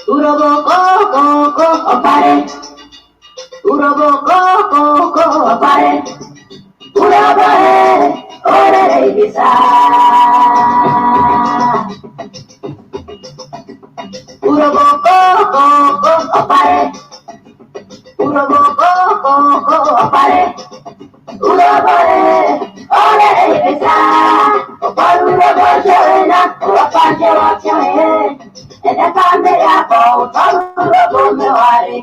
Urobo koko opare. Urobo koko opare. Urobo ore bisa. Urobo koko opare. Urobo koko opare. Urobo ore bisa. Opare urobo jena. Opare wachane. Eda kamera po. Urobo meware. Urobo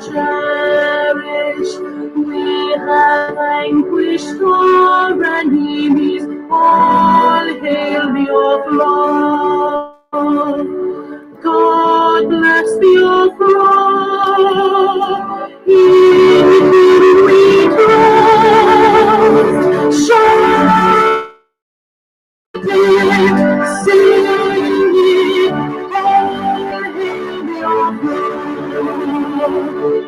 cherish, we have vanquished our enemies. All hail the overlord. God bless the overlord. In him we trust. Shouting, singing, all hail the overlord.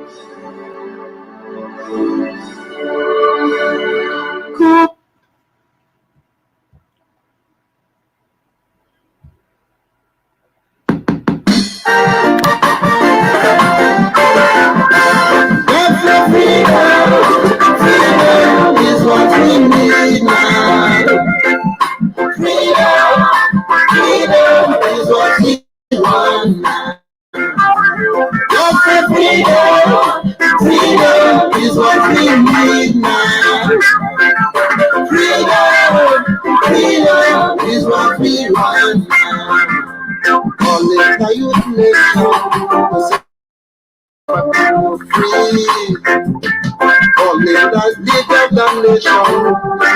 Freedom is what we need now. Freedom is what we want now. Just for freedom is what we need now. Freedom is what we want now. Calling the youth nation to set free. Calling the leader of the nation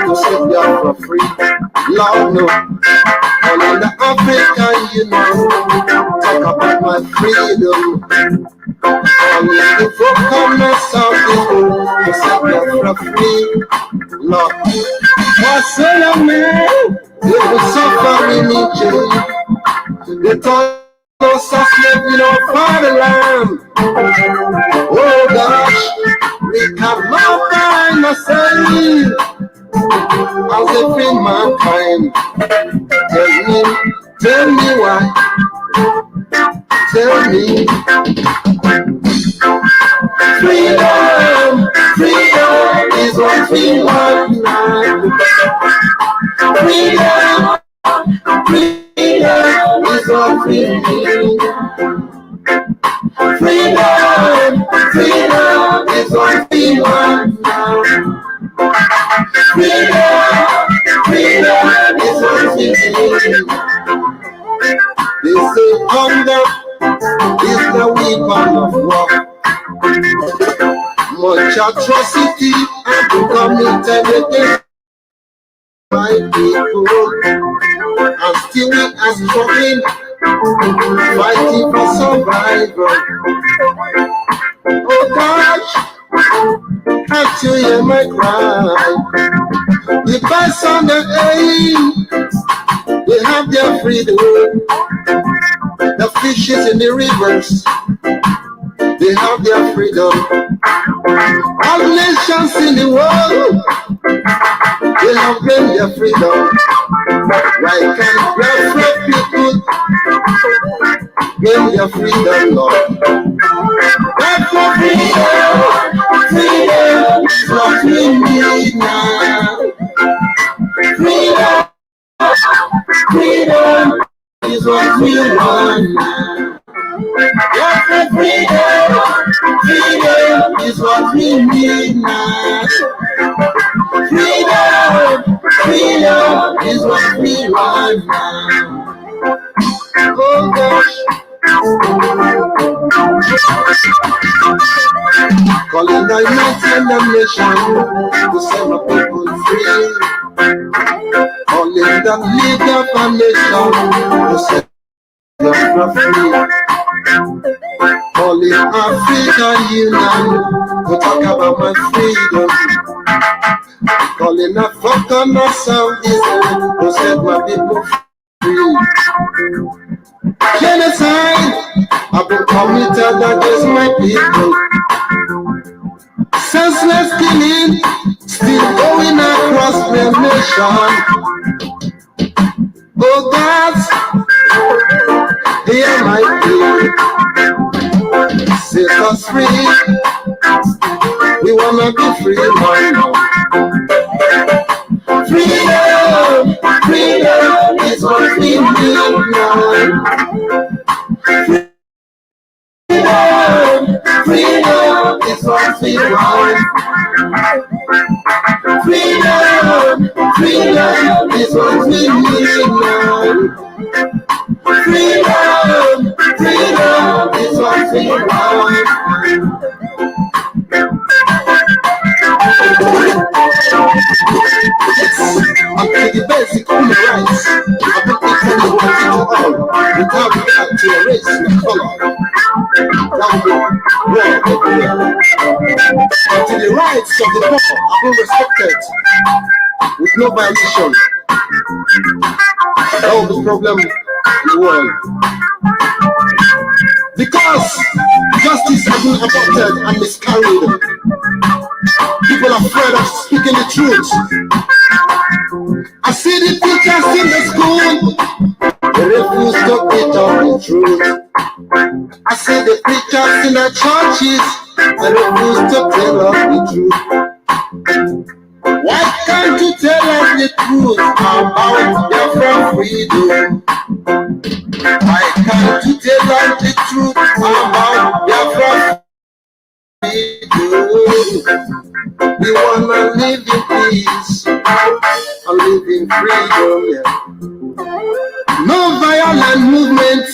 to set Biafra free. Lord, no. Calling the African Union, talk about my freedom. Calling the brokenness of the world to set Biafra free. Lord, what's a man? They will suffer in jail. They told us to slave in our fatherland. Oh gosh, we cannot find ourselves as a free mankind. Tell me why. Tell me. Freedom is what we want now. Freedom is what we need. Freedom is what we want now. Freedom is what we need. They say hunger is the weapon of war. Much atrocity and committed against my people, and still we are struggling, fighting for survival. Oh gosh, can't you hear my cry? The birds on the air, they have their freedom. The fishes in the rivers, they have their freedom. All nations in the world, they have gained their freedom. Why can't Biafra people gain their freedom, Lord? Biafra freedom is what we need now. is what we want now. Biafra freedom is what we need now. Freedom is what we want now. Oh gosh, calling the united nation to set my people free. Calling the leader foundation to set Biafra free. Calling African Union to talk about my freedom. Calling African Southeast to set my people free. Genocide, I've been committed against my people. Senseless killing, still going across the nation. Oh God, hear my plea. Set us free. We wanna be free now. Freedom is what we need now. Freedom is what we want. Freedom is what we need now. Freedom is what we want. Up to the basic human rights, I put equality to all, without regard to a race and a color. Language, war, everywhere. Until the rights of the poor are being respected with no violation. That will be the problem in the world. Because justice has been aborted and miscarried, people are afraid of speaking the truth. I see the teachers in the school, they refuse to teach us the truth. I see the preachers in the churches, they refuse to tell us the truth. Why can't you tell us the truth about Biafra freedom? Why can't you tell us the truth about Biafra freedom? We wanna live in peace and live in freedom. Yeah. No violent movement,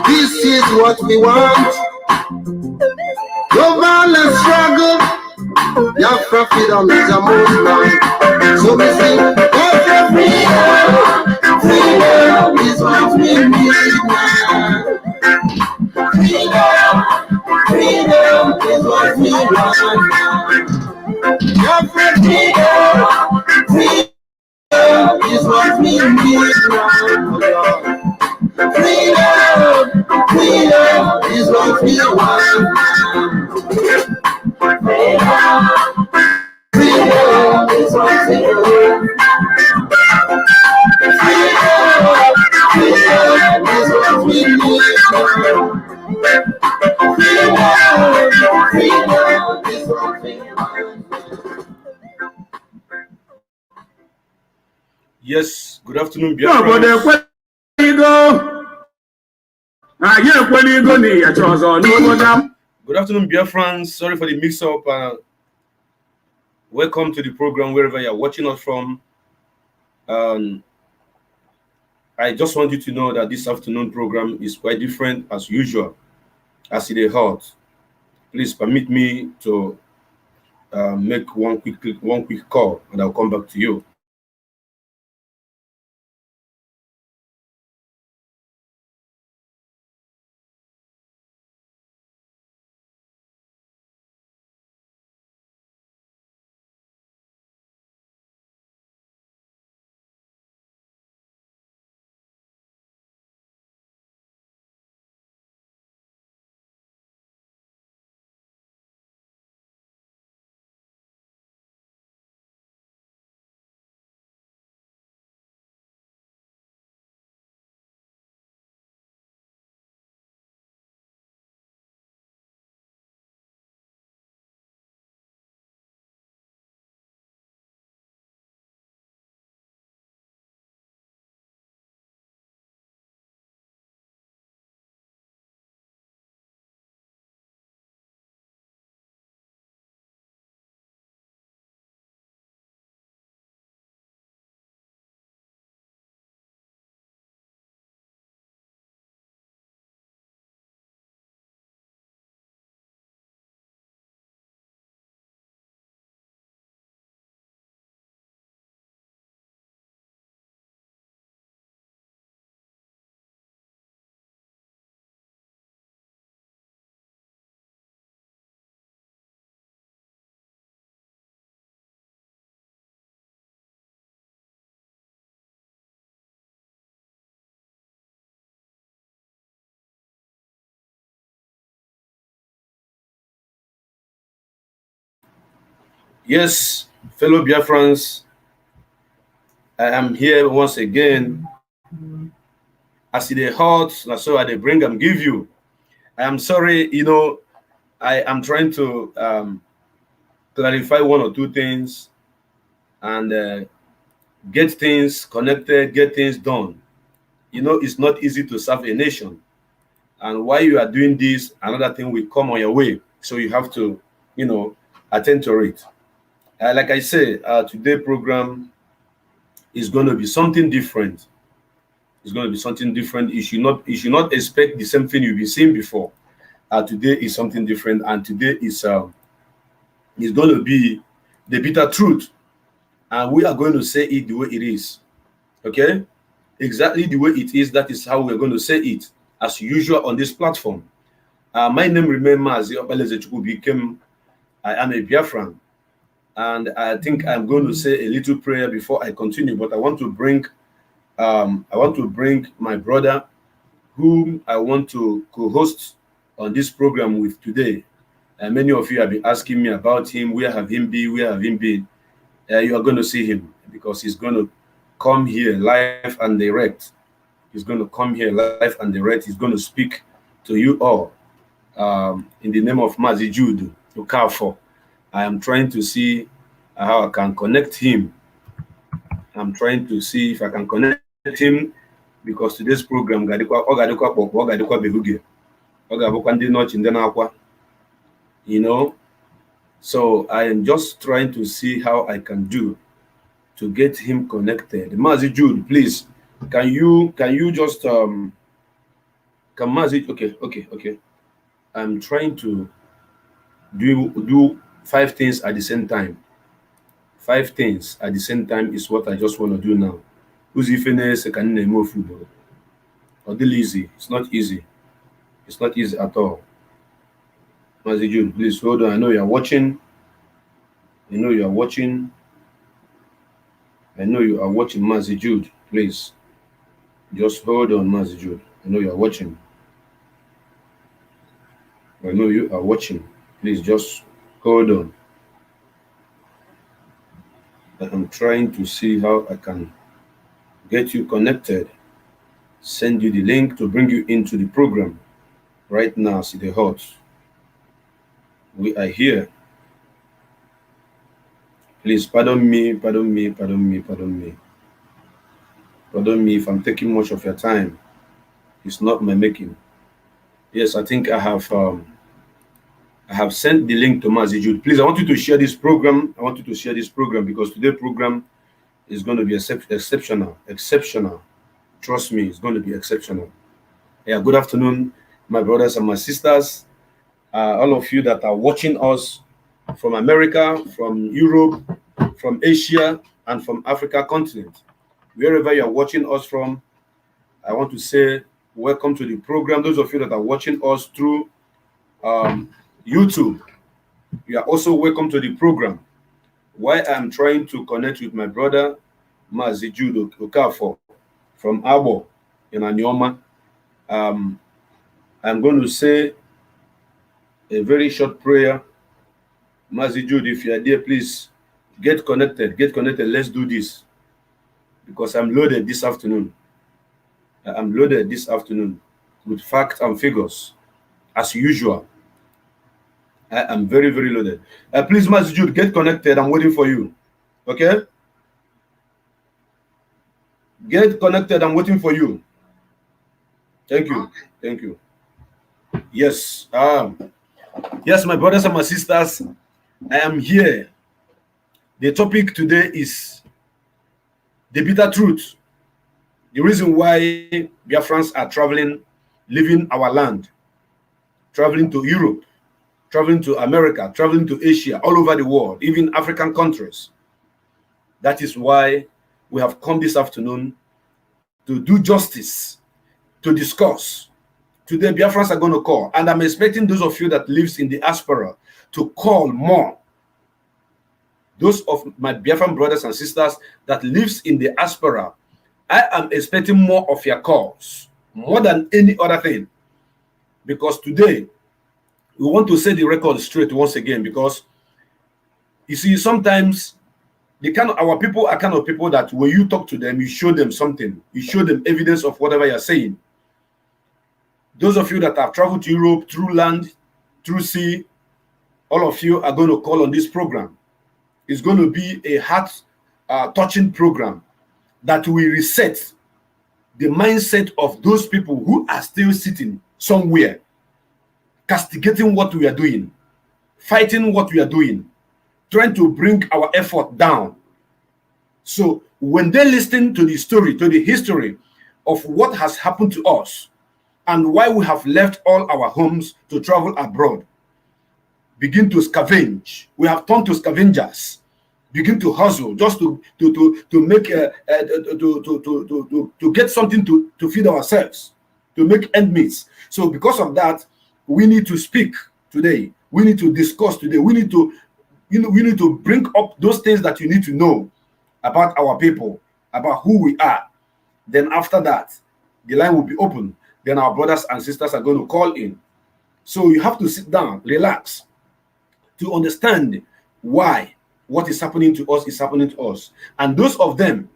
this is what we want. No violent struggle, Biafra freedom is a movement. So we sing, Biafra freedom is what we need now. Freedom is what we want now. Biafra freedom is what we need now. Freedom is what we want now. Freedom is what we want. Freedom is what we need now. Freedom is what we want. Yes, good afternoon, No, but Biafrans. Good afternoon, Biafrans. Sorry for the mix-up. Welcome to the program wherever you're watching us from. I just want you to know that this afternoon program is quite different as usual, as it is hot. Please permit me to make one quick call, and I'll come back to you. Yes, fellow Biafrans, I am here once again. As it hot, so I bring and give you. I am sorry, I am trying to clarify one or two things and get things connected, get things done. It's not easy to serve a nation. And while you are doing this, another thing will come on your way. So you have to, attend to it. Like I say, today's program is going to be something different. It's going to be something different. You should not expect the same thing you've been seeing before. Today is something different, and today is going to be the bitter truth, and we are going to say it the way it is. Okay, exactly the way it is. That is how we're going to say it, as usual on this platform. My name remains Mazi Obelezechukwu Bikem. I am a Biafran, and I think I'm going to say a little prayer before I continue. But I want to bring my brother, whom I want to co-host on this program with today. Many of you have been asking me about him. Where have him been? Where have him been? You are going to see him because he's going to come here live and direct. He's going to come here live and direct. He's going to speak to you all in the name of Mazi Jude Okafor. I am trying to see how I can connect him. I'm trying to see if I can connect him because today's program so I am just trying to see how I can do to get him connected. Mazi Jude, please, can you just can Mazi, okay. I'm trying to do 5 things at the same time. 5 things at the same time is what I just want to do now. Who's if can move football? Or easy. It's not easy. It's not easy at all. Mazi Jude, please hold on. I know you are watching. I know you are watching. I know you are watching, Mazi Jude. Please. Just hold on, Mazi Jude. I know you are watching. I know you are watching. Please just hold on. I'm trying to see how I can get you connected. Send you the link to bring you into the program. Right now, see the hot. We are here. Please pardon me if I'm taking much of your time. It's not my making. Yes, I think I have sent the link to Mazi Jude. Please, I want you to share this program. I want you to share this program because today's program is going to be exceptional. Trust me, it's going to be exceptional. Yeah, good afternoon, my brothers and my sisters. All of you that are watching us from America, from Europe, from Asia, and from Africa continent. Wherever you are watching us from, I want to say welcome to the program. Those of you that are watching us through YouTube, you are also welcome to the program. While I'm trying to connect with my brother, Mazi Jude Okafor from Abo in Anyoma, I'm going to say a very short prayer. Mazi Jude, if you are there, please get connected. Let's do this because I'm loaded this afternoon. I'm loaded this afternoon with facts and figures as usual. I am very, very loaded. Please, Mazi Jude, get connected. I'm waiting for you. Okay? Get connected. I'm waiting for you. Thank you. Thank you. Yes. Yes, my brothers and my sisters, I am here. The topic today is the bitter truth. The reason why Biafrans are traveling, leaving our land, traveling to Europe, traveling to America, traveling to Asia, all over the world, even African countries. That is why we have come this afternoon to do justice, to discuss. Today, Biafrans are going to call, and I'm expecting those of you that lives in the diaspora to call more. Those of my Biafran brothers and sisters that lives in the diaspora, I am expecting more of your calls, more than any other thing. Because today, we want to set the record straight once again, because You see, sometimes our people are kind of people that when you talk to them, you show them something, you show them evidence of whatever you're saying. Those of you that have traveled to Europe through land, through sea, all of you are going to call on this program. It's going to be a heart touching program that will reset the mindset of those people who are still sitting somewhere, castigating what we are doing, fighting what we are doing, trying to bring our effort down. So when they listen to the story, to the history of what has happened to us and why we have left all our homes to travel abroad, begin to scavenge. We have turned to scavengers. Begin to hustle just to make to get something to feed ourselves, to make end meets. So because of that, we need to speak today. We need to discuss today. We need to we need to bring up those things that you need to know about our people, about who we are. Then after that, the line will be open. Then our brothers and sisters are going to call in. So you have to sit down, relax, to understand why what is happening to us is happening to us. And those of them,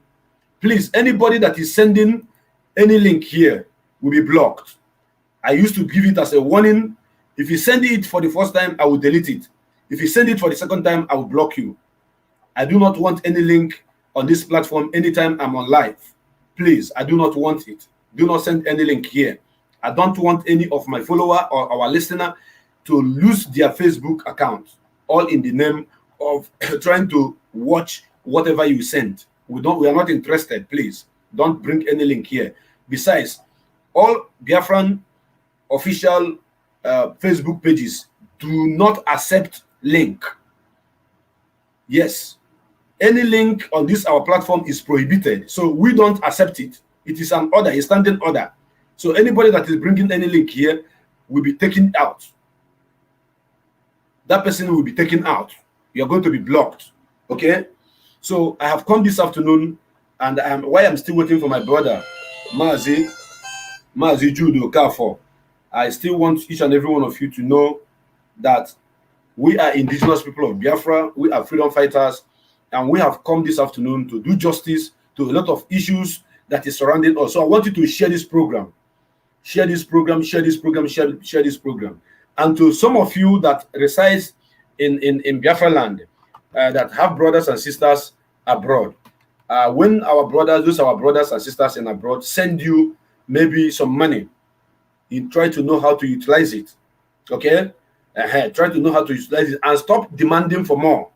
please, anybody that is sending any link here will be blocked. I used to give it as a warning. If you send it for the first time, I will delete it. If you send it for the second time, I will block you. I do not want any link on this platform anytime I'm on live. Please, I do not want it. Do not send any link here. I don't want any of my follower or our listener to lose their Facebook account, all in the name of trying to watch whatever you send. We are not interested. Please don't bring any link here. Besides, all Biafran official Facebook pages do not accept link. Yes, any link on this our platform is prohibited, so we don't accept it. It is an order, a standing order. So anybody that is bringing any link here will be taken out. That person will be taken out. You are going to be blocked. Okay? So I have come this afternoon, and why I'm still waiting for my brother, Mazi Judo Kafo. I still want each and every one of you to know that we are indigenous people of Biafra, we are freedom fighters, and we have come this afternoon to do justice to a lot of issues that is surrounding us. So I want you to share this program. Share this program, share this program, share this program. And to some of you that resides in Biafra land, that have brothers and sisters abroad, when our brothers and sisters in abroad send you maybe some money, you try to know how to utilize it. Okay? Try to know how to utilize it and stop demanding for more.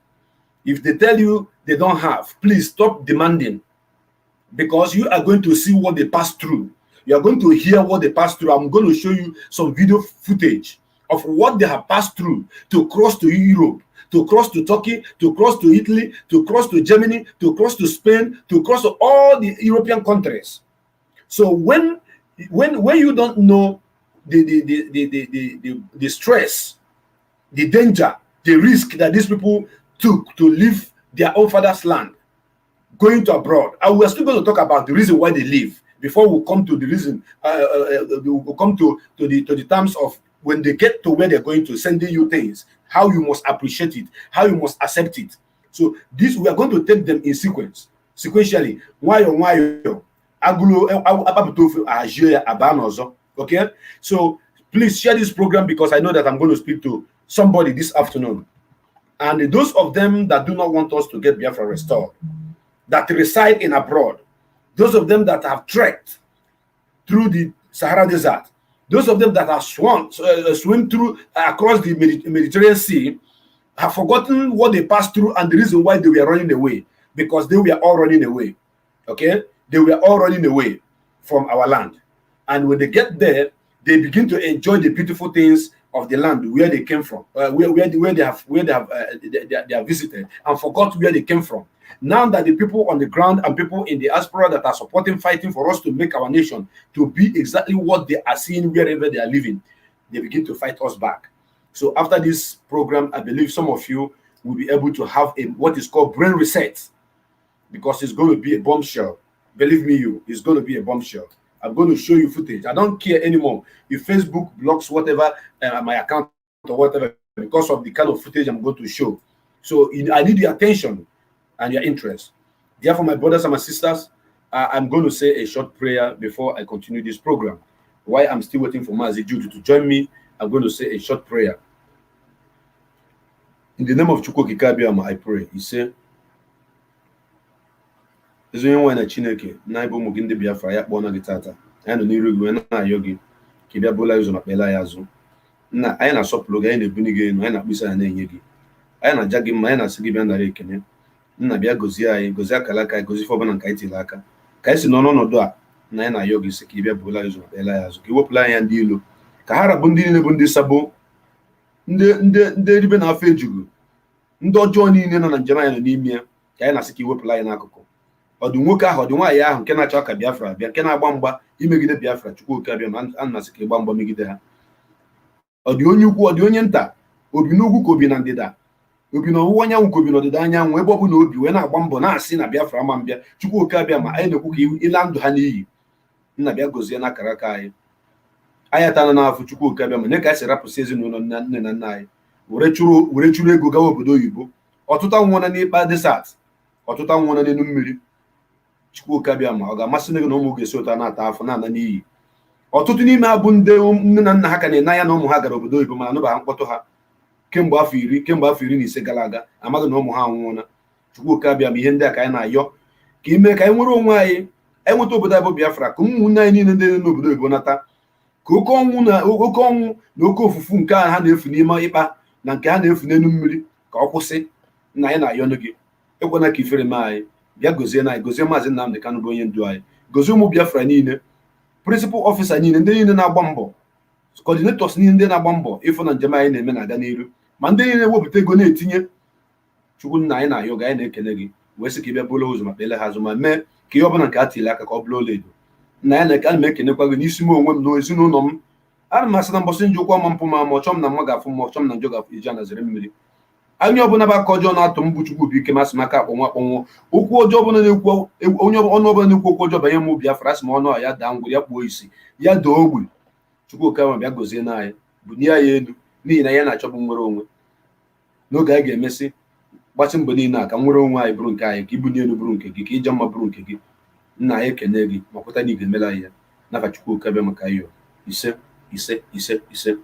If they tell you they don't have, please stop demanding, because you are going to see what they pass through. You are going to hear what they pass through. I'm going to show you some video footage of what they have passed through to cross to Europe, to cross to Turkey, to cross to Italy, to cross to Germany, to cross to Spain, to cross to all the European countries. So when you don't know the stress, the danger, the risk that these people took to leave their own father's land, going to abroad, and we're still going to talk about the reason why they leave before we come to the reason. We'll come to the terms of when they get to where they're going to, sending you things, how you must appreciate it, how you must accept it. So this, we are going to take them in sequentially. Okay, so please share this program, because I know that I'm going to speak to somebody this afternoon. And those of them that do not want us to get Biafra restored, that reside in abroad, those of them that have trekked through the Sahara Desert, those of them that have swum through across the Mediterranean Sea, have forgotten what they passed through and the reason why they were running away, because they were all running away. Okay, they were all running away from our land, and when they get there, they begin to enjoy the beautiful things of the land where they came from, where they have visited, and forgot where they came from. Now that the people on the ground and people in the diaspora that are supporting, fighting for us to make our nation to be exactly what they are seeing wherever they are living, they begin to fight us back. So after this program, I believe some of you will be able to have what is called brain reset, because it's going to be a bombshell. Believe me, it's going to be a bombshell. I'm going to show you footage. I don't care anymore if Facebook blocks whatever my account or whatever, because of the kind of footage I'm going to show. So I need your attention and your interest. Therefore, my brothers and my sisters, I'm going to say a short prayer before I continue this program. While I'm still waiting for Mazi Judy to join me, I'm going to say a short prayer. In the name of Chukwu Kikabiama, I pray. He said, "Ezo onye nwe na Chineke na ibu ụmụ gị ndị Biafra ya kpọọ na gị tata. Anyị nọ n'iru gị na-ayọ gị ka ị bịa bụla ụzọ ma kpela ya azụ. Nna anyị na-asọpụrụ gị, anyị na-ebuni gị elu, anyị na-akpịsị anya na-enye gị. Anyị na-aja gị mma, anyị na-asị gị bịa nara ekene. Nna bịa gozie anyị, gozie akara aka anyị, gozie ife ọbụla nke anyị tiri aka. Ka anyị si nọ n'ọnọdụ a na anyị na-ayọ gị sị ka ị bịa bụla ụzọ ma kpela ya azụ, ka ị wepụla anyị ya ndị ilo, ka ha rabụ ndị niile bụ ndị sabo, ndị eribe na afọ ejugu, ndị ọjọọ niile nọ na njem anyị nọ n'ime ya, ka anyị na-asị ka ị wepụla anyị n'akụkụ. Ọ dị nwoke ahụ, ọ dị nwaanyị ahụ nke na-achọ ka Biafra bịa, nke na-agba mgba imegide Biafra, Chukwu Okabịa ma a na-asị ka ịgba mgba megide ha. Ọ dị onye ukwu, ọ dị onye nta, obi n'ugwu ka obi na ndịda, obi na ọwụwa anyanwụ ka obi na ọdịda anyanwụ, ebe ọ bụ na obi wee na-agba mbọ na-asị na Biafra ama mbịa, Chukwu Okabịa ma anyị na-ekwu ka ịla ndụ ha n'iyi. Nna bịa gozie n'akara aka anyị. Anyị atana n'afọ Chukwu Okabịa ma nye ka anyị si rapụsị ezinụlọ nne na nna anyị were chụrụ ego gawa obodo oyibo. Ọtụtụ anwụọna n'ịkpa desert, ọtụtụ anwụọna n'elu mmiri. Chukwu Okabịa ma ọ ga-amasị gị na ụmụ ga-esi ụta na-ata afọ na-ana n'iyi. Ọtụtụ n'ime ha bụ ndị nne na nna ha ka na-ene anya na ụmụ ha gara obodo oyibo mana anụbaha mkpọtụ ha kemgbe afọ iri na ise gara aga, amaghị na ụmụ ha anwụọna. Chukwu Okabịa ma ihe ndị a ka anyị na-ayọ ka ime ka anyị nwere onwe anyị, anyị nweta obodo anyị bụ Biafra, ka ụmụnne anyị niile ndị n'obodo oyibo nata, ka oke ọnwụ na oke ofufu nke ha na-efu n'ime ịkpa na nke ha na-efu n'elu mmiri ka ọ kwụsị. Na anyị na-ayọnụ gị, ekwana ka ifere mee anyị, bịa gozie na anyị, gozie Maazị Nnamdị Kanụ bụ onye ndu anyị, gozie ụmụ Biafra niile, prịnsịpal ọfịsa niile, ndị niile na-agba mbọ, kọdinetọs niile ndị na-agba mbọ ịfụ na njem anyị na-eme na-aga n'iru, ma ndị niile ewepụta ego na-etinye. Chukwu nna anyị na-ayọ gị, anyị na-ekele gị, wee sị ka ị bịa bụla ụzọ ma kpele ha azụ ma mee ka ihe ọbụla nke a tiri aka ka ọ bụla ọlaedo. Nna ya na-eke, ana m ekenekwa gị n'isi m onwe m na ezinụlọ m. Ana m asị na mbọsị njikwa ma mpụ ma ọchọ m na mma ga-afụ m, ọchọ m na njọ ga-afụ iji anazere mmiri. Anya ọbụla bụ aka ọjọọ na-atụ m bụ Chukwu bụ ike, masị m aka akpọnwụ okwu ọjọọ ọbụla na-ekwu, onye ọnụ ọbụla na-ekwu okwu ọjọọ banye m Biafra, asị m ọnụ a ya daa ngwụrụ, ya kpuo isi, ya doo ogbi. Chukwu Okabịa bịa gozie na anyị, bunie ya elu, n'ihi na ya na-achọbụ nwere onwe. N'oge anyị ga-emesị gbatị mbọ niile a ka nwere onwe anyị bụrụ nke anyị, ka ibunye elu bụrụ nke gị, ka ije mma bụrụ nke gị. Nna anyị ekene gị ma kweta na ị ga-emela anyị ya n'afa Chukwu Okabịa maka iyo ise ise ise ise.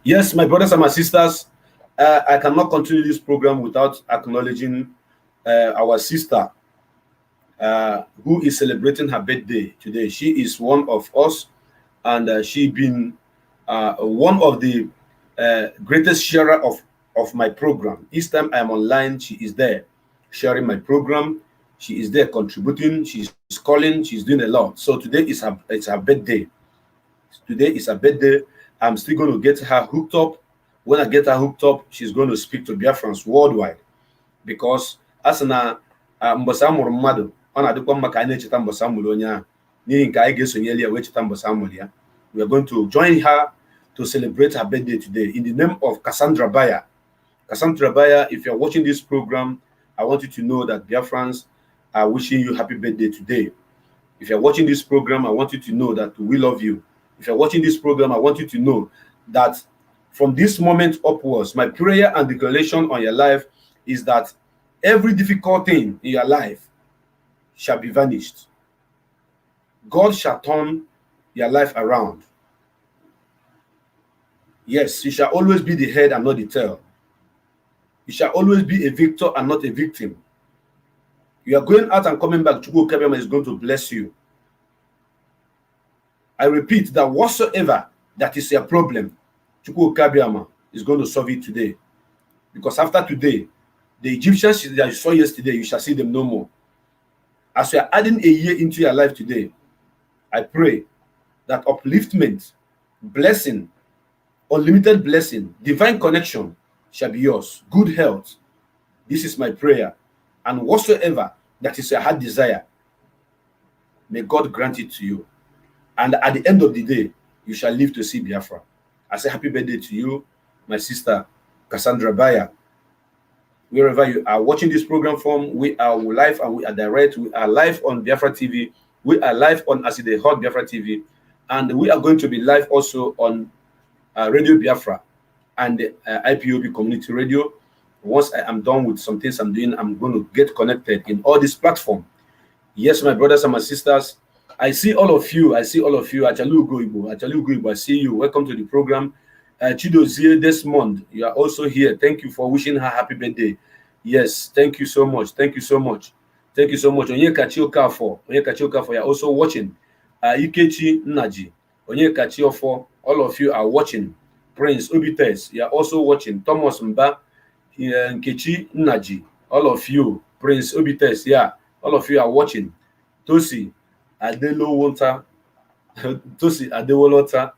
Yes, my brothers and my sisters, I cannot continue this program without acknowledging our sister who is celebrating her birthday today. She is one of us, and she been one of the greatest sharer of my program. Each time I'm online, she is there sharing my program. She is there contributing. She's calling. She's doing a lot. So today is her birthday. Today is her birthday. I'm still going to get her hooked up. When I get her hooked up, she's going to speak to Biafrans worldwide, because as na mbosa mụrụ mmadụ, ọ na-adịkwa mma ka anyị na-echeta mbosa mụrụ onye ahụ, n'ihi nke anyị ga-esonyeli ya wee cheta mbosa mụrụ ya. We are going to join her to celebrate her birthday today in the name of Cassandra Baya. Cassandra Baya, if you're watching this program, I want you to know that Biafrans are wishing you happy birthday today. If you're watching this program, I want you to know that we love you. If you're watching this program, I want you to know that from this moment upwards, my prayer and declaration on your life is that every difficult thing in your life shall be vanished. God shall turn your life around. Yes, you shall always be the head and not the tail. You shall always be a victor and not a victim. You are going out and coming back. Chukwu Okabịa is going to bless you. I repeat that whatsoever that is your problem, Chukwu Okabịa is going to solve it today. Because after today, the Egyptians that you saw yesterday, you shall see them no more. As you are adding a year into your life today, I pray that upliftment, blessing, unlimited blessing, divine connection shall be yours. Good health. This is my prayer. And whatsoever that is your heart desire, may God grant it to you. And at the end of the day, you shall live to see Biafra. I say happy birthday to you, my sister Cassandra Baya. Wherever you are watching this program from, we are live and we are direct. We are live on Biafra TV. We are live on Aside Hot Biafra TV. And we are going to be live also on Radio Biafra and IPOB Community Radio. Once I am done with some things I'm doing, I'm going to get connected in all this platform. Yes, my brothers and my sisters, I see all of you. I see all of you. Achalugo Igbo, I see you. Welcome to the program. Chidozie Desmond, you are also here. Thank you for wishing her happy birthday. Yes, thank you so much. Thank you so much. Thank you so much. Onyekachi Okafor, you're also watching. Ikechi Naji, Onyekachi Ofo, all of you are watching. Prince Obites, you are also watching. Thomas Mba, Nkechi Naji, all of you. Prince Obites, yeah, all of you are watching. Tosi Adelowota, Tosi Adewolota,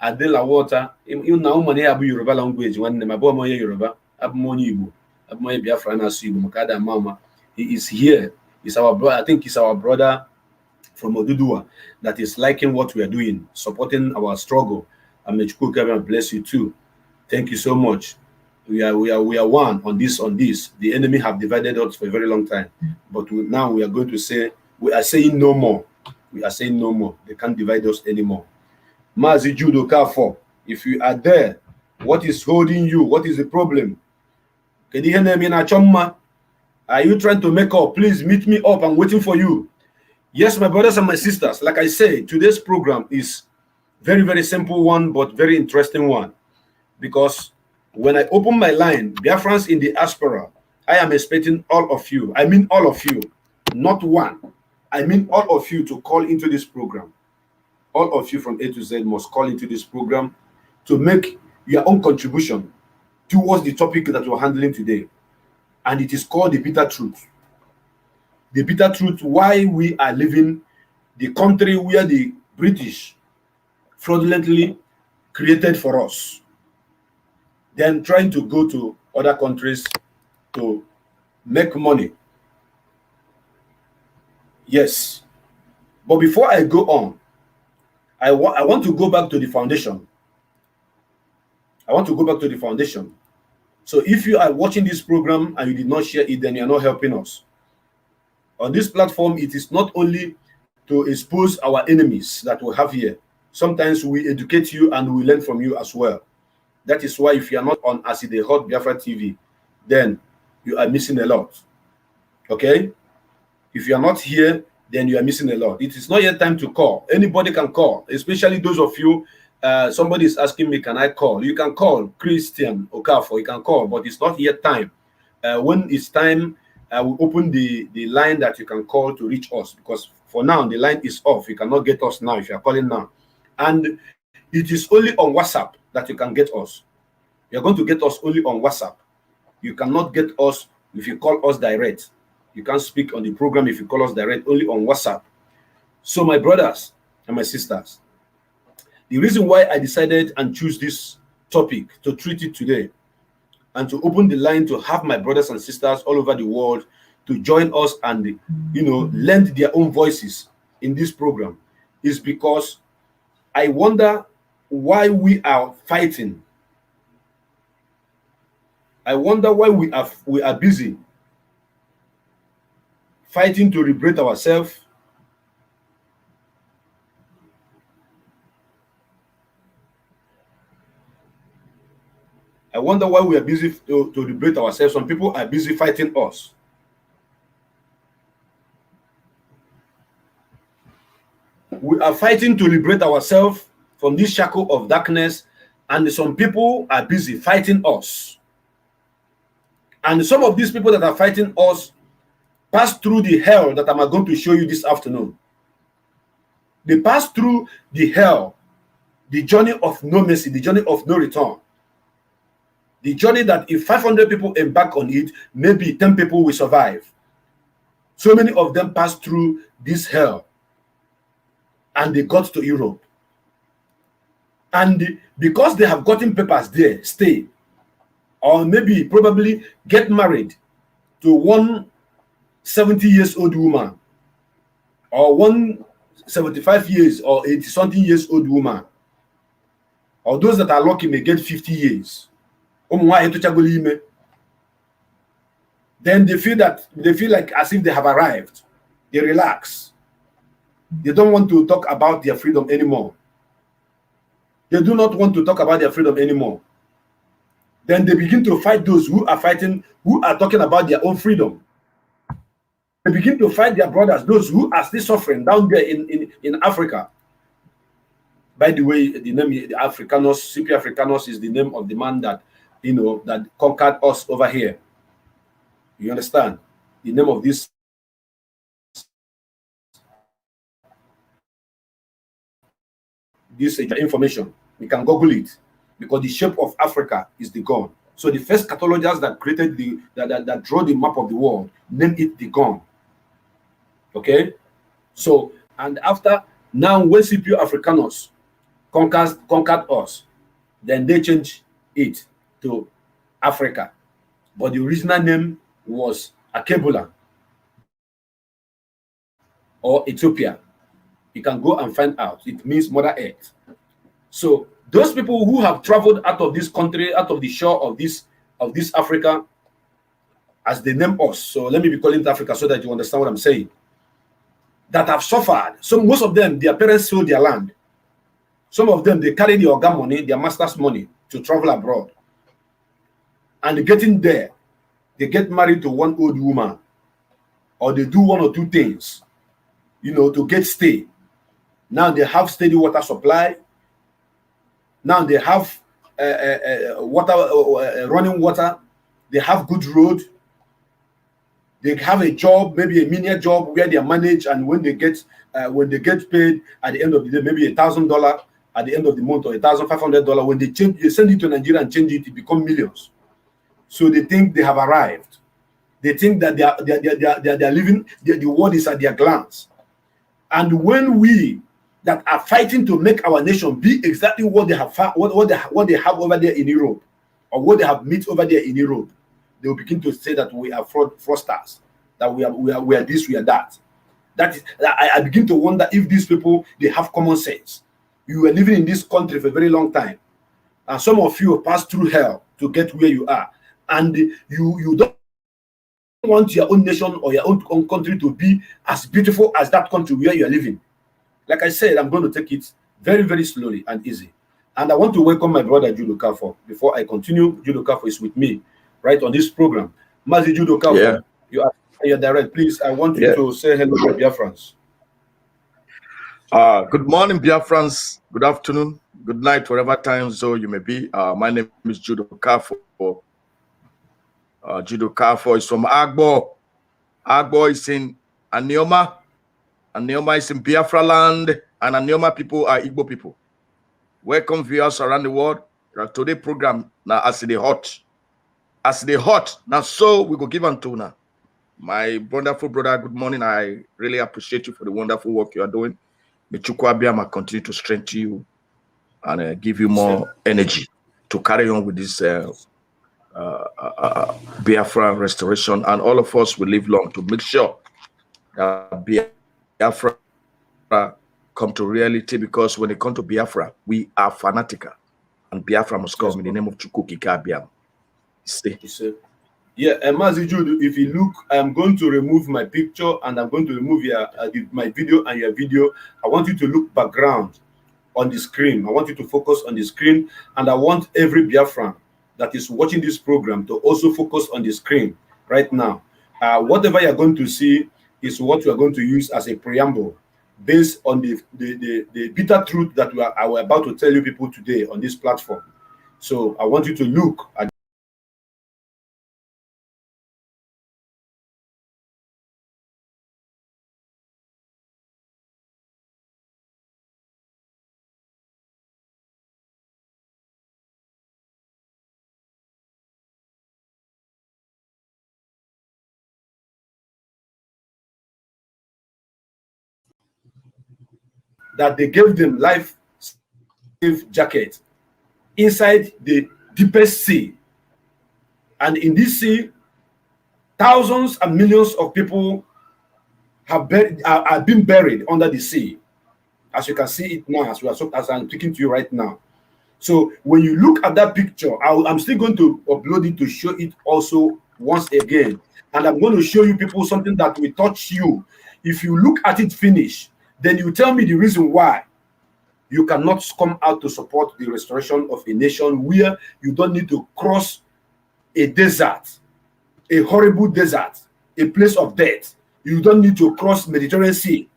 Adelawota. You know, money abu Yoruba language. One name, Abo Moye Yoruba, Abu Monyi Igbo, Abu Moye Biafran Asu Igbo, Makada Mama. He is here. He's our brother. I think he's our brother from Oduduwa that is liking what we are doing, supporting our struggle. And may bless you too. Thank you so much. We are one on this. The enemy have divided us for a very long time, but now we are going to say, we are saying no more. We are saying no more. They can't divide us anymore. Mazi Judo Kafo, if you are there, what is holding you? What is the problem? Are you trying to make up? Please meet me up. I'm waiting for you. Yes, my brothers and my sisters, like I say, today's program is very, very simple one, but very interesting one. Because when I open my line, Biafrans in the diaspora, I am expecting all of you. I mean all of you, not one. I mean all of you to call into this program. All of you from A to Z must call into this program to make your own contribution towards the topic that we're handling today. And it is called the bitter truth. The bitter truth, why we are living the country where the British fraudulently created for us, then trying to go to other countries to make money. Yes. But before I go on, I want to go back to the foundation. I want to go back to the foundation. So if you are watching this program and you did not share it, then you are not helping us. On this platform, it is not only to expose our enemies that we have here. Sometimes we educate you and we learn from you as well. That is why if you are not on Aside Hot Biafra TV, then you are missing a lot. Okay? If you are not here, then you are missing a lot. It is not yet time to call. Anybody can call, especially those of you. Somebody is asking me, can I call? You can call Christian Okafor. You can call, but it's not yet time. When it's time, I will open the line that you can call to reach us, because for now the line is off. You cannot get us now if you are calling now, and it is only on WhatsApp that you can get us. You're going to get us only on WhatsApp. You cannot get us if you call us direct. You can't speak on the program if you call us direct, only on WhatsApp. So my brothers and my sisters, the reason why I decided and choose this topic to treat it today and to open the line to have my brothers and sisters all over the world to join us and, lend their own voices in this program is because I wonder why we are fighting. I wonder why we are busy fighting to liberate ourselves. I wonder why we are busy to liberate ourselves. Some people are busy fighting us. We are fighting to liberate ourselves from this shackle of darkness, and some people are busy fighting us. And some of these people that are fighting us pass through the hell that I'm going to show you this afternoon. They pass through the hell, the journey of no mercy, the journey of no return. The journey that if 500 people embark on it, maybe 10 people will survive. So many of them passed through this hell and they got to Europe. And because they have gotten papers there, stay, or maybe probably get married to one 70-year-old woman, or one 75 years or 80-something years old woman, or those that are lucky may get 50 years. Then they feel like as if they have arrived. They relax. They don't want to talk about their freedom anymore. They do not want to talk about their freedom anymore. Then they begin to fight those who are fighting, who are talking about their own freedom. They begin to fight their brothers, those who are still suffering down there in Africa. By the way, the name the Africanos, CP Africanos is the name of the man that, you know, that conquered us over here. You understand? The name of this information. We can Google it, because the shape of Africa is the gun. So the first catalogers that created that drew the map of the world named it the gun. Okay, so and after now, when Scipio Africanus conquered us, then they changed it to Africa, but the original name was Akebula or Ethiopia. You can go and find out. It means Mother Earth. So those people who have traveled out of this country, out of the shore of this Africa, as they name us. So let me be calling it Africa so that you understand what I'm saying. That have suffered. So most of them, their parents sold their land. Some of them, they carry the organ money, their master's money, to travel abroad. And getting there, they get married to one old woman, or they do one or two things, you know, to get stay. Now they have steady water supply. Now they have running water. They have good road. They have a job, maybe a menial job where they are managed, and when they get paid at the end of the day, maybe $1,000 at the end of the month, or $1,500. When they send it to Nigeria and change it, it becomes millions. So they think they have arrived. They think that they are living. The world is at their glance. And when we that are fighting to make our nation be exactly what they have what they have over there in Europe, or what they have met over there in Europe, they will begin to say that we are fraudsters, that we are this, we are that. That is, I begin to wonder if these people, they have common sense. You were living in this country for a very long time, and some of you passed through hell to get where you are, and you don't want your own nation or your own country to be as beautiful as that country where you are living. Like I said, I'm going to take it very, very slowly and easy. And I want to welcome my brother Judo Kafo. Before I continue, Judo Kafo is with me right on this program. Mazi Judo Kafo, you're direct. Please, I want you to say hello to Biafrans. Good morning, Biafrans. Good afternoon. Good night, whatever time zone you may be. My name is Judo Kafo. Judo Kafo is from Agbo. Agbo is in Anioma. Anioma is in Biafra land, and Anioma people are Igbo people. Welcome viewers around the world. Today program now as they hot. As they hot, now so we go give on to now. My wonderful brother, good morning. I really appreciate you for the wonderful work you are doing. May Chukwabiyama continue to strengthen you and give you more energy to carry on with this Biafra restoration, and all of us will live long to make sure that Biafra come to reality, because when it comes to Biafra, we are fanatical, and Biafra must come in the name of Chukwukika Abiyam. Yeah, and Mazi Judo, if you look, I'm going to remove my picture and I'm going to remove my video and your video. I want you to look background on the screen. I want you to focus on the screen, and I want every Biafran that is watching this program to also focus on the screen right now. Whatever you're going to see is what we are going to use as a preamble based on the bitter truth that I were about to tell you people today on this platform. So I want you to look at that they gave them life jacket inside the deepest sea, and in this sea, thousands and millions of people have been buried under the sea, as you can see it now, as I'm speaking to you right now. So when you look at that picture, I'm still going to upload it to show it also once again, and I'm going to show you people something that will touch you. If you look at it finish, then you tell me the reason why you cannot come out to support the restoration of a nation where you don't need to cross a desert, a horrible desert, a place of death. You don't need to cross Mediterranean Sea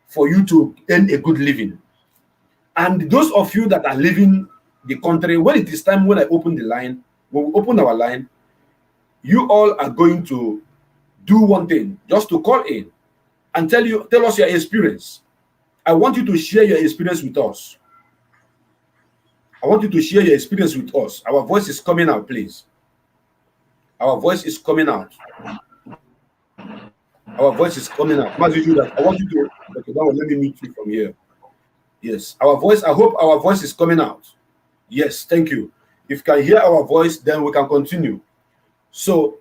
for you to earn a good living. And those of you that are leaving the country, when it is time, when I open the line, when we open our line, you all are going to do one thing, just to call in and tell us your experience. I want you to share your experience with us. I want you to share your experience with us. Our voice is coming out, please. Our voice is coming out. Our voice is coming out. As you do that, I want you to, okay, now let me meet you from here. Yes, our voice, I hope our voice is coming out. Yes, thank you. If you can hear our voice, then we can continue. So,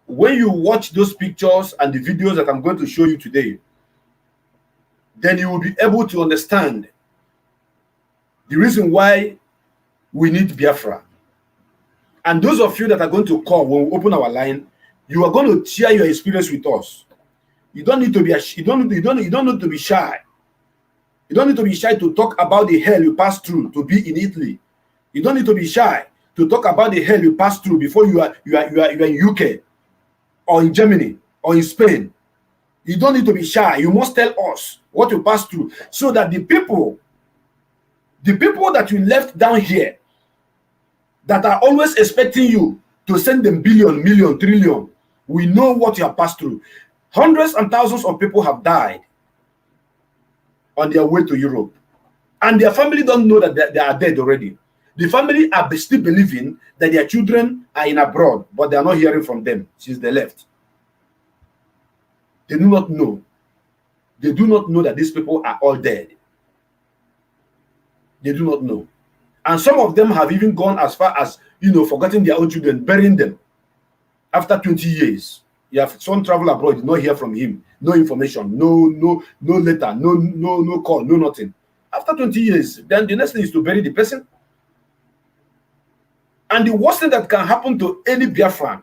when you watch those pictures and the videos that I'm going to show you today, then you will be able to understand the reason why we need Biafra. And those of you that are going to call when we open our line, you are going to share your experience with us. You don't need to be you don't need to be shy. You don't need to be shy to talk about the hell you passed through to be in Italy. You don't need to be shy to talk about the hell you passed through before you are in UK or in Germany or in Spain. You don't need to be shy. You must tell us what you passed through, so that the people that you left down here, that are always expecting you to send them billion, million, trillion, we know what you have passed through. Hundreds and thousands of people have died on their way to Europe, and their family don't know that they are dead already. The family are still believing that their children are in abroad, but they are not hearing from them since they left. They do not know. They do not know that these people are all dead. They do not know. And some of them have even gone as far as, forgetting their own children, burying them. After 20 years, you have some travel abroad, you not hear from him, no information, no letter, no call, no nothing. After 20 years, then the next thing is to bury the person. And the worst thing that can happen to any Biafran,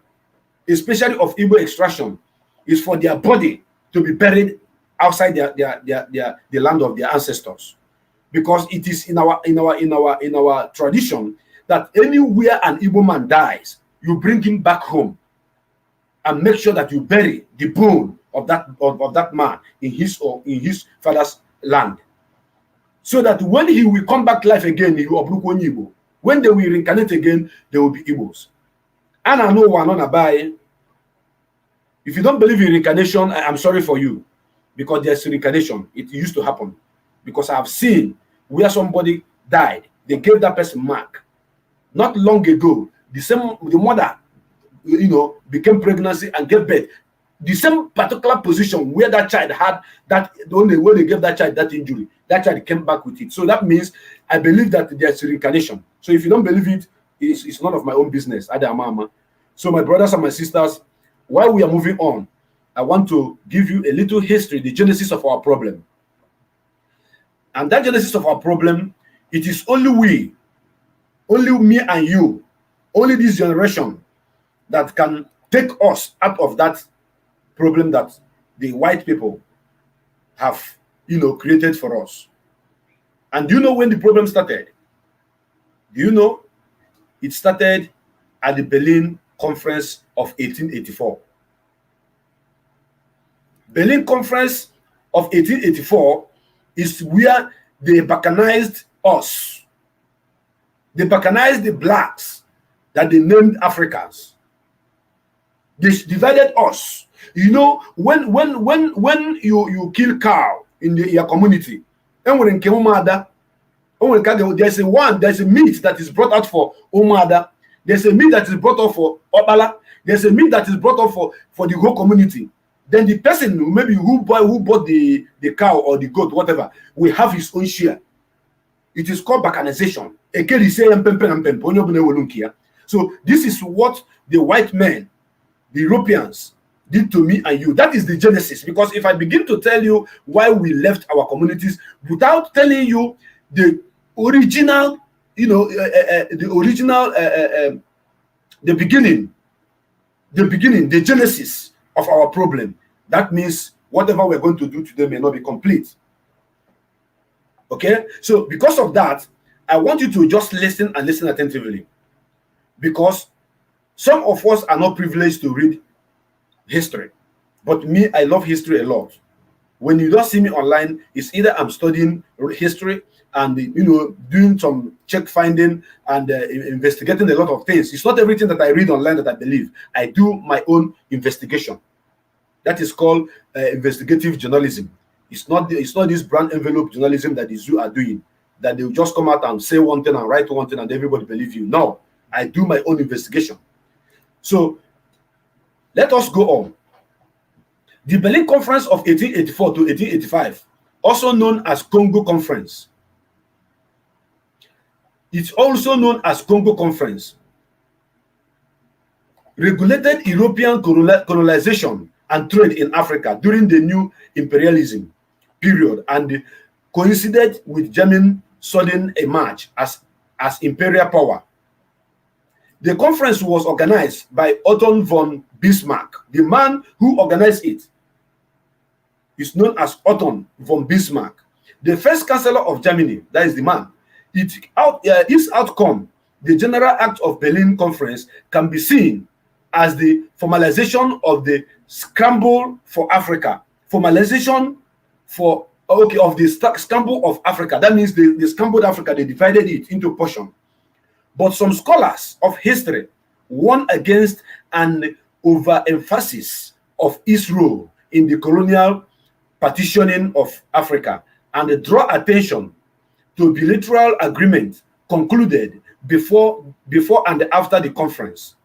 especially of Igbo extraction, is for their body to be buried outside the land of their ancestors. Because it is in our tradition that anywhere an Igbo man dies, you bring him back home and make sure that you bury the bone of that man in his father's land, so that when he will come back to life again, he will be Igbo. When they will reincarnate again, they will be Igbos. And I know one on a buy. If you don't believe in reincarnation, I'm sorry for you, because there's reincarnation. It used to happen, because I have seen where somebody died, they gave that person mark. Not long ago, the mother, became pregnancy and gave birth. The same particular position where that child had that, the only way they gave that child that injury, that child came back with it. So that means I believe that there's reincarnation. So if you don't believe it, it's none of my own business. So my brothers and my sisters, while we are moving on, I want to give you a little history, the genesis of our problem. And that genesis of our problem, it is only me and you, only this generation that can take us out of that problem that the white people have, created for us. And do you know when the problem started? Do you know? It started at the Berlin Conference of 1884. Berlin Conference of 1884 is where they balkanized us. They balkanized the blacks that they named Africans. They divided us. When you kill cow in your community, there's a meat that is brought out for Omada. There's a meat that is brought out for Obala. There's a meat that is brought out for the whole community. Then the person maybe who bought the cow or the goat, whatever, will have his own share. It is called balkanization. So this is what the white men, the Europeans, did to me and you. That is the genesis. Because if I begin to tell you why we left our communities without telling you the original, the beginning, the genesis of our problem, that means whatever we're going to do today may not be complete. Okay, so because of that, I want you to just listen and listen attentively, because some of us are not privileged to read history, but me, I love history a lot. When you don't see me online, it's either I'm studying history and doing some check finding and investigating a lot of things. It's not everything that I read online that I believe. I do my own investigation. That is called investigative journalism. It's not this brand envelope journalism that you are doing, that they'll just come out and say one thing and write one thing and everybody believe you. No, I do my own investigation. So let us go on. The Berlin Conference of 1884 to 1885, also known as Congo Conference. It's also known as Congo Conference, regulated European colonization and trade in Africa during the new imperialism period and coincided with German sudden emerge as imperial power. The conference was organized by Otto von Bismarck. The man who organized it is known as Otto von Bismarck, the first chancellor of Germany. That is the man. Its outcome, the General Act of Berlin Conference, can be seen as the formalization of the scramble for Africa. Formalization of the scramble of Africa. That means they scrambled Africa, they divided it into portions. But some scholars of history warn against an overemphasis of its role in the colonial partitioning of Africa and draw attention to bilateral agreement concluded before and after the conference.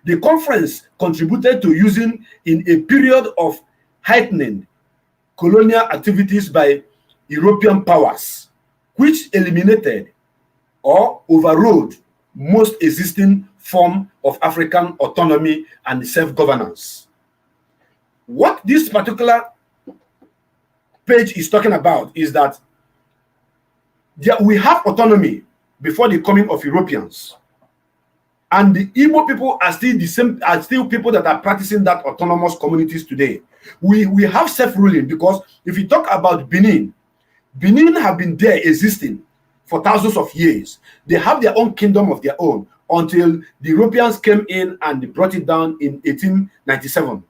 The conference contributed to using in a period of heightening colonial activities by European powers, which eliminated or overrode most existing form of African autonomy and self-governance. What this particular page is talking about is that we have autonomy before the coming of Europeans, and the Igbo people are still the same, are still people that are practicing that autonomous communities today. We have self-ruling, because if you talk about Benin have been there existing for thousands of years. They have their own kingdom of their own until the Europeans came in and they brought it down in 1897.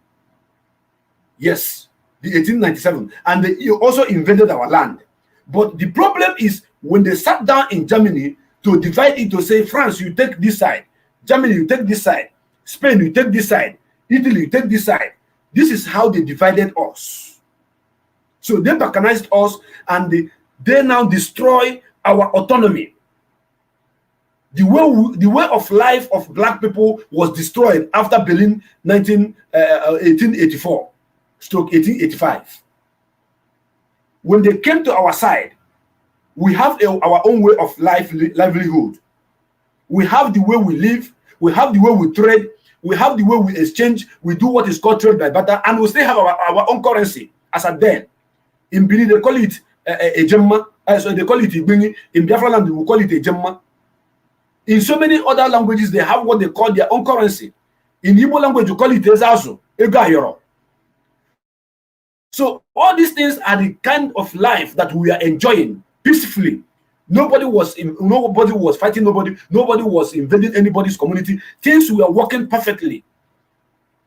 Yes, the 1897, and they also invaded our land. But the problem is when they sat down in Germany to divide it, to say, France, you take this side, Germany, you take this side, Spain, you take this side, Italy, you take this side. This is how they divided us. So they balkanized us, and they now destroy our autonomy. The way of life of black people was destroyed after Berlin 1884 stroke 1885. When they came to our side, we have our own way of livelihood. We have the way we live, we have the way we trade, we have the way we exchange, we do what is called trade by barter, and we still have our own currency. As at then, in Benin they call it a gemma, so they call it Ibini. In Biafra land, we call it a gemma. In so many other languages, they have what they call their own currency. In Igbo language, you call it Ezazo, Egayoro. So all these things are the kind of life that we are enjoying peacefully. Nobody was fighting nobody. Nobody was invading anybody's community. Things were working perfectly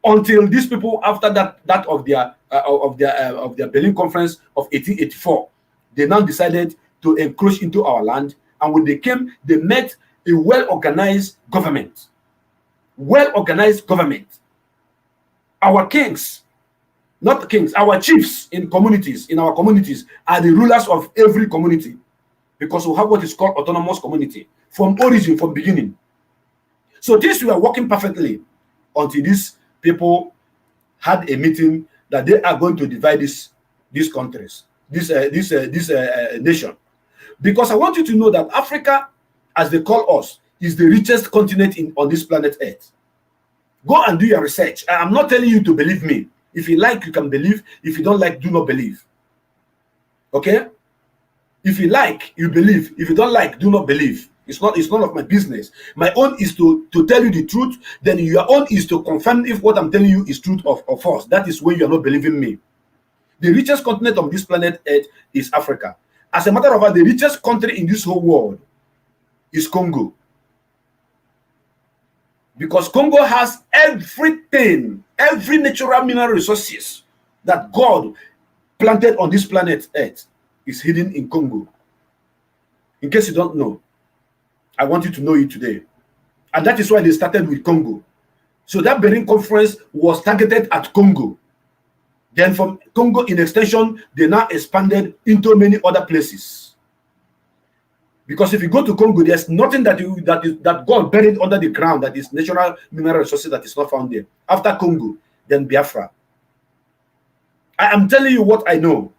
until these people, after that of their Berlin Conference of 1884, they now decided to encroach into our land. And when they came, they met a well-organized government. Well-organized government. Our kings, not kings, our chiefs in our communities are the rulers of every community, because we have what is called autonomous community from origin, from beginning. So things were working perfectly until these people had a meeting that they are going to divide these countries, this nation. Because I want you to know that Africa, as they call us, is the richest continent on this planet Earth. Go and do your research. I am not telling you to believe me. If you like, you can believe. If you don't like, do not believe. Okay? If you like, you believe. If you don't like, do not believe. It's none of my business. My own is to tell you the truth. Then your own is to confirm if what I'm telling you is truth or false. That is when you are not believing me. The richest continent on this planet Earth is Africa. As a matter of fact, the richest country in this whole world is Congo. Because Congo has everything, every natural mineral resources that God planted on this planet Earth is hidden in Congo. In case you don't know, I want you to know it today. And that is why they started with Congo. So that Berlin Conference was targeted at Congo. Then from Congo, in extension, they now expanded into many other places. Because if you go to Congo, there's nothing that God buried under the ground that is natural mineral resources that is not found there. After Congo, then Biafra. I am telling you what I know.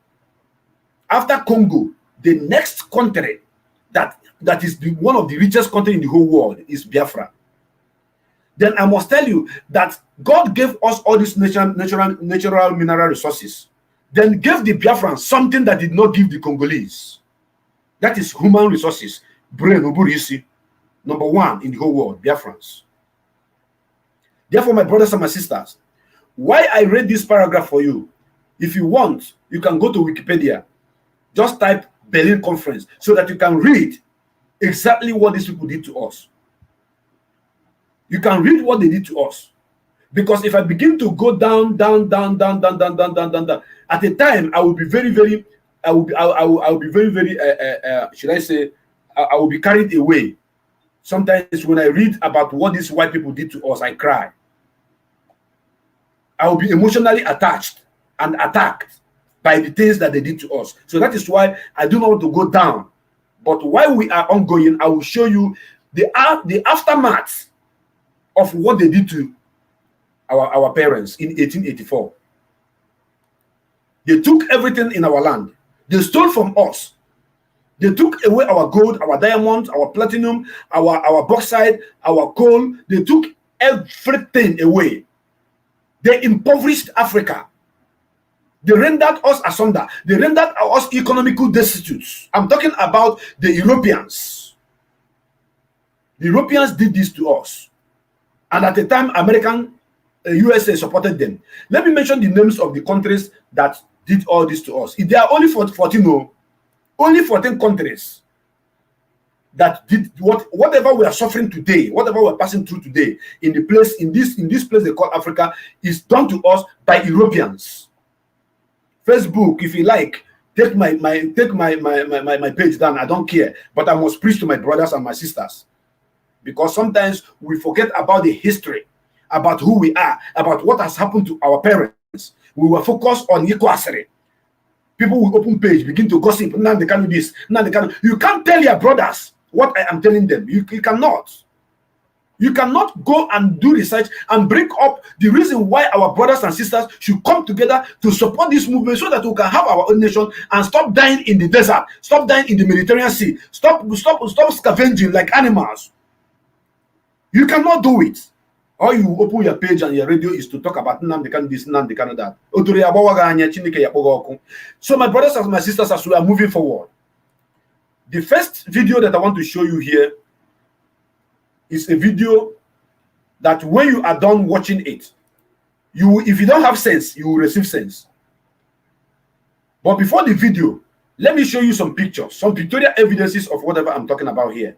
After Congo, the next country that is one of the richest countries in the whole world is Biafra. Then I must tell you that God gave us all these natural mineral resources, then gave the Biafrans something that did not give the Congolese. That is human resources, brain, uburisi, number one in the whole world, Biafrans. Therefore, my brothers and my sisters, why I read this paragraph for you, if you want, you can go to Wikipedia, just type Berlin Conference so that you can read exactly what these people did to us. You can read what they did to us. Because if I begin to go down, at a time, I will be very, I will be very, should I say, I will be carried away. Sometimes when I read about what these white people did to us, I cry. I will be emotionally attached and attacked by the things that they did to us. So that is why I do not want to go down. But while we are ongoing, I will show you the aftermath of what they did to our parents in 1884. They took everything in our land. They stole from us. They took away our gold, our diamonds, our platinum, our bauxite, our coal. They took everything away. They impoverished Africa. They rendered us asunder. They rendered us economical destitutes. I'm talking about the Europeans. The Europeans did this to us. And at the time, USA supported them. Let me mention the names of the countries that did all this to us. There are only 14 countries that did whatever we are suffering today, whatever we're passing through today in this place they call Africa is done to us by Europeans. Facebook, if you like, take my page down. I don't care, but I must preach to my brothers and my sisters, because sometimes we forget about the history, about who we are, about what has happened to our parents. We were focused on equality. People will open page, begin to gossip. Now they can do this. Now they can. You can't tell your brothers what I am telling them. You cannot. You cannot go and do research and bring up the reason why our brothers and sisters should come together to support this movement so that we can have our own nation and stop dying in the desert, stop dying in the Mediterranean Sea, stop scavenging like animals. You cannot do it. Or you open your page and your radio is to talk about Nnamdi Kanu this, Nnamdi Kanu that. So my brothers and my sisters, as we are moving forward, the first video that I want to show you here is a video that when you are done watching it, if you don't have sense, you will receive sense. But before the video, let me show you some pictures, some pictorial evidences of whatever I'm talking about here,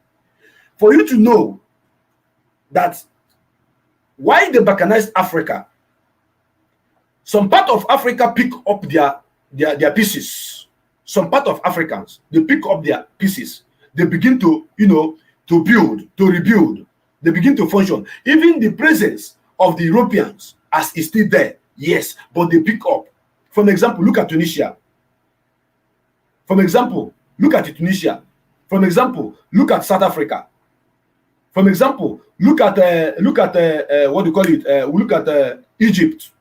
for you to know that why they balkanized Africa. Some part of Africa pick up their pieces. Some part of Africans, they pick up their pieces. They begin to, to build, to rebuild. They begin to function. Even the presence of the Europeans as is still there, yes, but they pick up. For example, look at Tunisia. For example, look at Tunisia. For example, look at South Africa. For example, look at what do you call it? Look at Egypt.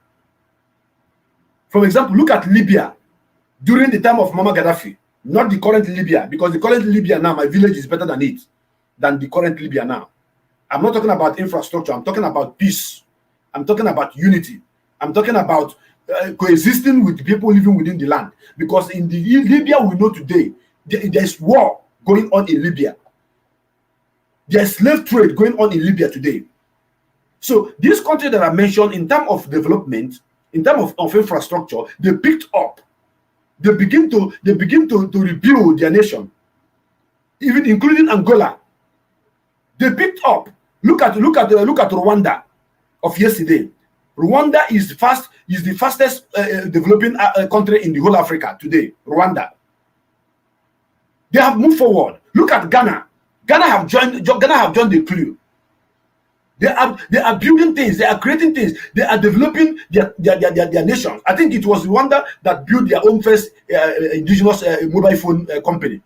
For example, look at Libya during the time of Muammar Gaddafi, not the current Libya, because the current Libya now, my village is better than the current Libya now. I'm not talking about infrastructure. I'm talking about peace. I'm talking about unity. I'm talking about coexisting with people living within the land. Because in the Libya we know today, there's war going on in Libya. There's slave trade going on in Libya today. So these countries that I mentioned, in terms of development, in terms of infrastructure, they picked up they begin to rebuild their nation, even including Angola. They picked up. Look at Rwanda of yesterday. Rwanda is the fastest developing country in the whole Africa today. Rwanda. They have moved forward. Look at Ghana. Ghana have joined the crew. They are building things. They are creating things. They are developing their nations. I think it was Rwanda that built their own first indigenous mobile phone company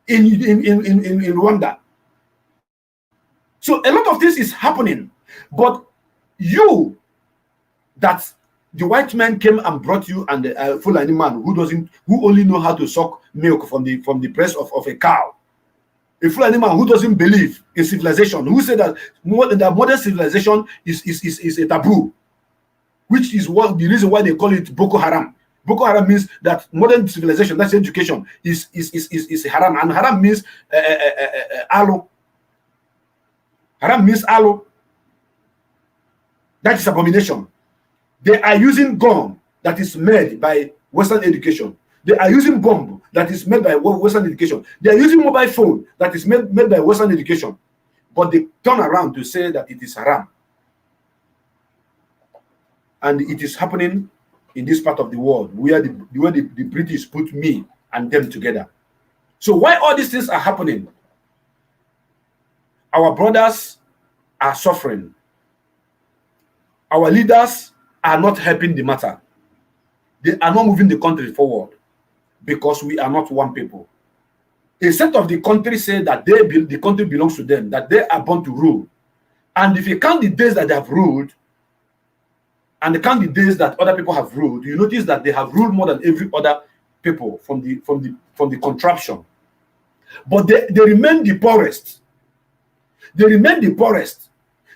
in Rwanda. So a lot of this is happening, but you, that the white man came and brought you and a Fulani man who only know how to suck milk from the breast of a cow. A Fulani man who doesn't believe in civilization, who said that modern civilization is a taboo, which is the reason why they call it Boko Haram. Boko Haram means that modern civilization, that's education, is haram, and haram means alo. Haram means alo. That is abomination. They are using gun that is made by Western education. They are using bomb that is made by Western education. They are using mobile phone that is made by Western education. But they turn around to say that it is haram. And it is happening in this part of the world where the British put me and them together. So why all these things are happening? Our brothers are suffering. Our leaders are not helping the matter. They are not moving the country forward because we are not one people. A set of the country say that the country belongs to them, that they are born to rule. And if you count the days that they have ruled and count the days that other people have ruled, you notice that they have ruled more than every other people from the contraption. But they remain the poorest. They remain the poorest.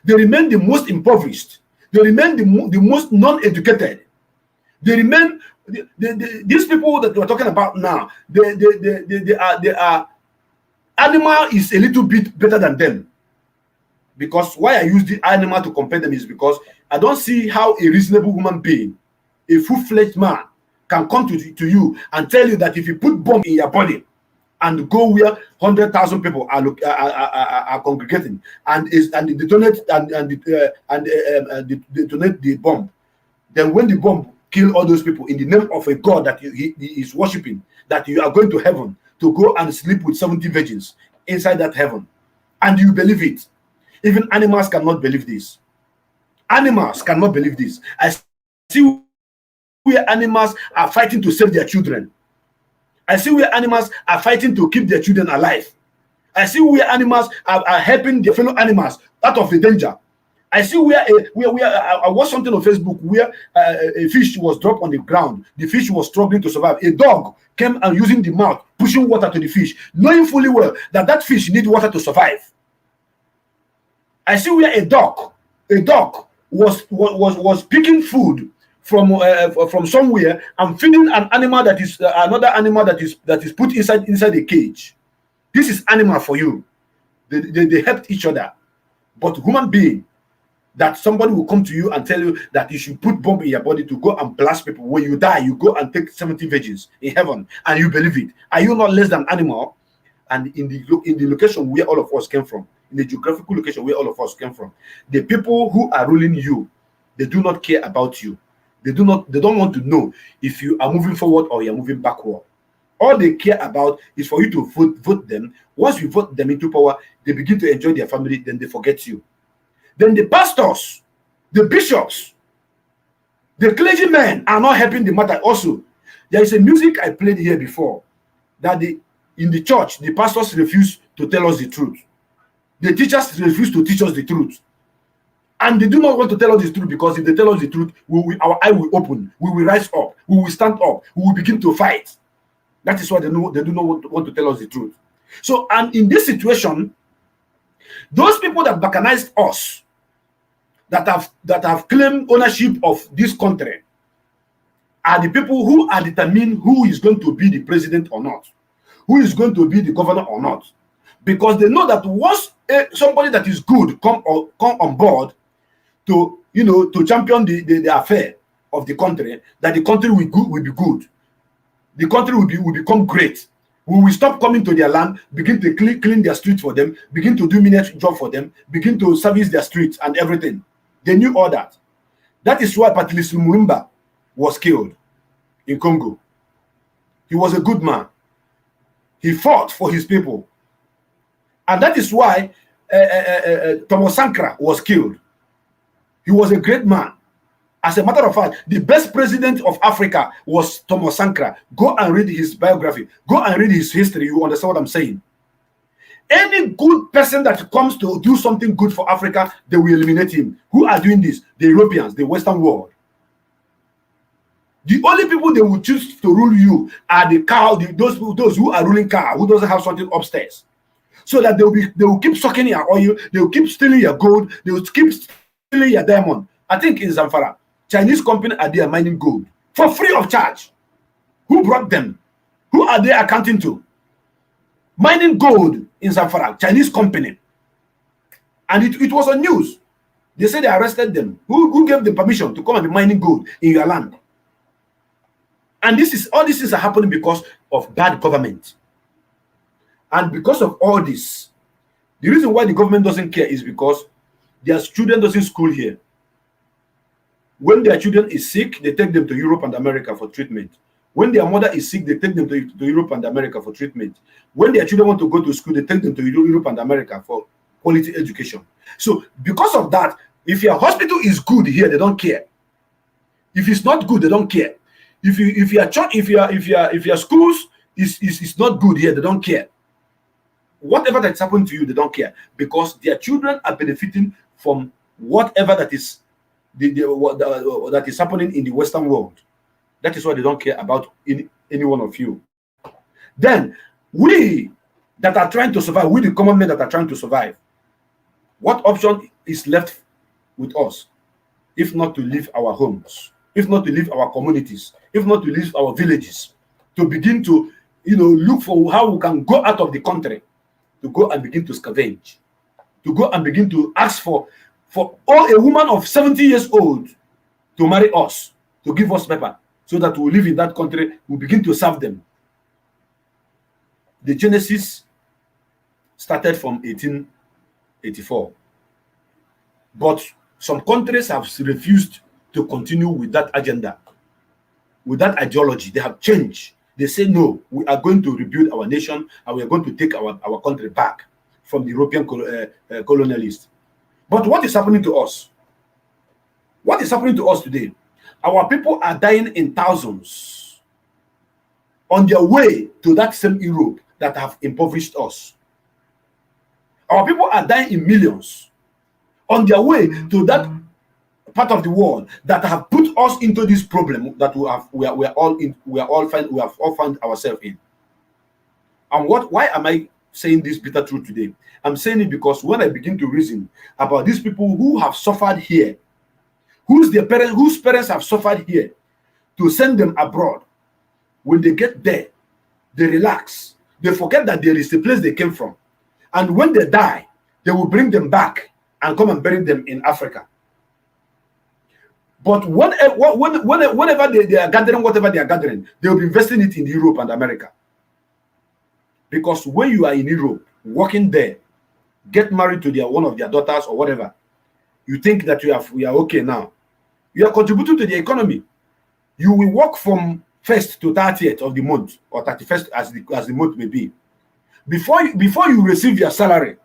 They remain the most impoverished. They remain the most non-educated. They remain these people that we're talking about now. They are animal is a little bit better than them. Because why I use the animal to compare them is because I don't see how a reasonable human being, a full-fledged man, can come to you and tell you that if you put bomb in your body and go where 100,000 people are congregating and detonate detonate the bomb, then when the bomb kill all those people in the name of a god that he is worshiping, that you are going to heaven to go and sleep with 70 virgins inside that heaven, and you believe it. Even animals cannot believe this. Animals cannot believe this. I see where animals are fighting to save their children. I see where animals are fighting to keep their children alive. I see where animals are helping their fellow animals out of the danger. I see where I watched something on Facebook where a fish was dropped on the ground. The fish was struggling to survive. A dog came and using the mouth, pushing water to the fish, knowing fully well that that fish needs water to survive. I see where a dog was picking food from somewhere and feeding an animal that is another animal that is put inside a cage. This is animal for you. They helped each other. But human being, that somebody will come to you and tell you that you should put bomb in your body to go and blast people. When you die, you go and take 70 virgins in heaven, and you believe it. Are you not less than animal? And in the location where all of us came from, in the geographical location where all of us came from, the people who are ruling you, they do not care about you. They don't want to know if you are moving forward or you're moving backward. All they care about is for you to vote them. Once you vote them into power, they begin to enjoy their family, then they forget you. Then the pastors, the bishops, the clergymen are not helping the matter also. There is a music I played here before that in the church, the pastors refuse to tell us the truth. The teachers refuse to teach us the truth. And they do not want to tell us the truth, because if they tell us the truth, our eye will open, we will rise up, we will stand up, we will begin to fight. That is why they do not want to tell us the truth. So, and in this situation, those people that balkanized us, that have claimed ownership of this country, are the people who are determined who is going to be the president or not, who is going to be the governor or not, because they know that once somebody that is good come on board to champion the affair of the country, that the country will be good. the country will become great. We will stop coming to their land, begin to clean their streets for them, begin to do miniature job for them, begin to service their streets and everything. They knew all that. That is why Patrice Lumumba was killed in Congo. He was a good man. He fought for his people. And that is why Thomas Sankara was killed. He was a great man. As a matter of fact, the best president of Africa was Thomas Sankara. Go and read his biography. Go and read his history. You understand what I'm saying? Any good person that comes to do something good for Africa, they will eliminate him. Who are doing this? The Europeans, the Western world. The only people they will choose to rule you are the cow, those who are ruling cow, who doesn't have something upstairs. So that they will keep sucking your oil, they will keep stealing your gold, they will keep stealing your diamond. I think in Zamfara, Chinese company are there mining gold for free of charge. Who brought them? Who are they accounting to? Mining gold in Zamfara, Chinese company. And it was on news. They said they arrested them. Who gave them permission to come and be mining gold in your land? And all these things are happening because of bad government. And because of all this, the reason why the government doesn't care is because their children doesn't school here. When their children is sick, they take them to Europe and America for treatment. When their mother is sick, they take them to Europe and America for treatment. When their children want to go to school, they take them to Europe and America for quality education. So because of that, if your hospital is good here, they don't care. If it's not good, they don't care. If your schools is not good here, they don't care. Whatever that's happened to you, they don't care, because their children are benefiting from whatever that is that is happening in the Western world. That is why they don't care about any one of you. Then we that are trying to survive, we the common men that are trying to survive, what option is left with us if not to leave our homes, if not to leave our communities, if not to leave our villages, to begin to look for how we can go out of the country, to go and begin to scavenge, to go and begin to ask for a woman of 70 years old to marry us, to give us paper, so that we live in that country, we begin to serve them. The Genesis started from 1884. But some countries have refused to continue with that agenda, with that ideology. They have changed. They say, no, we are going to rebuild our nation, and we are going to take our country back from the European colonialists. But what is happening to us? What is happening to us today? Our people are dying in thousands on their way to that same Europe that have impoverished us. Our people are dying in millions on their way to that part of the world that have put us into this problem that we have all found ourselves in. And why am I saying this bitter truth today? I'm saying it because when I begin to reason about these people who have suffered here, whose parents have suffered here, to send them abroad, when they get there, they relax. They forget that there is a place they came from. And when they die, they will bring them back and come and bury them in Africa. But whenever they are gathering whatever they are gathering, they will be investing it in Europe and America. Because when you are in Europe, working there, get married to one of their daughters or whatever, you think that we are okay now. You are contributing to the economy. You will work from 1st to 30th of the month, or 31st as the month may be. Before you receive your salary,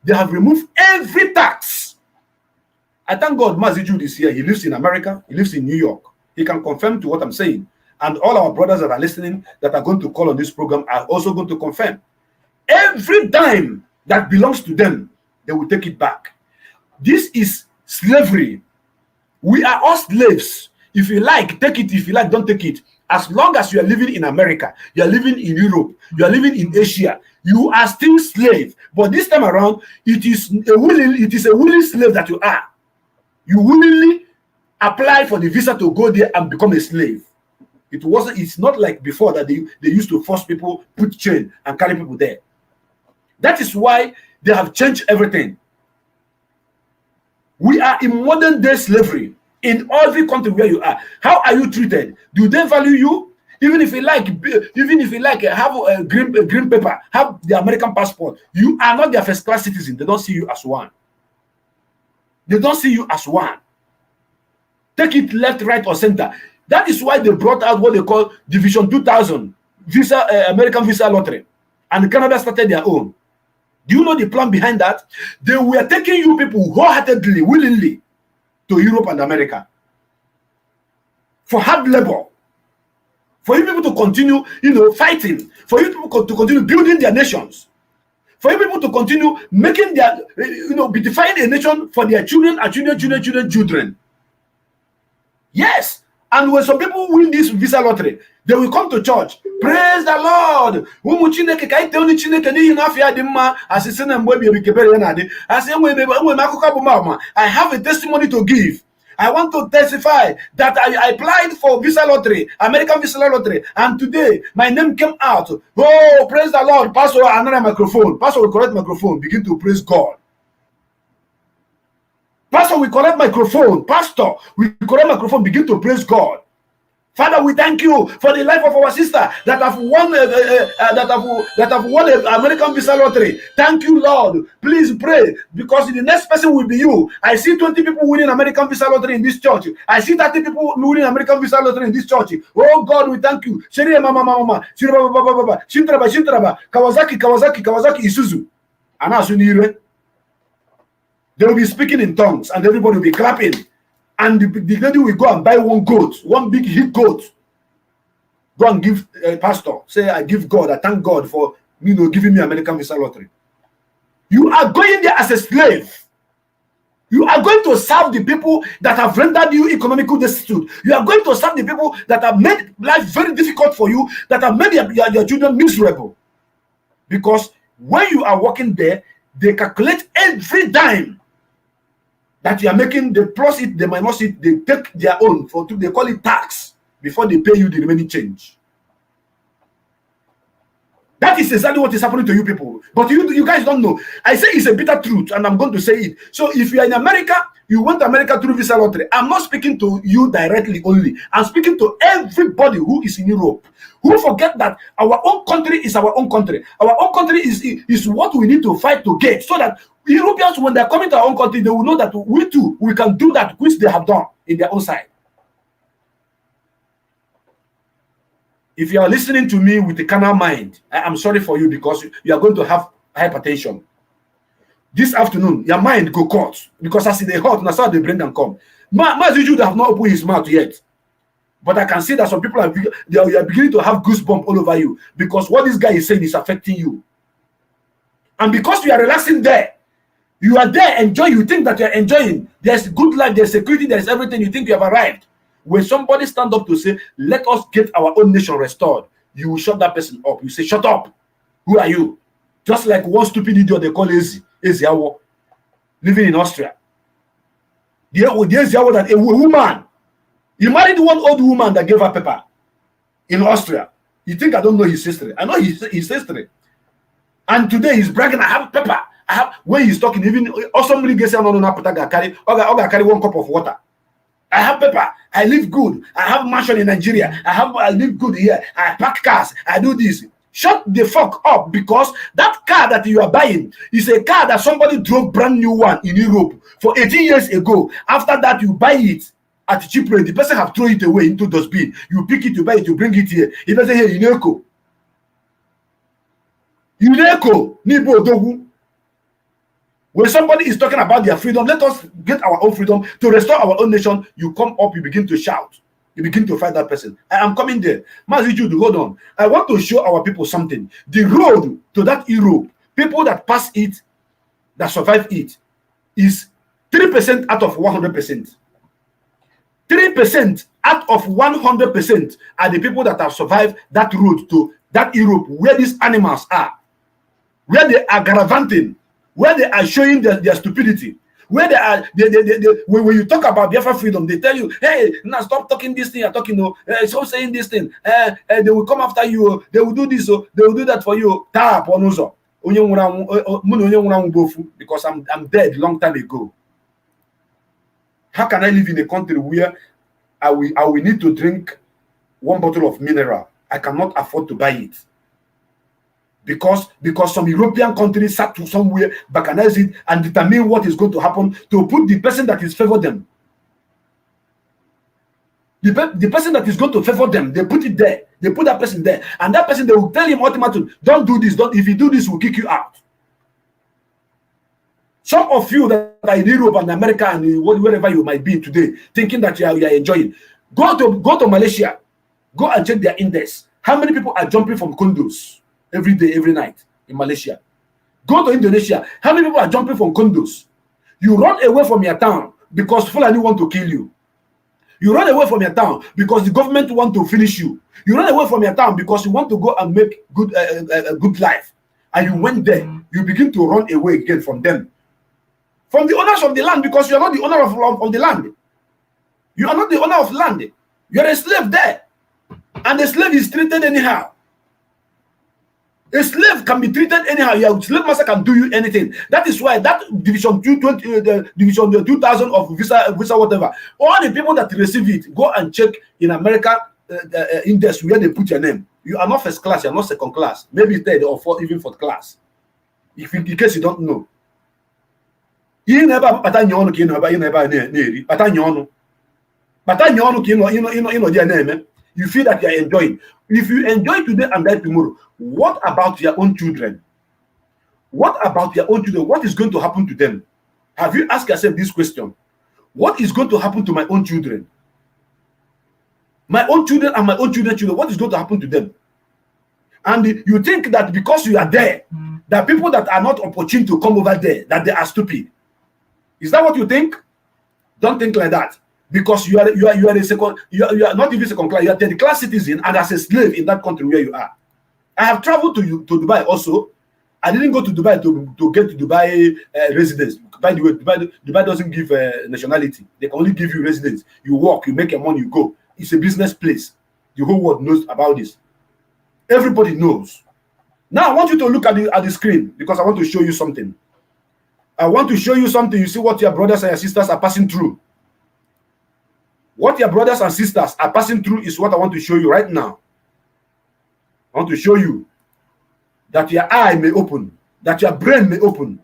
they have removed every tax. I thank God Mazi Jude is here. He lives in America. He lives in New York. He can confirm to what I'm saying. And all our brothers that are listening, that are going to call on this program, are also going to confirm. Every dime that belongs to them, they will take it back. This is slavery. We are all slaves. If you like, take it. If you like, don't take it. As long as you are living in America, you are living in Europe, you are living in Asia, you are still slave. But this time around, it is a willing slave that you are. You willingly apply for the visa to go there and become a slave. It's not like before that they used to force people, put chain and carry people there. That is why they have changed everything. We are in modern day slavery in every country where you are. How are you treated? Do they value you? Even if you like, have a green paper, have the American passport, you are not their first class citizen. They don't see you as one. They don't see you as one. Take it left, right, or center. That is why they brought out what they call Division 2000 visa, American visa lottery, and Canada started their own. Do you know the plan behind that? They were taking you people wholeheartedly, willingly to Europe and America for hard labor, for you people to continue, fighting, for you people to continue building their nations, for you people to continue making their, beautifying a nation for their children and children. Yes. And when some people win this visa lottery, they will come to church. Praise the Lord. I have a testimony to give. I want to testify that I applied for visa lottery, American visa lottery, and today my name came out. Oh, praise the Lord. Pastor, another microphone. Pastor will correct microphone. Begin to praise God. Pastor, we correct microphone. Pastor, we correct microphone. Begin to praise God. Father, we thank you for the life of our sister that have won an American visa lottery. Thank you, Lord. Please pray, because the next person will be you. I see 20 people winning American visa lottery in this church. I see 30 people winning American visa lottery in this church. Oh God, we thank you. Kawasaki, Isuzu. They will be speaking in tongues and everybody will be clapping. And the lady will go and buy one big hit goat. Go and give a pastor. Say, I give God, I thank God for giving me American visa lottery. You are going there as a slave. You are going to serve the people that have rendered you economically destitute. You are going to serve the people that have made life very difficult for you, that have made your children miserable. Because when you are working there, they calculate every dime that you are making, they plus it, they minus it, they take their own, they call it tax before they pay you the remaining change. That is exactly what is happening to you people. But you guys don't know. I say it's a bitter truth, and I'm going to say it. So if you are in America, you went to America through visa lottery. I'm not speaking to you directly only. I'm speaking to everybody who is in Europe, who forget that our own country is our own country. Our own country is what we need to fight to get, so that Europeans, when they're coming to our own country, they will know that we too, we can do that which they have done in their own side. If you are listening to me with a carnal mind, I'm sorry for you, because you are going to have hypertension. This afternoon, your mind go cut, because as they hot, that's how the brain can come. Mazuju have not opened his mouth yet. But I can see that some people are beginning to have goosebumps all over you, because what this guy is saying is affecting you. And because you are relaxing there, you are there enjoying, you think that you are enjoying. There's good life, there's security, there's everything. You think you have arrived. When somebody stand up to say, let us get our own nation restored, you will shut that person up. You say, shut up. Who are you? Just like one stupid idiot they call Eziawo, living in Austria. The Eziawo that a woman, he married one old woman that gave her paper in Austria. You think I don't know his history? I know his history. And today he's bragging, I have paper. I have, when he's talking, even somebody gets carry one cup of water. I have paper. I live good. I have mansion in Nigeria. I live good here. I park cars. I do this. Shut the fuck up, because that car that you are buying is a car that somebody drove brand new one in Europe for 18 years ago. After that, you buy it at a cheap rate. The person have thrown it away into dustbin. You pick it, you buy it, you bring it here. It doesn't here, Uneko. Nibo Dogu. When somebody is talking about their freedom, let us get our own freedom to restore our own nation. You come up, you begin to shout. You begin to fight that person. I am coming there. Maziju, hold on. I want to show our people something. The road to that Europe, people that pass it, that survive it, is 3% out of 100%. 3% out of 100% are the people that have survived that road to that Europe, where these animals are, where they are gallivanting, where they are showing their stupidity, where they are, when you talk about Biafra freedom, they tell you, hey, now stop talking this thing, you're talking, stop saying this thing, they will come after you, they will do this, they will do that for you. Because I'm dead long time ago. How can I live in a country where I will need to drink one bottle of mineral. I cannot afford to buy it. Because some European countries sat to somewhere, balkanize it, and determine what is going to happen to put the person that is favor them. The person that is going to favor them, they put it there. They put that person there. And that person, they will tell him ultimately, don't do this. If you do this, we'll kick you out. Some of you that are in Europe and America and wherever you might be today, thinking that you are enjoying, go to Malaysia. Go and check their index. How many people are jumping from condos every day, every night in Malaysia? Go to Indonesia. How many people are jumping from condos? You run away from your town because Fulani want to kill you. You run away from your town because the government want to finish you. You run away from your town because you want to go and make good life. And you went there. You begin to run away again from them. From the owners of the land, because you are not the owner of the land. You are not the owner of land. You are a slave there. And the slave is treated anyhow. A slave can be treated anyhow. Your slave master can do you anything. That is why that division 220, division 2000 of visa whatever. All the people that receive it, go and check in America index where they put your name. You are not first class. You are not second class. Maybe third or fourth, even fourth class. If in case you don't know. You never you feel that you are enjoying. If you enjoy today and die tomorrow, what about your own children? What about your own children? What is going to happen to them? Have you asked yourself this question? What is going to happen to my own children? My own children and my own children, what is going to happen to them? And you think that because you are there, that people that are not opportune to come over there, that they are stupid. Is that what you think? Don't think like that. Because you are a second, you are not even second class, you are third class citizen and as a slave in that country where you are. I have traveled to Dubai also. I didn't go to Dubai to get to Dubai residence. By the way, Dubai doesn't give nationality. They can only give you residence. You work, you make your money, you go. It's a business place. The whole world knows about this. Everybody knows. Now I want you to look at the screen because I want to show you something. I want to show you something. You see what your brothers and your sisters are passing through. What your brothers and sisters are passing through is what I want to show you right now. I want to show you that your eye may open, that your brain may open,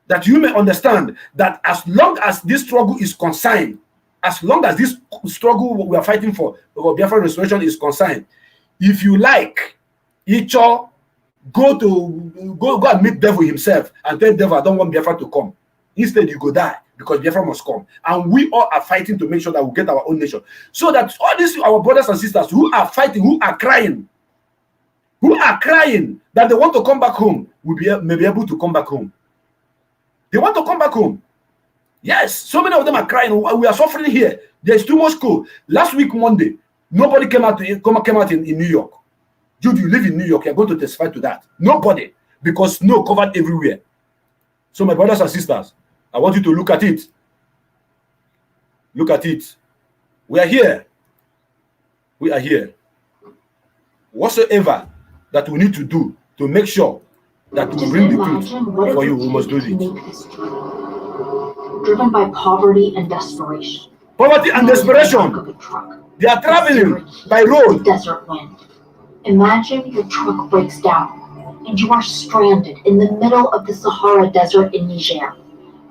that you may understand that as long as this struggle is concerned, as long as this struggle we are fighting for Biafran restoration is concerned, if you like, Icho, go and meet devil himself and tell devil, I don't want Biafra to come. Instead, you go die because Biafra must come. And we all are fighting to make sure that we get our own nation. So that all these our brothers and sisters who are fighting, who are crying that they want to come back home, may be able to come back home. They want to come back home. Yes, so many of them are crying. We are suffering here. There's too much cold. Last week, Monday, nobody came out in New York. Jude, you live in New York. You're going to testify to that. Nobody, because snow covered everywhere. So my brothers and sisters, I want you to look at it. Look at it. We are here. We are here. Whatsoever that we need to do to make sure that we bring the truth for you, we must do this. Driven by poverty and desperation. Poverty and desperation. They are traveling by road. Desert wind. Imagine your truck breaks down and you are stranded in the middle of the Sahara Desert in Niger,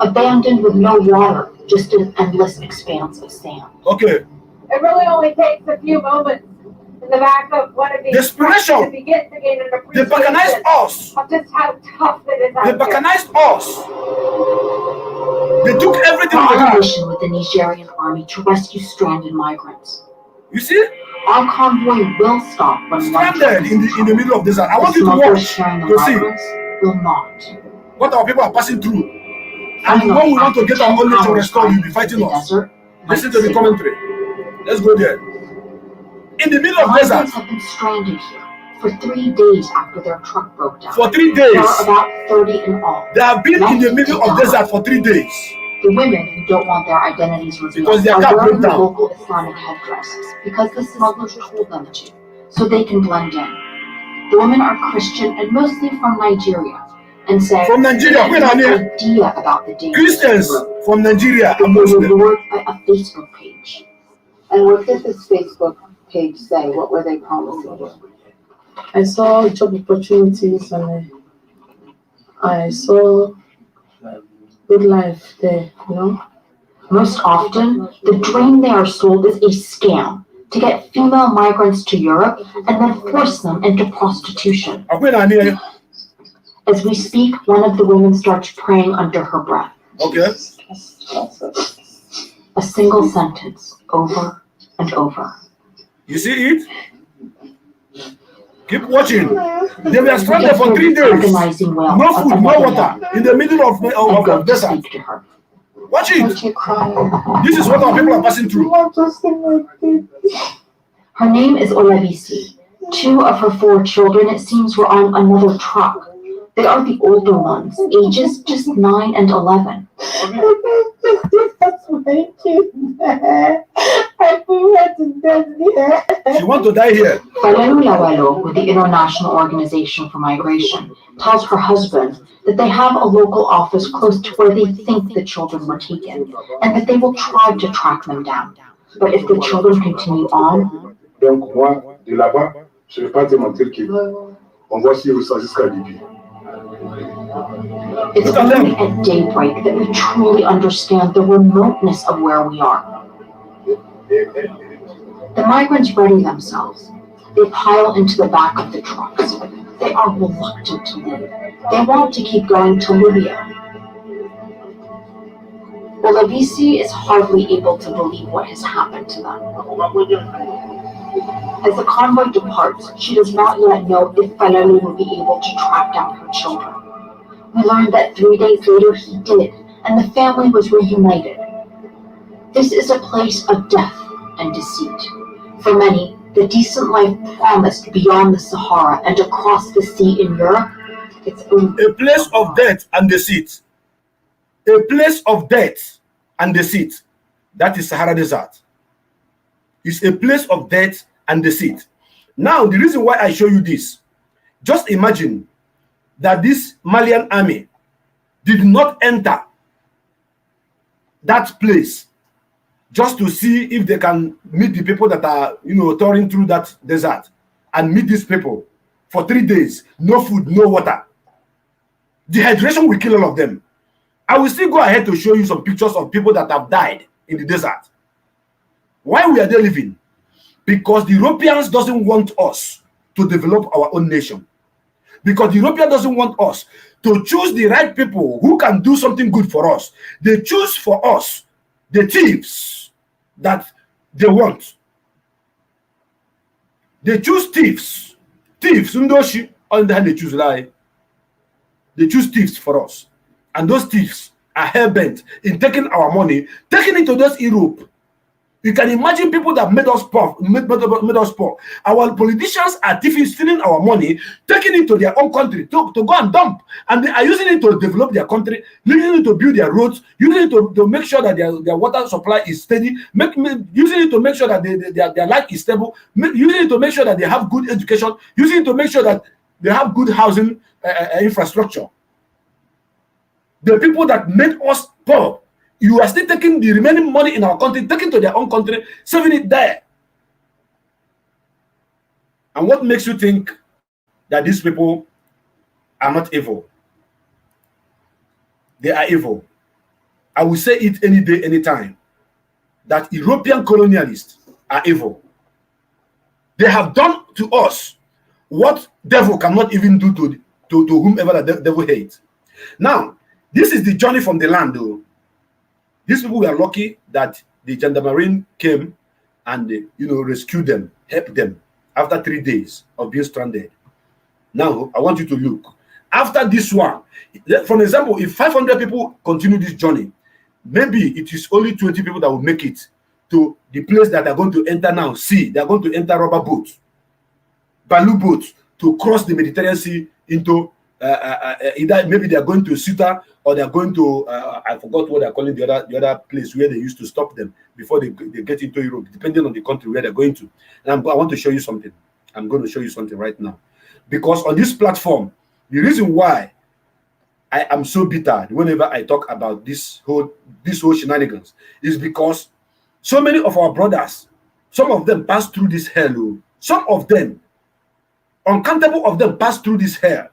abandoned with no water, just an endless expanse of sand. Okay. It really only takes a few moments in the back of one of these desperation. To begin to gain an They appreciation balkanized us. of just how tough it is out They there. balkanized us. They took everything We're we on a had. mission with the Nigerian army to rescue stranded migrants. You see? Our convoy will stop when Stranded in the middle of desert. I want you to watch to see will not. what our people are passing through. And when we want to get our own nation restored, you'll be fighting us. Listen to the commentary. Let's go there. In the middle of desert. Migrants have been stranded here for 3 days after their truck broke down. For 3 days. There are about 30 in all. They have been in the middle of desert for 3 days. The women who don't want their identities revealed Because their are car wearing broke down. local Islamic headdresses because the smugglers told them to, so they can blend in. The women are Christian and mostly from Nigeria, and say From Nigeria, they where have are no they? idea about the dangers. Christians from Nigeria They are were Muslim. lured by a Facebook page. And what did this Facebook page say? What were they promising you? I saw job opportunities and I saw good life there, you know. Most often, the dream they are sold is a scam to get female migrants to Europe and then force them into prostitution. As we speak, one of the women starts praying under her breath. Okay. A single sentence, over and over. You see it? Keep watching. They were stranded for 3 days. Agonizing wail No of food, another no woman. water. In the middle of I the go to desert. speak to her. Watch it. Don't you cry? This is what our people are passing through. Her name is Olabisi. 2 of her 4 children, it seems, were on another truck. They are the older ones, ages just 9 and 11. That's my kid. I had to death here. She wants to die here. Falalu Lawelo, with the International Organization for Migration, tells her husband that they have a local office close to where they think the children were taken, and that they will try to track them down. But if the children continue on, Donc moi, de là-bas, je ne vais pas te mentir qu'on voit si ça jusqu'à Libye. it's only at daybreak that we truly understand the remoteness of where we are. The migrants ready themselves. They pile into the back of the trucks. They are reluctant to leave. They want to keep going to Libya. Olabisi is hardly able to believe what has happened to them. As the convoy departs, she does not yet know if Falalu will be able to track down her children. We learned that 3 days later he did, and the family was reunited. This is a place of death and deceit. For many, the decent life promised beyond the Sahara and across the sea in Europe, it's over. A place of death and deceit. A place of death and deceit. That is Sahara Desert. It's a place of death and deceit. Now, the reason why I show you this, just imagine that this Malian army did not enter that place just to see if they can meet the people that are, touring through that desert, and meet these people for 3 days, no food, no water. Dehydration will kill all of them. I will still go ahead to show you some pictures of people that have died in the desert. Why we are they living? Because the Europeans doesn't want us to develop our own nation. Because the European doesn't want us to choose the right people who can do something good for us. They choose for us the thieves that they want. They choose thieves. Thieves, Ndoshi, on the hand they choose lie. They choose thieves for us. And those thieves are hell-bent in taking our money, taking it to those Europe. You can imagine people that made us poor. Our politicians are stealing our money, taking it to their own country to go and dump. And they are using it to develop their country, using it to build their roads, using it to make sure that their water supply is steady, using it to make sure that their life is stable, using it to make sure that they have good education, using it to make sure that they have good housing infrastructure. The people that made us poor, you are still taking the remaining money in our country, taking to their own country, saving it there. And what makes you think that these people are not evil? They are evil. I will say it any day, anytime, that European colonialists are evil. They have done to us what devil cannot even do to whomever the devil hates. Now, this is the journey from the land, though. These people were lucky that the gendarmerie came and rescued them, helped them after 3 days of being stranded. Now, I want you to look. After this one, for example, if 500 people continue this journey, maybe it is only 20 people that will make it to the place that they're going to enter now, sea. They're going to enter rubber boats, balloon boats, to cross the Mediterranean Sea into either maybe they're going to Ceuta or they're going to I forgot what they're calling the other place where they used to stop them before they get into Europe, depending on the country where they're going to. And I want to show you something. I'm going to show you something right now, because on this platform, the reason why I am so bitter whenever I talk about this whole shenanigans is because so many of our brothers Some of them passed through this hell. Oh. Some of them, uncountable of them, passed through this hell,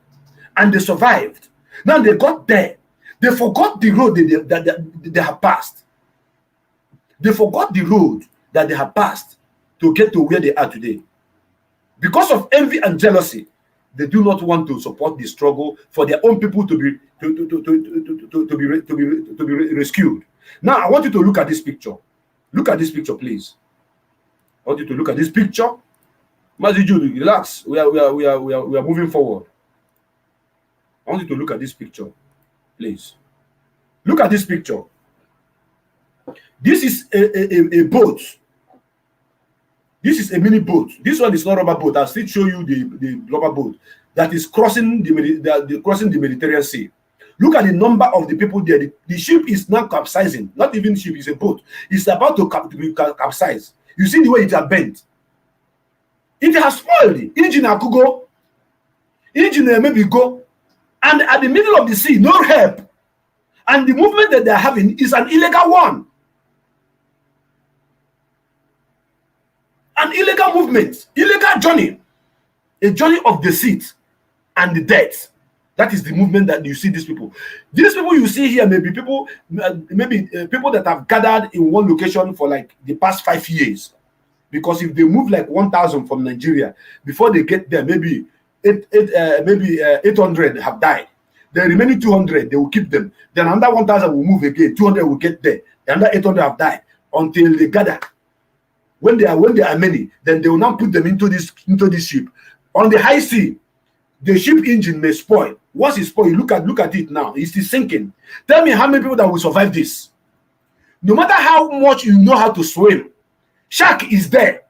and they survived. Now they got there. They forgot the road that they have passed. They forgot the road that they have passed to get to where they are today. Because of envy and jealousy, they do not want to support the struggle for their own people to be rescued. Now I want you to look at this picture. Look at this picture, please. I want you to look at this picture. Maziju, relax. We are moving forward. I want you to look at this picture, please. Look at this picture. This is a boat. This is a mini boat. This one is not rubber boat. I'll still show you the rubber boat that is crossing the Mediterranean Sea. Look at the number of the people there. The ship is now capsizing. Not even ship, it's a boat. It's about to capsize. You see the way it has bent. It has spoiled. Engine could go. Engine maybe go. And at the middle of the sea, no help. And the movement that they're having is an illegal one. An illegal movement, illegal journey, a journey of deceit and the death. That is the movement that you see these people. These people you see here may be people, people that have gathered in one location for like the past 5 years. Because if they move like 1,000 from Nigeria, before they get there, maybe 800 have died. The remaining 200, they will keep them. Then another 1,000 will move again. 200 will get there. Another 800 have died until they gather. When they are many, then they will now put them into this ship. On the high sea, the ship engine may spoil. Once it spoil, look at it now. It's still sinking. Tell me how many people that will survive this. No matter how much you know how to swim, shark is there.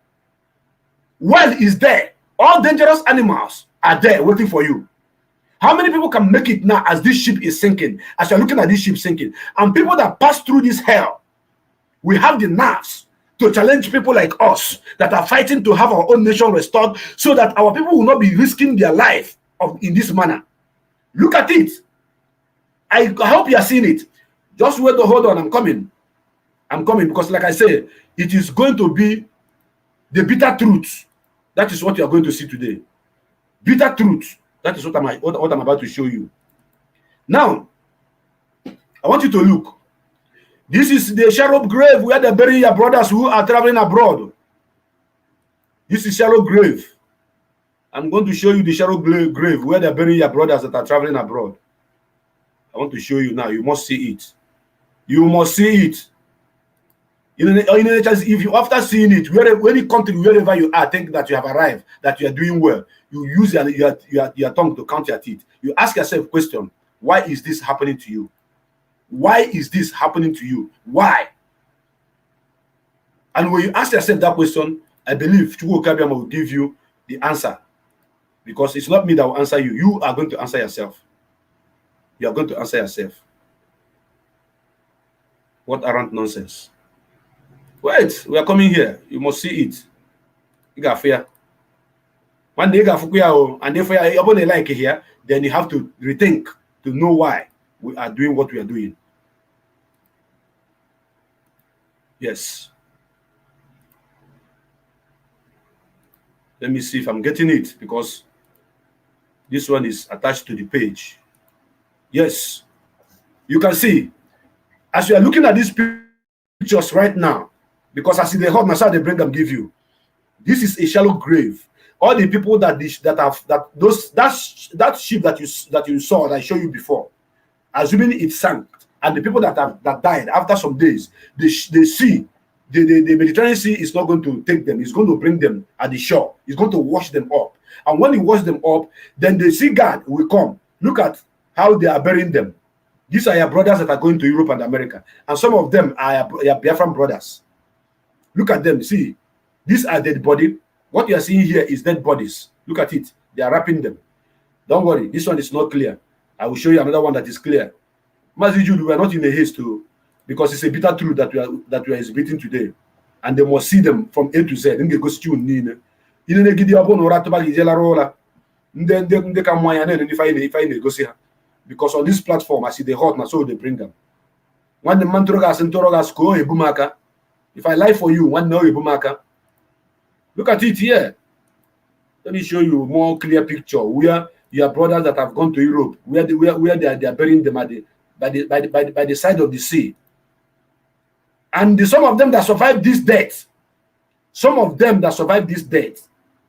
Whale is there. All dangerous animals are there waiting for you. How many people can make it now as this ship is sinking? As you're looking at this ship sinking. And people that pass through this hell, we have the nerves to challenge people like us that are fighting to have our own nation restored so that our people will not be risking their life in this manner. Look at it. I hope you are seeing it. Just wait to hold on. I'm coming. I'm coming because like I said, it is going to be the bitter truth. That is what you are going to see today. Bitter truth. That is what I'm about to show you. Now, I want you to look. This is the shallow grave where they bury your brothers who are traveling abroad. This is shallow grave. I'm going to show you the shallow grave where they bury your brothers that are traveling abroad. I want to show you now. You must see it. You must see it. If you after seeing it, any country, wherever you are, think that you have arrived, that you are doing well, you use your tongue to count your teeth. You ask yourself a question: why is this happening to you? Why is this happening to you? Why? And when you ask yourself that question, I believe Chukwu Kabiama will give you the answer. Because it's not me that will answer you. You are going to answer yourself. You are going to answer yourself. What arrant nonsense. Wait, we are coming here. You must see it. You got fear. One day you got and if you like it here, then you have to rethink to know why we are doing what we are doing. Yes. Let me see if I'm getting it because this one is attached to the page. Yes. You can see as you are looking at these pictures right now, because I see the hot massage they bring them give you. This is a shallow grave. All the people that ship that you saw that I showed you before, assuming it sank, and the people that died after some days, the Mediterranean Sea is not going to take them. It's going to bring them at the shore. It's going to wash them up. And when it washes them up, then the sea guard will come. Look at how they are burying them. These are your brothers that are going to Europe and America. And some of them are your Biafran brothers. Look at them. See, these are dead bodies. What you are seeing here is dead bodies. Look at it. They are wrapping them. Don't worry. This one is not clear. I will show you another one that is clear. Maziju, we are not in a haste to, because it's a bitter truth that we are exhibiting today. And they must see them from A to Z. Because on this platform, I see the hot, so they bring them. When the man if I lie for you, one know Ibumaka, Look at it here. Let me show you a more clear picture where your brothers that have gone to Europe, where they are burying them at by the side of the sea. And some of them that survived this death,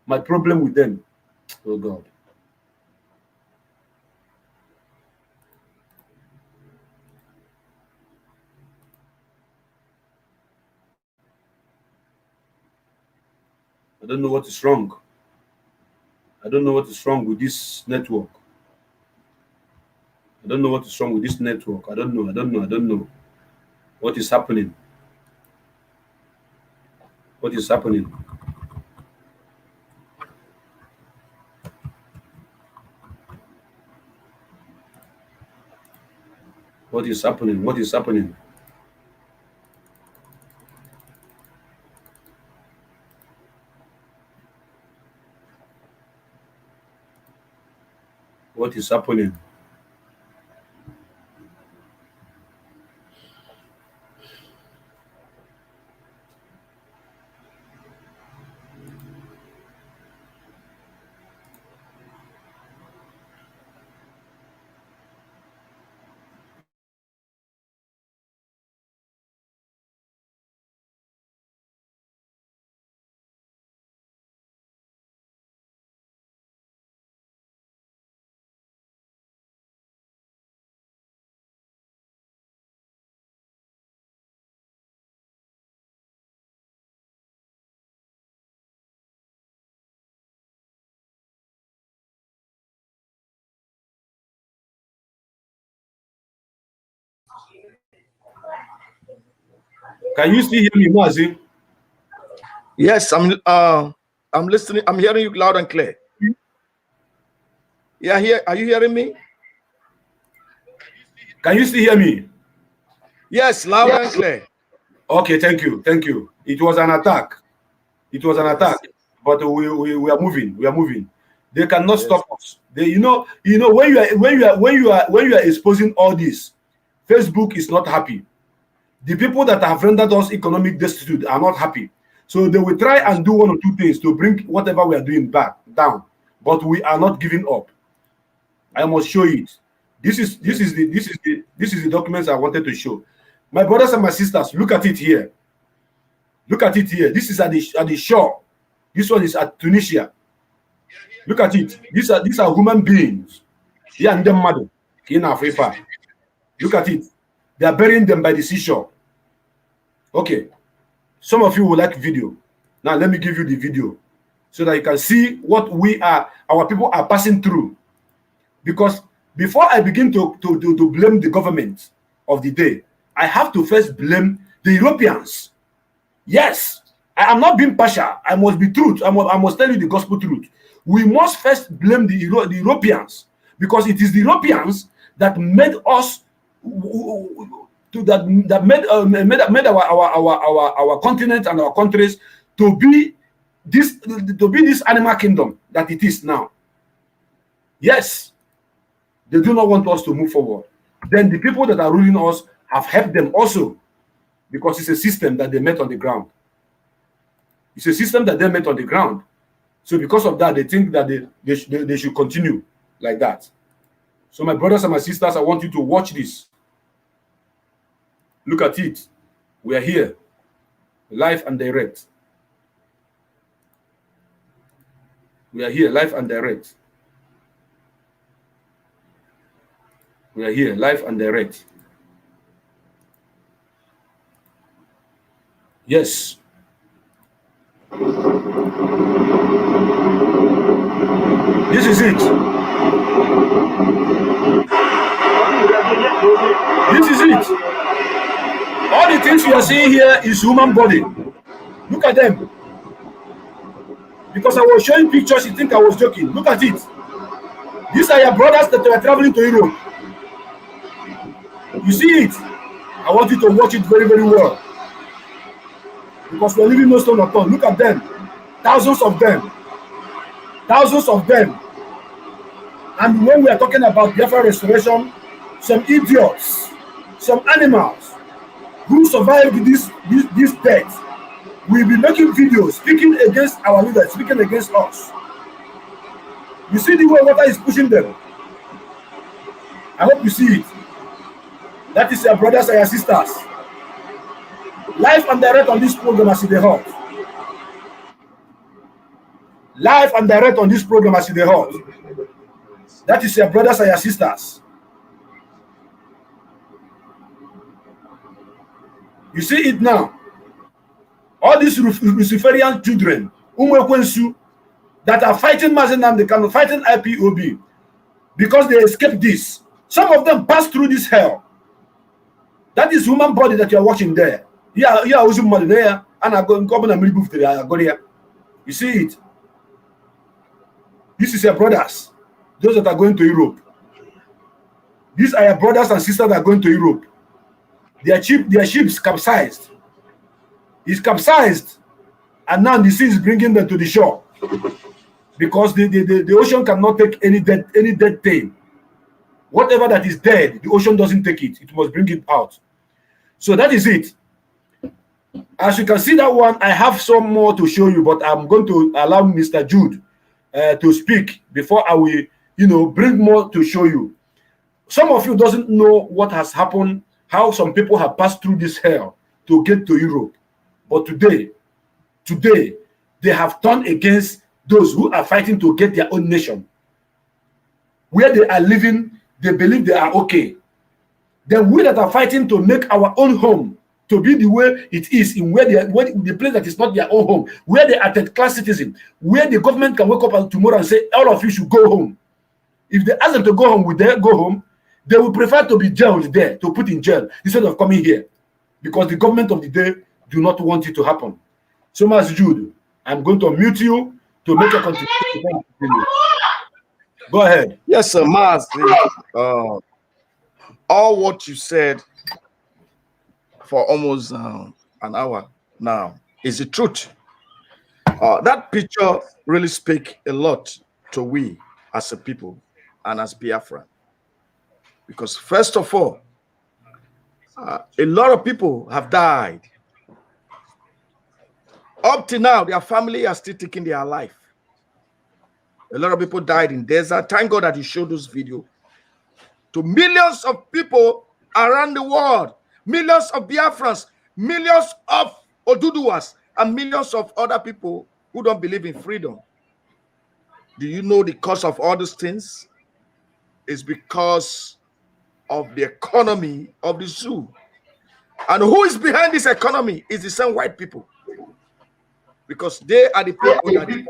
my problem with them, oh God. I don't know what is wrong. I don't know what is wrong with this network. I don't know what is wrong with this network. I don't know. What is happening? What is happening? What is happening? What is happening? What is happening? Can you still hear me, Mazi? Yes, I'm listening. I'm hearing you loud and clear. Yeah, here. Are you hearing me? Can you still hear me? Yes, loud and clear. Okay, thank you. It was an attack. But we are moving. We are moving. They cannot stop us. You know when you are exposing all this, Facebook is not happy. The people that have rendered us economic destitute are not happy. So they will try and do one or two things to bring whatever we are doing down. But we are not giving up. I must show it. This is the documents I wanted to show. My brothers and my sisters, look at it here. Look at it here. This is at the shore. This one is at Tunisia. Look at it. These are human beings. Yeah, in Africa. Look at it. They are burying them by the seashore. Okay. Some of you will like video. Now let me give you the video so that you can see what our people are passing through. Because before I begin to blame the government of the day, I have to first blame the Europeans. Yes, I am not being partial. I must be truth. I must tell you the gospel truth. We must first blame the Europeans, because it is the Europeans that made us made our continent and our countries to be this animal kingdom that it is now. Yes, they do not want us to move forward. Then the people that are ruling us have helped them also, because it's a system that they met on the ground. It's a system that they met on the ground. So because of that, they think that they should continue like that. So my brothers and my sisters, I want you to watch this. Look at it. We are here, live and direct. We are here, live and direct. We are here, live and direct. Yes. This is it. This is it. All the things you are seeing here is human body. Look at them. Because I was showing pictures, you think I was joking. Look at it. These are your brothers that were traveling to Europe. You see it? I want you to watch it very, very well. Because we're leaving no stone unturned. Look at them. Thousands of them. Thousands of them. And when we are talking about Biafra restoration, some idiots, some animals who survived this death will be making videos speaking against our leaders, speaking against us. You see the way water is pushing them. I hope you see it. That is your brothers and your sisters. Live and direct on this program as they hot. Live and direct on this program as they hot. That is your brothers and your sisters. You see it now. All these Luciferian children, that are fighting Mazenam, they can fighting IPOB because they escaped this. Some of them passed through this hell. That is human body that you are watching there. Yeah, money there, and I go and come and remove the. You see it. This is your brothers, those that are going to Europe. These are your brothers and sisters that are going to Europe. Their ships capsized. It's capsized, and now the sea is bringing them to the shore because the ocean cannot take any dead thing. Whatever that is dead, the ocean doesn't take it. It must bring it out. So that is it. As you can see that one, I have some more to show you, but I'm going to allow Mr. Jude to speak before I will, bring more to show you. Some of you doesn't know what has happened, how some people have passed through this hell to get to Europe. But today, they have turned against those who are fighting to get their own nation. Where they are living, they believe they are okay. Then we that are fighting to make our own home to be the way it is in the place that is not their own home, where they are third-class citizen, where the government can wake up tomorrow and say, all of you should go home. If they ask them to go home, will they go home? They will prefer to be jailed there, to put in jail, instead of coming here. Because the government of the day do not want it to happen. So, Mas Jude, I'm going to unmute you to make a contribution. Go ahead. Yes, sir, Mas. All what you said for almost an hour now is the truth. That picture really speaks a lot to we as a people and as Biafran. Because first of all, a lot of people have died. Up to now, their family are still taking their life. A lot of people died in desert. Thank God that he showed this video to millions of people around the world, millions of Biafrans, millions of Oduduwas, and millions of other people who don't believe in freedom. Do you know the cause of all these things? It's because of the economy of the zoo. And who is behind this economy is the same white people. Because they are the people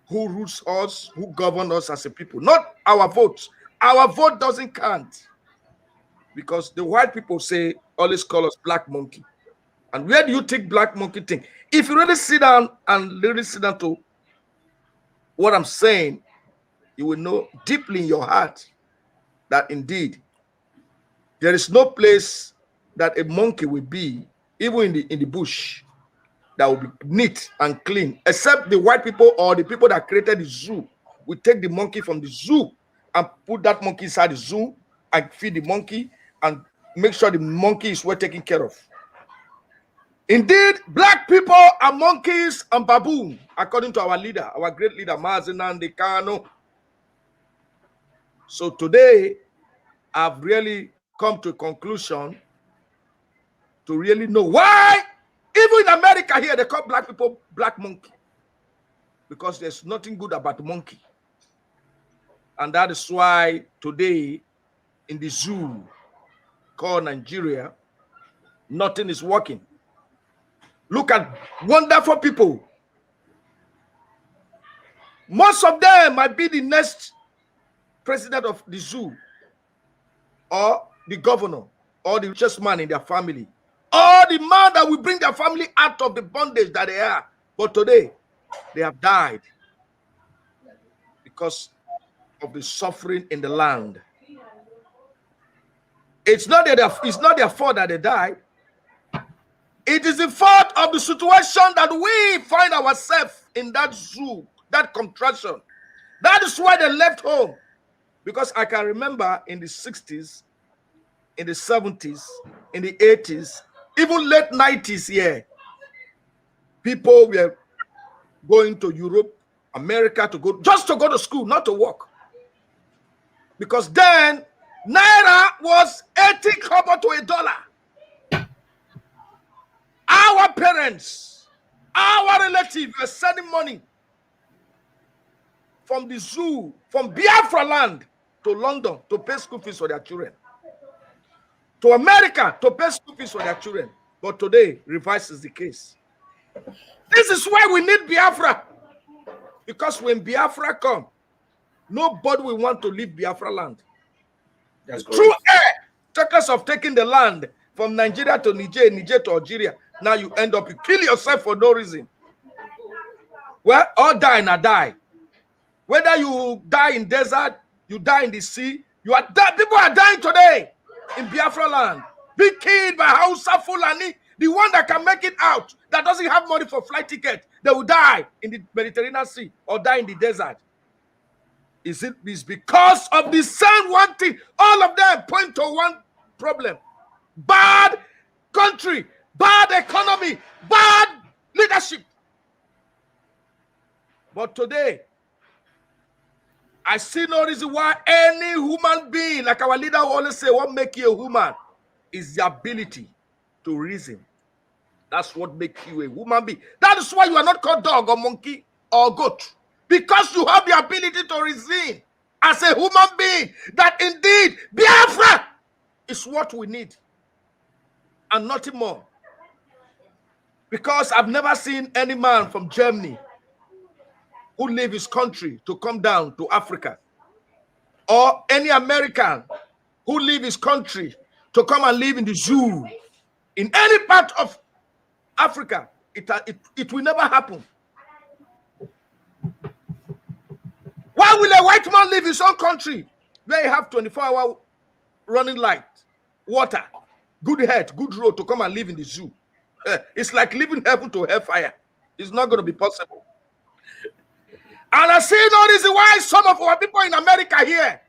who rules us, who govern us as a people, not our votes. Our vote doesn't count. Because the white people say, always call us black monkey. And where do you take black monkey thing? If you really sit down and really sit down to what I'm saying, you will know deeply in your heart that indeed there is no place that a monkey will be, even in the bush, that will be neat and clean, except the white people or the people that created the zoo will take the monkey from the zoo and put that monkey inside the zoo and feed the monkey and make sure the monkey is well taken care of. Indeed, black people are monkeys and baboon, according to our leader, our great leader, Mazenam Kano. So today, I've really come to a conclusion to really know why, even in America here, they call black people black monkey. Because there's nothing good about monkey. And that is why today, in the zoo called Nigeria, nothing is working. Look at wonderful people. Most of them might be the next president of the zoo, or the governor, or the richest man in their family, or the man that will bring their family out of the bondage that they are. But today, they have died because of the suffering in the land. It's not their fault that they died. It is the fault of the situation that we find ourselves in that zoo, that contraction. That is why they left home. Because I can remember in the 60s, in the 70s, in the 80s, even late 90s here, People were going to Europe, America to go to school, not to work. Because then Naira was 80 kobo to $1. Our parents, our relatives were sending money from the zoo, from Biafra land to London to pay school fees for their children, to America to pay school fees for their children. But today, reverse is the case. This is why we need Biafra. Because when Biafra come, nobody will want to leave Biafra land. That's Through correct. air, talkers of taking the land from Nigeria to Niger, Niger to Algeria. Now you end up, you kill yourself for no reason. Well, all die and die. Whether you die in desert, you die in the sea, people are dying today in Biafra land. Being killed by Hausa Fulani, the one that can make it out, that doesn't have money for flight ticket, they will die in the Mediterranean Sea or die in the desert. It's because of the same one thing. All of them point to one problem. Bad country, bad economy, bad leadership. But today, I see no reason why any human being, like our leader always say, what makes you a human is the ability to reason. That's what makes you a human being. That is why you are not called dog or monkey or goat. Because you have the ability to reason as a human being that indeed Biafra is what we need and nothing more. Because I've never seen any man from Germany who leave his country to come down to Africa, or any American who leave his country to come and live in the zoo in any part of Africa. It will never happen. Why will a white man leave his own country where he have 24-hour running light, water, good health, good road to come and live in the zoo? It's like leaving heaven to hellfire. It's not going to be possible. And I see no reason why some of our people in America here,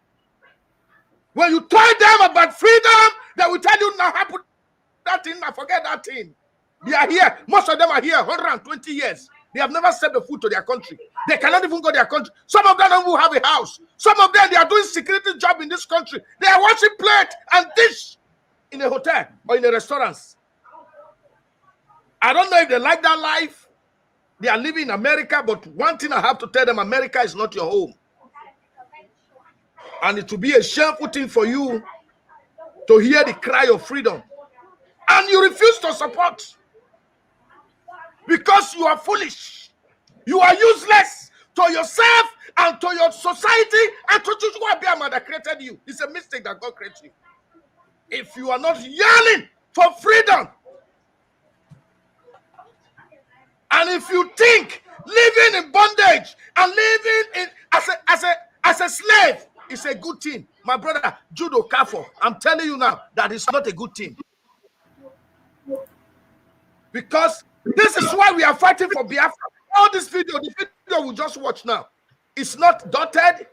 when you tell them about freedom, they will tell you now happen that thing, now forget that thing. They are here. Most of them are here 120 years. They have never set the foot to their country. They cannot even go to their country. Some of them don't even have a house. Some of them, they are doing security job in this country. They are washing plate and dish in a hotel or in a restaurant. I don't know if they like that life. They are living in America, but one thing I have to tell them, America is not your home. And it will be a shameful thing for you to hear the cry of freedom. And you refuse to support. Because you are foolish. You are useless to yourself and to your society and to Chukwuabiama that created you. It's a mistake that God created you. If you are not yearning for freedom, and if you think living in bondage and living in as a slave is a good thing, my brother Judo Kafo, I'm telling you now that it's not a good thing. Because this is why we are fighting for Biafra. All this video, the video we just watched now, it's not dotted,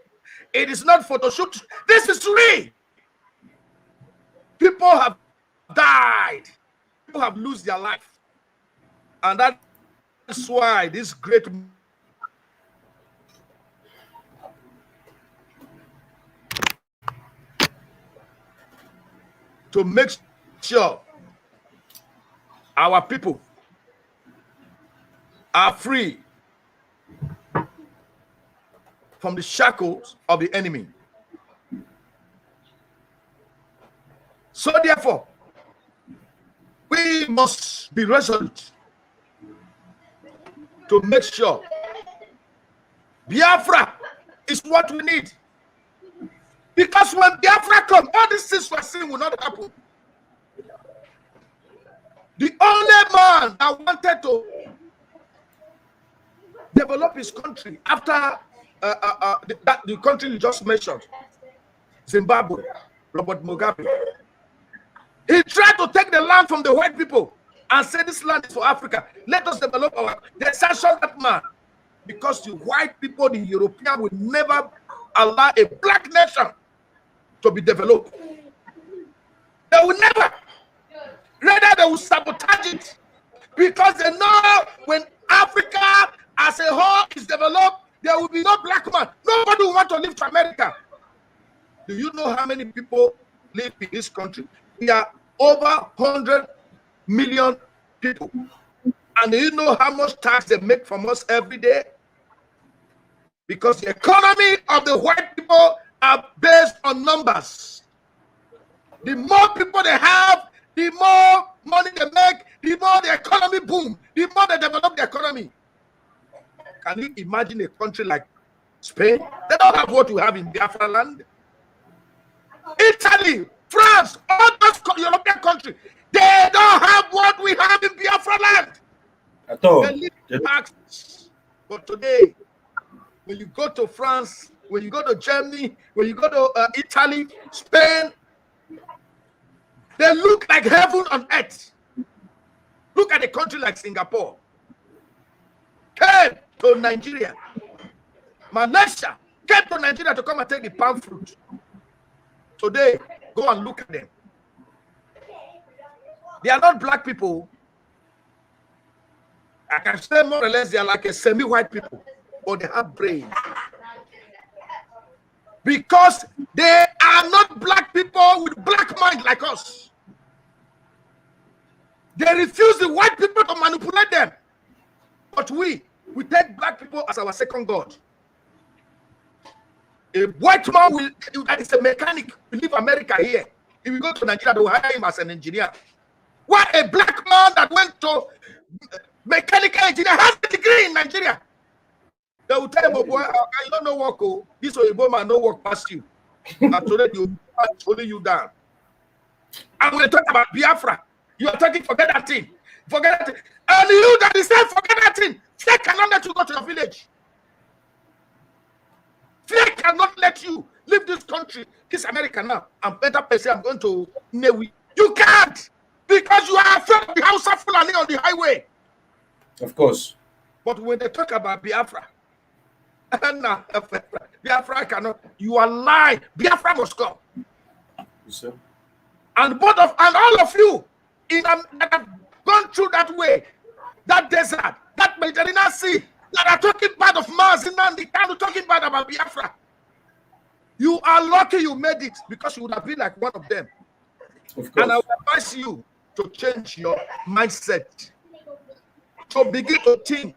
it is not photo shoot. This is real. People have died, people have lost their life, and that is why this great to make sure our people are free from the shackles of the enemy. So therefore, we must be resolute to make sure Biafra is what we need. Because when Biafra comes, all these things we're seeing will not happen. The only man that wanted to develop his country after the country you just mentioned, Zimbabwe, Robert Mugabe, he tried to take the land from the white people and say this land is for Africa. Let us develop our. They sanctioned that man because the white people, the European, will never allow a black nation to be developed. They will never. Rather, they will sabotage it because they know when Africa as a whole is developed, there will be no black man. Nobody will want to live to America. Do you know how many people live in this country? We are over 100 million people. And do you know how much tax they make from us every day? Because the economy of the white people are based on numbers. The more people they have, the more money they make, the more the economy boom, the more they develop the economy. Can you imagine a country like Spain? They don't have what we have in Biafra land. Italy, France, all those European countries, they don't have what we have in Biafra land. At all. They live taxes. But today, when you go to France, when you go to Germany, when you go to Italy, Spain, they look like heaven on earth. Look at a country like Singapore. Came to Nigeria. Malaysia came to Nigeria to come and take the palm fruit. Today, go and look at them. They are not black people. I can say more or less they are like a semi-white people, but they have brains. Because they are not black people with black mind like us. They refuse the white people to manipulate them. But we take black people as our second god. A white man that is a mechanic will leave America here. If we go to Nigeria, they will hire him as an engineer. Why a black man that went to mechanical engineer has a degree in Nigeria? They will tell him, oh boy, you don't know work. Oh, this Oyibo man no work past you. And today you holding you down. And when they talk about Biafra, you are talking, forget that thing. Forget that thing. And you that is saying, forget that thing. Fear cannot let you go to your village. Fear cannot let you leave this country, this America now. I'm better person, I'm going to Newi. You can't, because you are afraid of the house of Fulani on the highway. Of course. But when they talk about Biafra, Biafra cannot, you are lying. Biafra must come. Yes, and all of you that have gone through that way, that desert, that Mediterranean Sea, that are talking bad of Mars and the kind of talking bad about Biafra. You are lucky you made it, because you would have been like one of them. of course. And I would advise you to change your mindset, to begin to think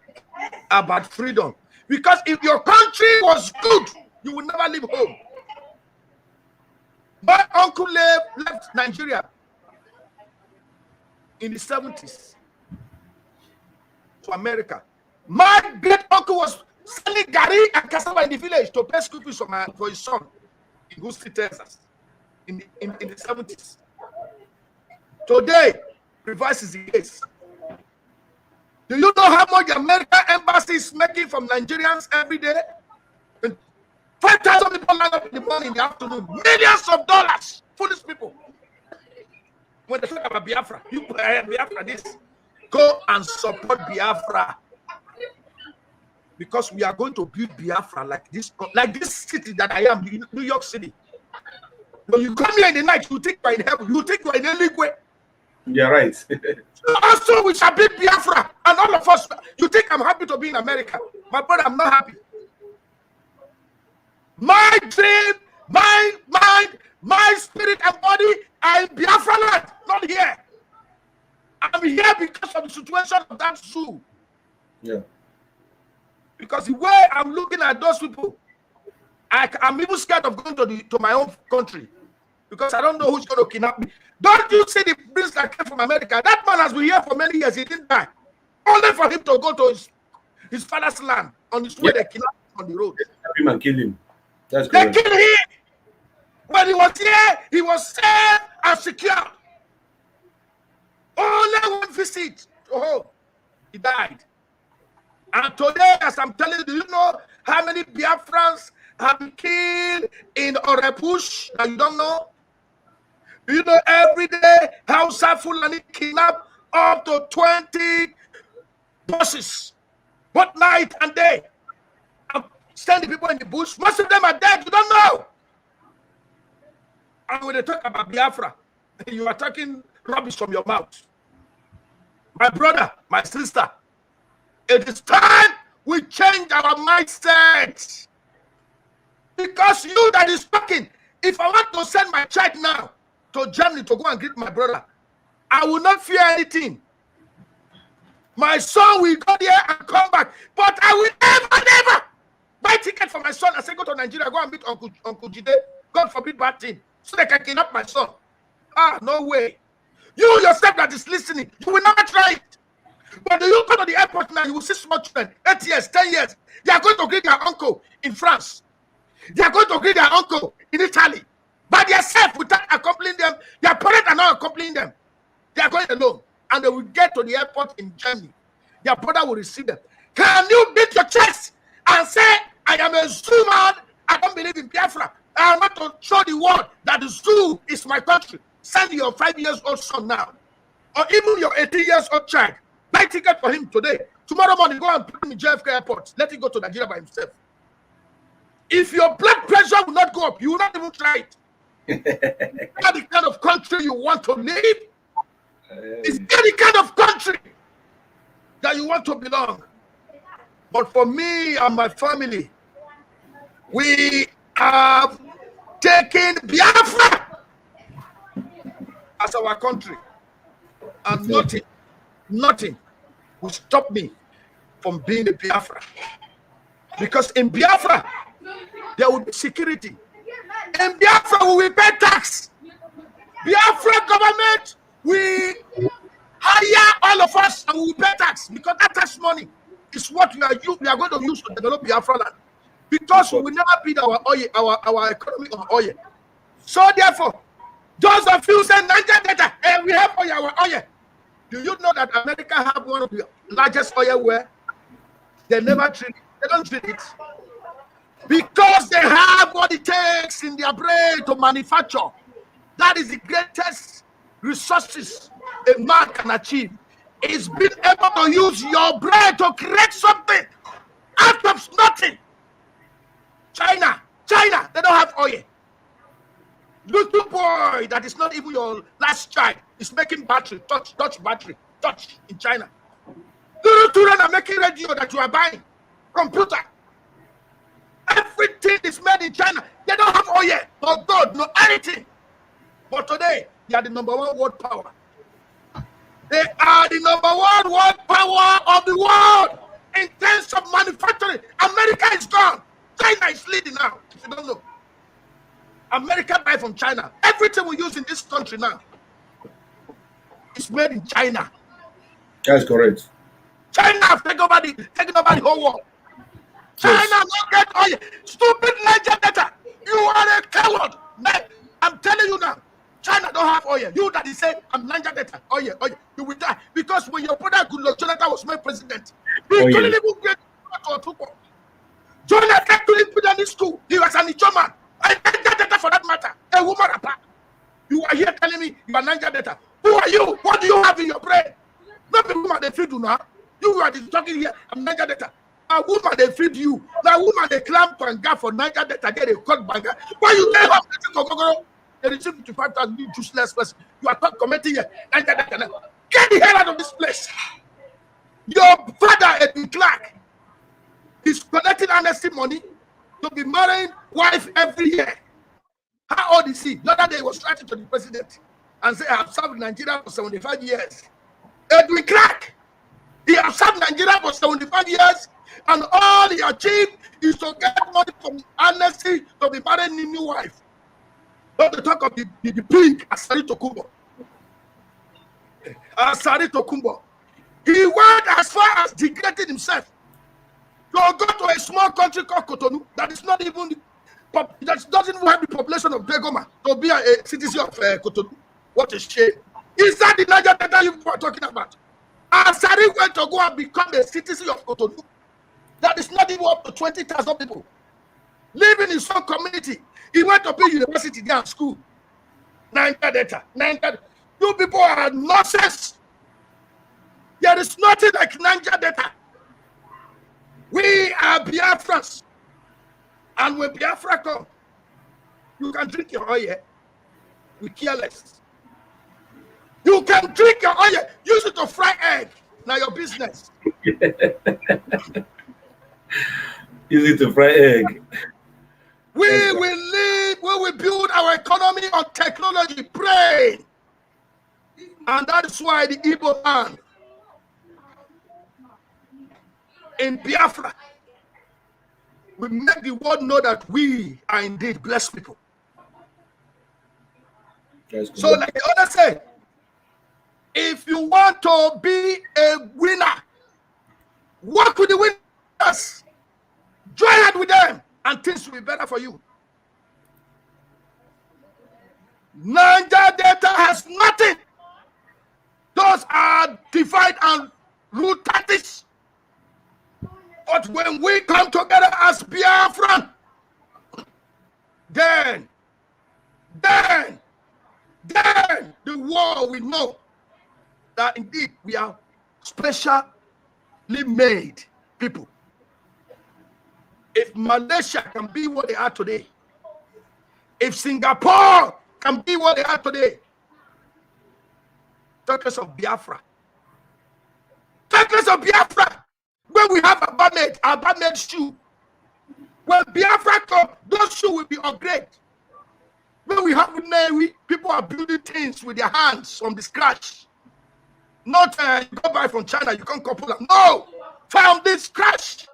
about freedom. Because if your country was good, you would never leave home. My uncle left Nigeria in the 70s to America. My great uncle was selling gari and cassava in the village to pay school fees for his son in Houston, Texas, in the 70s. Today, reverse is the case. Do you know how much the American embassy is making from Nigerians every day? 5,000 people line up in the morning, in the afternoon. Millions of dollars. Foolish people. When they talk about Biafra, Biafra this. Go and support Biafra. Because we are going to build Biafra like this city that I am, New York City. When you come here in the night, you think you are in heaven. You think you are in a liquid. You're right. Also, we shall build Biafra. And all of us, you think I'm happy to be in America. My brother, I'm not happy. My dream, my mind, my spirit and body are in Biafra land, not here. I'm here because of the situation of that zoo. Yeah. Because the way I'm looking at those people, I'm even scared of going to my own country. Because I don't know who's going to kidnap me. Don't you see the prince that came from America? That man has been here for many years. He didn't die. Only for him to go to his father's land. On his way, they kidnapped him on the road. They him and kill him. That's They correct. killed him. When he was here, he was safe and secure. Only one visit to home, he died. And today, as I'm telling you, do you know how many Biafrans have been killed in Orepush? Now you don't know? Do you know every day how Fulani kidnap up to 20 buses, both night and day? And send the people in the bush. Most of them are dead. You don't know. And when they talk about Biafra, you are talking rubbish from your mouth. My brother, my sister, It is time we change our mindset. Because you that is talking, if I want to send my child now to Germany to go and greet my brother, I will not fear anything. My son will go there and come back, but I will never buy ticket for my son and say, go to Nigeria, go and meet Uncle Jide. God forbid bad thing, so they can kidnap my son. No way. You yourself that is listening, you will never try it. But you go to the airport now, you will see small children, 8 years, 10 years. They are going to greet their uncle in France. They are going to greet their uncle in Italy. By themselves, without accompanying them. Their parents are not accompanying them. They are going alone. And they will get to the airport in Germany. Their brother will receive them. Can you beat your chest and say, I am a zoo man, I don't believe in Biafra. I want to show the world that the zoo is my country. Send your 5-year-old son now. Or even your 18-year-old child. Buy ticket for him today. Tomorrow morning, go and put him in JFK airport. Let him go to Nigeria by himself. If your blood pressure will not go up, you will not even try it. That's the kind of country you want to live. Is that the kind of country that you want to belong? But for me and my family, we have taken Biafra as our country. And nothing will stop me from being a Biafra. Because in Biafra, there will be security. In Biafra, we will pay tax. Biafra government, we hire all of us and we will pay tax, because that tax money is what we are going to use to develop Biafra land. Because we will never build our economy on oil. So therefore, those of you say Niger Delta, and we have our oil. Do you know that America have one of the largest oil where they never treat it? They don't treat it. Because they have what it takes in their brain to manufacture. That is the greatest resources a man can achieve. Is being able to use your brain to create something out of nothing. China, they don't have oil. Little boy that is not even your last child is making battery, touch battery, touch in China. Little children are making radio that you are buying, computer. Everything is made in China. They don't have oil, no gold, no anything. But today, they are the #1 world power. They are the #1 world power of the world in terms of manufacturing. America is gone. China is leading now, if you don't know. America buy from China. Everything we use in this country now is made in China. That's correct. China have taken over the whole world. China not get oil. Stupid Niger Delta. You are a coward. I'm telling you now. China don't have oil. You that is saying I'm Niger Delta. Oil. You will die. Because when your brother Goodluck Jonathan was made president, he couldn't even get to Jonathan couldn't put any school. He was an Ichoman. And Niger Delta for that matter. A woman apart. You are here telling me you are Niger Delta. Who are you? What do you have in your brain? Not the woman they feed you now. You are talking here. I'm Niger Delta. A woman they feed you. That woman they clamp and gap for Niger Delta. They cut banga. Why you lay off the they receive 55,000 you useless person. You are not commenting here. Niger Delta. Get the hell out of this place. Your father, Edwin Clark, is collecting amnesty money to be marrying wife every year. How old is he? The other day he was writing to the president and say, I have served Nigeria for 75 years. Edwin Clark, he has served Nigeria for 75 years, and all he achieved is to get money from amnesty to be marrying a new wife. Not to talk of the pig, Asari Tokumbo. Asari Tokumbo. He went as far as degrading himself to go to a small country called Cotonou that is not even that doesn't even have the population of Degoma to be a citizen of Cotonou. What a shame. Is that the Niger Delta you are talking about? Asari went to go and become a citizen of Cotonou that is not even up to 20,000 people living in some community. He went to be university there and school. Niger Delta. You people are nonsense. There is nothing like Niger Delta. We are Biafrans. And when Biafra come, you can drink your oil. We care less. You can drink your oil, use it to fry egg. Now your business. Easy to fry egg. We will live, we will build our economy on technology, brain. And that is why the Igbo man in Biafra will make the world know that we are indeed blessed people. So like the other say, if you want to be a winner, work with the winners, join hand with them, and things will be better for you. Niger Delta has nothing. Those are divide and rule tactics. But when we come together as Biafran, then the world will know that indeed we are specially made people. If Malaysia can be what they are today, if Singapore can be what they are today, talk less of Biafra. Talk less of Biafra. When we have a bad shoe, when Biafra come, those shoes will be upgraded. When we have Navy, people are building things with their hands from the scratch. Not you go buy from China, you can't couple them. No, from the scratch.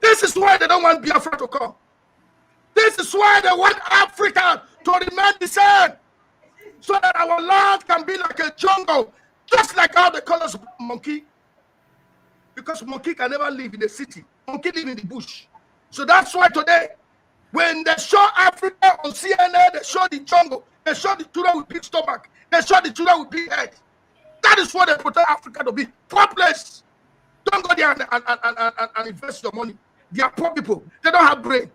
This is why they don't want Biafra to come. This is why they want Africa to remain the same, so that our land can be like a jungle, just like how they call us monkey. Because monkey can never live in the city. Monkey live in the bush. So that's why today, when they show Africa on CNN, they show the jungle, they show the children with big stomach, they show the children with big head. That is what they protect Africa to be. Poor place. Don't go there and invest your money. They are poor people. They don't have brain.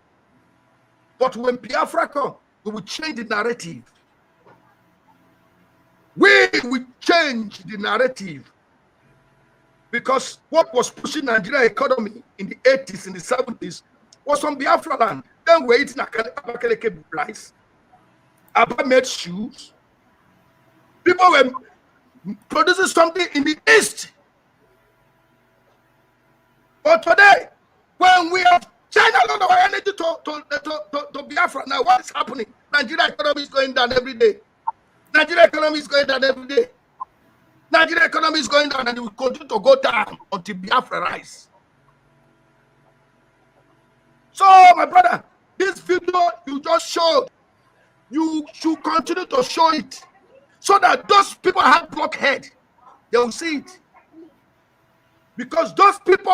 But when Biafra come, we will change the narrative. We will change the narrative. Because what was pushing Nigeria economy in the 80s, in the 70s, was from Biafra land. Then we're eating Abakaleke rice, Abba made shoes. People were producing something in the East. But today, when we have China a lot of our energy to Biafra, now what is happening? Nigeria economy is going down every day. Nigeria economy is going down every day. Nigeria economy is going down and it will continue to go down until Biafra rise. So, my brother, this video you just showed, you should continue to show it so that those people have blockhead, they will see it. Because those people,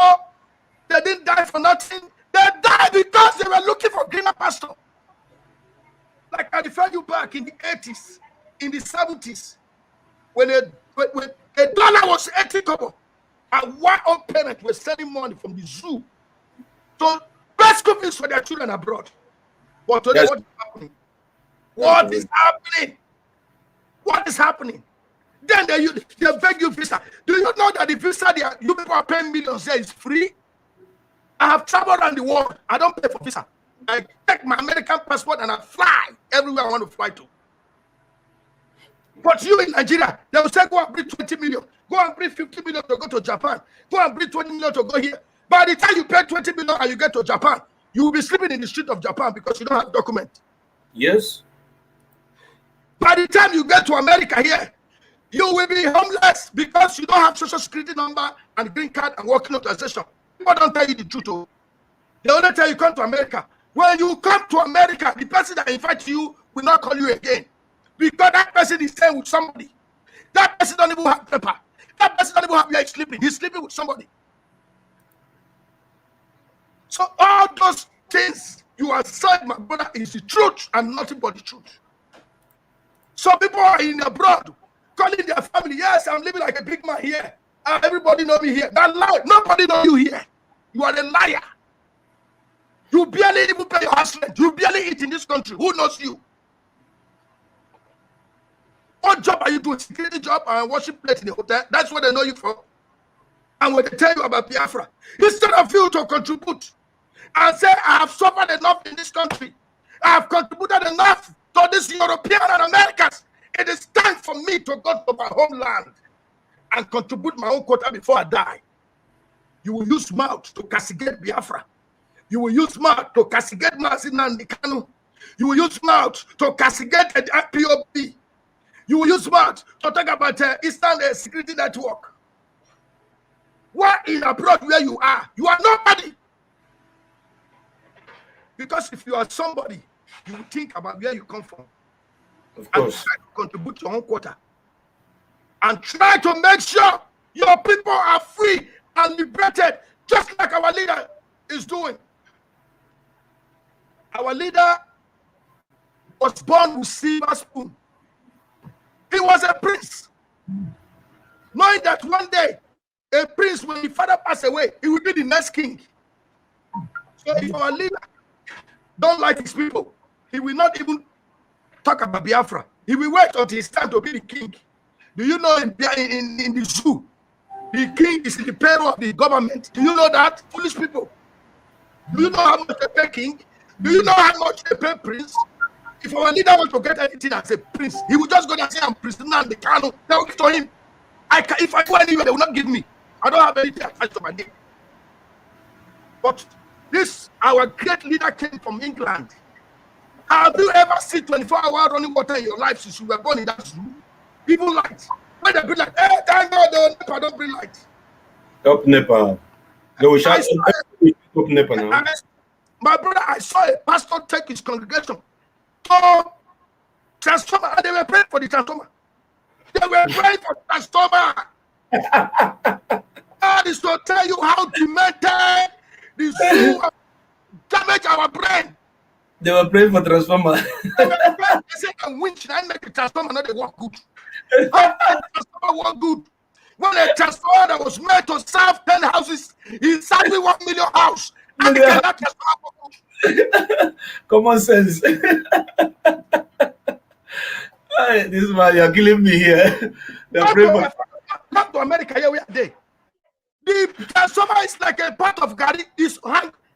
they didn't die for nothing. They died because they were looking for greener pasture. Like I referred you back in the 80s, in the 70s, when a dollar was 80 kobo, and one old parent was sending money from the zoo to buy school fees for their children abroad. But today, what is happening? What is happening? What is happening? Then they beg you visa. Do you know that the visa you people are paying millions there is free? I have traveled around the world. I don't pay for visa. I take my American passport and I fly everywhere I want to fly to. But you in Nigeria, they will say, go and bring 20 million. Go and bring 50 million to go to Japan. Go and bring 20 million to go here. By the time you pay 20 million and you get to Japan, you will be sleeping in the street of Japan because you don't have document. Yes. By the time you get to America here, you will be homeless because you don't have social security number and green card and working authorization. People don't tell you the truth. Oh. They only tell you come to America. When you come to America, the person that invites you will not call you again. Because that person is staying with somebody. That person don't even have paper. That person don't even have where he's sleeping. He's sleeping with somebody. So all those things you are saying, my brother, is the truth and nothing but the truth. So people are in abroad calling their family, yes, I'm living like a big man here. Everybody know me here. That lie. Nobody know you here. You are a liar. You barely even pay your house rent. You barely eat in this country. Who knows you? What job are you doing? Security job and washing plates in the hotel? That's what they know you for. And when they tell you about Biafra, instead of you to contribute and say, I have suffered enough in this country, I have contributed enough to this European and Americans, it is time for me to go to my homeland and contribute my own quota before I die. You will use mouth to castigate Biafra. You will use mouth to castigate Nnamdi Kanu. You will use mouth to castigate the IPOB. You will use mouth to talk about Eastern Security Network. Why in abroad where you are nobody. Because if you are somebody, you will think about where you come from. Of course. And try to contribute your own quota. And try to make sure your people are free and liberated, just like our leader is doing. Our leader was born with silver spoon. He was a prince. Knowing that one day, a prince, when his father passed away, he will be the next king. So if our leader don't like his people, he will not even talk about Biafra. He will wait until it's time to be the king. Do you know in the zoo, the king is the payroll of the government? Do you know that? Foolish people. Do you know how much they pay king? Do you know how much they pay prince? If our leader wants to get anything as a prince, he will just go there and say, I'm Prince Nnamdi Kanu. They will give to him. If I go anywhere, they will not give me. I don't have anything attached to my name. But this, our great leader came from England. Have you ever seen 24-hour running water in your life since you were born in that zoo? Even light. When they bring light, hey, thank God, NEPA don't bring light. Up NEPA. They will shout up NEPA now. My brother, I saw a pastor take his congregation to transformer, and they were praying for the transformer. They were praying for the transformer. God is to tell you how demented the zoo damage our brain. They were praying for transformer. They said, winch, I make the transformer, not they work good. How the transformer work good? When a transformer that was made to serve 10 houses, he served 1 million house. And he cannot transformer work good. Common sense. This man, you're killing me here. Come to America, here we are there. The transformer is like a part of Gary. They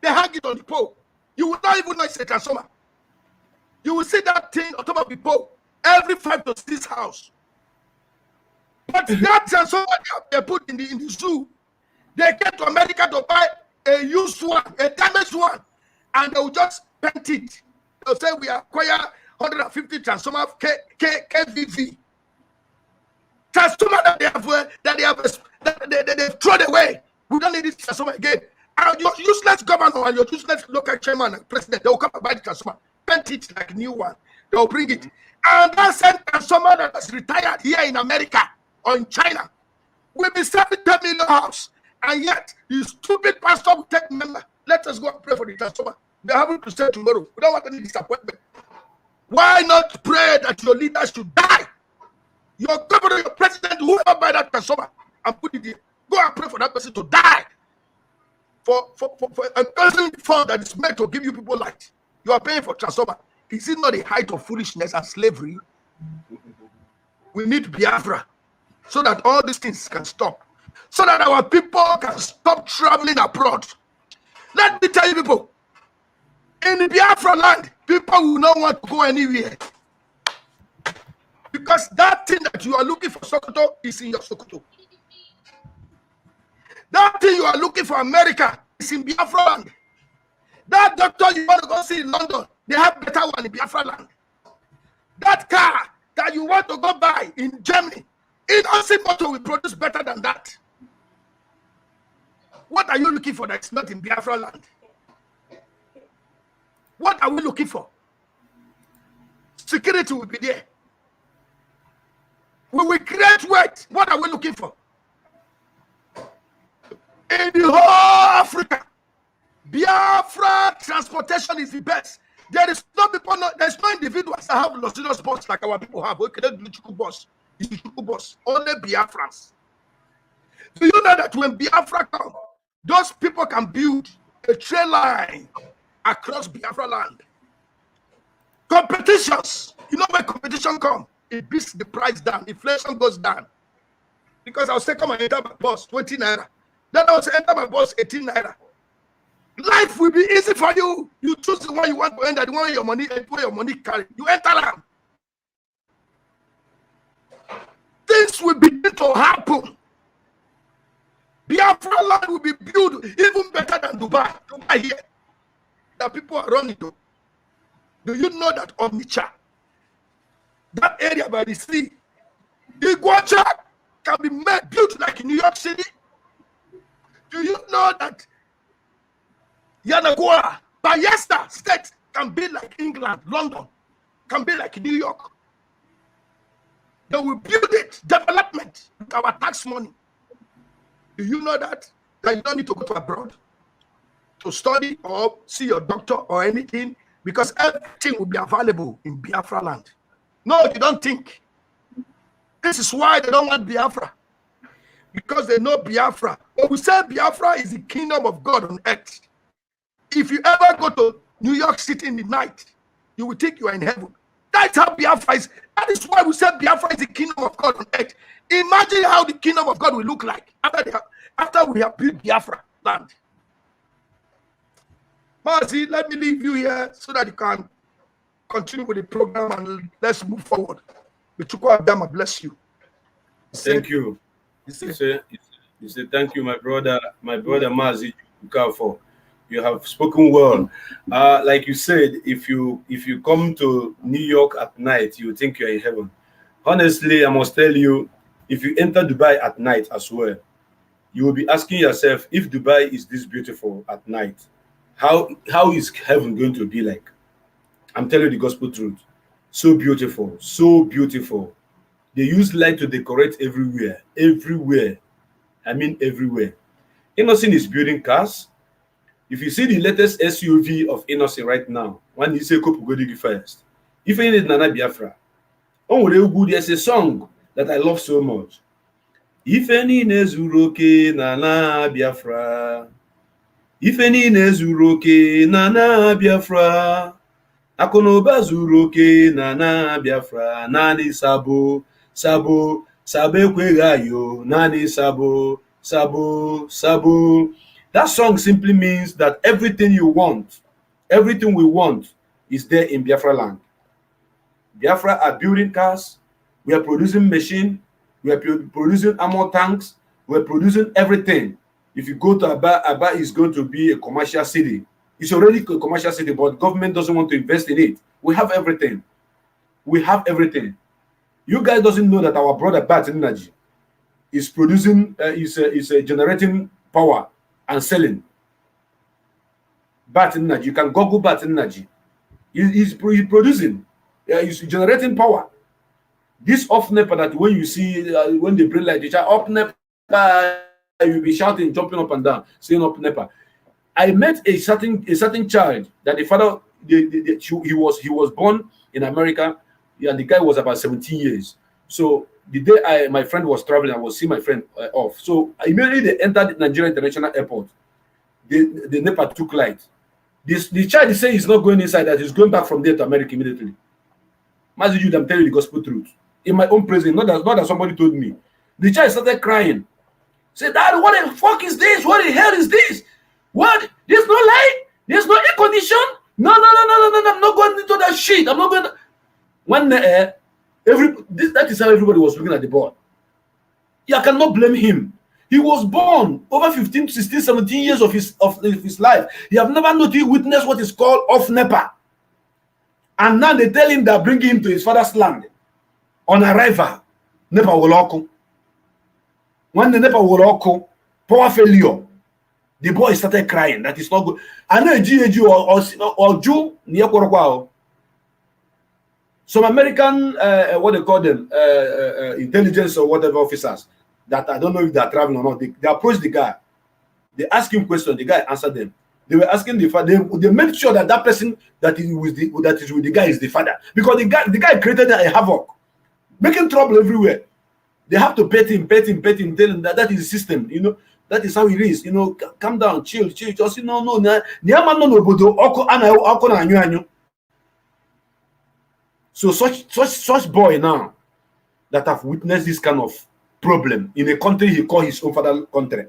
hang it on the pole. You will not even know it's a transformer. You will see that thing on top of the pole every 5 to 6 house. But that transformer they put in the zoo, they came to America to buy a used one, a damaged one, and they will just paint it. They'll say we acquire 150 transformer KVV. Transformer that they've thrown away. We don't need this transformer again. And your useless governor and your useless local chairman and president, they will come and buy the transformer, paint it like a new one. They will bring it. And that same transformer that was retired here in America or in China will be serving 10 million house. And yet, the stupid pastor will take member. Let us go and pray for the transformer. They're having to say tomorrow. We don't want any disappointment. Why not pray that your leaders should die? Your governor, your president, whoever buy that transformer and put it there, go and pray for that person to die. For a person fund that is meant to give you people light. You are paying for transformer. Is it not the height of foolishness and slavery? We need Biafra so that all these things can stop. So that our people can stop traveling abroad. Let me tell you people, in the Biafra land, people will not want to go anywhere. Because that thing that you are looking for Sokoto is in your Sokoto. That thing you are looking for America is in Biafra land. That doctor you want to go see in London, they have better one in Biafra land. That car that you want to go buy in Germany, Innocent Motor will produce better than that. What are you looking for that's not in Biafra land? What are we looking for? Security will be there. We will create weight. What are we looking for? In the whole Africa, Biafra transportation is the best. There is no people, there's no individuals that have luxurious bus like our people have. Okay, that's the Chuku bus. It's the Chuku bus. Only Biafrans. Do you know that when Biafra comes, those people can build a train line across Biafra land? Competitions. You know when competition comes, it beats the price down. Inflation goes down. Because I'll say, come and enter my bus, 20 naira. Then I'll say, enter my bus, 18 naira. Life will be easy for you. You choose the one you want to enter, the one your money carry. You enter them. Things will begin to happen Biafra land will be built even better than Dubai. Dubai here. That people are running to. Do you know that Onitsha, that area by the sea, Iguacha can be made built like New York City? Do you know that Yanagua, Bayelsa State can be like England, London, can be like New York? They will build it, development, with our tax money. Do you know that? That you don't need to go to abroad to study or see your doctor or anything, because everything will be available in Biafra land. No, you don't think. This is why they don't want Biafra. Because they know Biafra. But we say Biafra is the kingdom of God on earth. If you ever go to New York City in the night, you will think you are in heaven. That's how Biafra is. That is why we say Biafra is the kingdom of God on earth. Imagine how the kingdom of God will look like after we have built Biafra land. Marcy, let me leave you here so that you can continue with the program and let's move forward. The Chukwu Abiyama bless you. Thank you. You say thank you, my brother Mazi for you have spoken well. Like you said, if you come to New York at night, you think you're in heaven. Honestly, I must tell you, if you enter Dubai at night as well, you will be asking yourself, if Dubai is this beautiful at night, how is heaven going to be like? I'm telling you the gospel truth. So beautiful, so beautiful. They use light to decorate everywhere. I mean everywhere. Innocent is building cars. If you see the latest SUV of Innocent right now, when you say Kopugodi first, if you need Nana Biafra, there's a song that I love so much. If any nezuroke Nana Biafra, if any nezuroke Nana Biafra, Akonoba zuroke Nana Biafra, Nani Sabo, Sabo, Sabe Kwegayo, Nani Sabo, Sabo, Sabo. That song simply means that everything you want, everything we want is there in Biafra land. Biafra are building cars, we are producing machine, we are producing armor tanks, we are producing everything. If you go to Aba is going to be a commercial city. It's already a commercial city, but government doesn't want to invest in it. We have everything. We have everything. You guys doesn't know that our brother Bat Energy is producing, is generating power and selling. Bat Energy, you can Google Bat Energy. He's producing, he's generating power. This off NEPA that when you see, when they bring like the child up NEPA, you'll be shouting, jumping up and down, saying up NEPA. I met a certain child that the father, he was born in America, and the guy was about 17 years. So the day my friend was traveling, I was seeing my friend off. So immediately they entered Nigeria International Airport. The NEPA took light. The child is saying he's not going inside, that he's going back from there to America immediately. Mazi Jude, I'm telling you the gospel truth. In my own presence, not that somebody told me. The child started crying. Said, Dad, what the fuck is this? What the hell is this? What? There's no light? There's no air condition? No, I'm not going into that shit. I'm not going to... When that is how everybody was looking at the boy. Yeah, I cannot blame him. He was born over 15, 16, 17 years of his life. He have never witnessed what is called off NEPA. And now they tell him they're bringing him to his father's land. On arrival, NEPA will occur. When the NEPA will occur, power failure. The boy started crying. That is not good. I know GAG or Jew near Korokwa. Some American, what they call them, intelligence or whatever officers, that I don't know if they're traveling or not. They approached the guy. They asked him questions. The guy answered them. They were asking the father. They made sure that person that is with the guy is the father, because the guy created a havoc, making trouble everywhere. They have to pet him, tell him that is the system. You know, that is how it is. You know, calm down, chill. Just no. So such boy now that have witnessed this kind of problem in a country he call his own father country.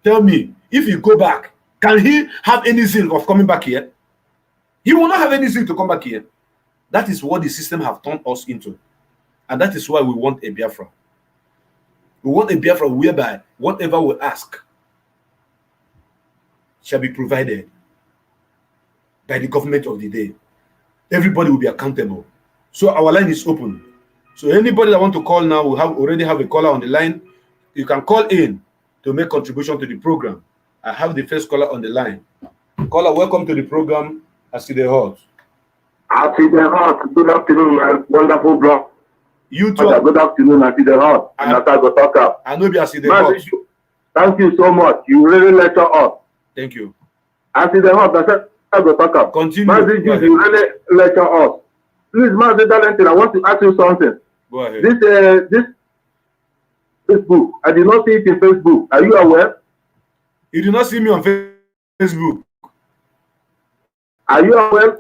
Tell me, if you go back, can he have any zeal of coming back here? He will not have any zeal to come back here. That is what the system have turned us into. And that is why we want a Biafra. We want a Biafra whereby whatever we ask, shall be provided by the government of the day. Everybody will be accountable. So our line is open. So anybody that want to call now, we already have a caller on the line. You can call in to make contribution to the program. I have the first caller on the line. Caller, welcome to the program. I see the heart. I see the heart. Good afternoon, my wonderful bro. You too. Good afternoon, I see the heart. And I go talk up. I know I see the heart. Thank you so much. You really lecture us. Thank you. I see the heart. I said I go talk up. Continue. You really lecture us. Please, Mazi Darlington, I want to ask you something. Go ahead. This Facebook, I did not see it in Facebook. Are you aware? You did not see me on Facebook. Are you aware?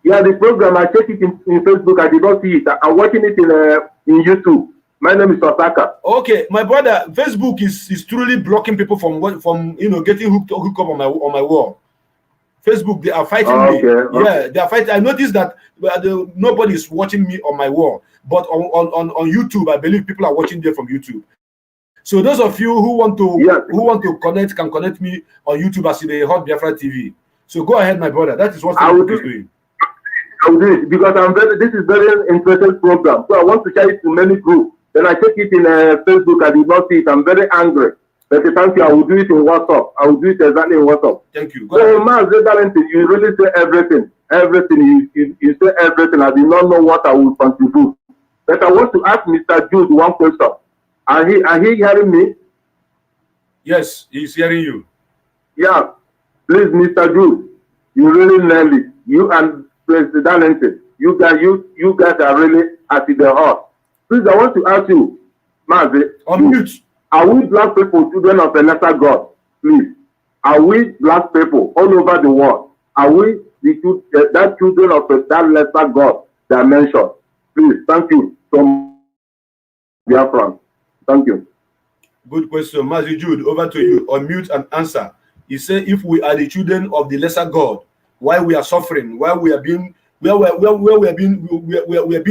Yeah, the program, I checked it in Facebook. I did not see it. I'm watching it in YouTube. My name is Osaka. Okay, my brother, Facebook is truly blocking people from getting hooked up on my wall. Facebook, they are fighting me. Yeah, they are fighting. I noticed that nobody is watching me on my wall, but on YouTube, I believe people are watching there from YouTube. So those of you who want to connect can connect me on YouTube as the Hot Biafra TV. So go ahead, my brother. That is what Facebook is doing. I will do it because this is very interesting program. So I want to share it to many groups. Then I check it in Facebook. I did not see it. I'm very angry. But thank you. I will do it in WhatsApp. I will do it exactly in WhatsApp. Thank you. So, Mazi Darlington, you really say everything. Everything. You say everything. I did not know what I will contribute. But I want to ask Mr. Jude one question. Are he hearing me? Yes, he's hearing you. Yeah. Please, Mr. Jude, you really nailed it. You and President Darlington, you guys are really at the heart. Please, I want to ask you, Mazi. Unmute. Are we black people children of a lesser God? Please. Are we black people all over the world? Are we that children of that lesser God dimension? Please, thank you so much, Biafrans. Thank you. Good question. Mazi Jude, over to you. Unmute and answer. He said, if we are the children of the lesser God, why we are suffering, why we are being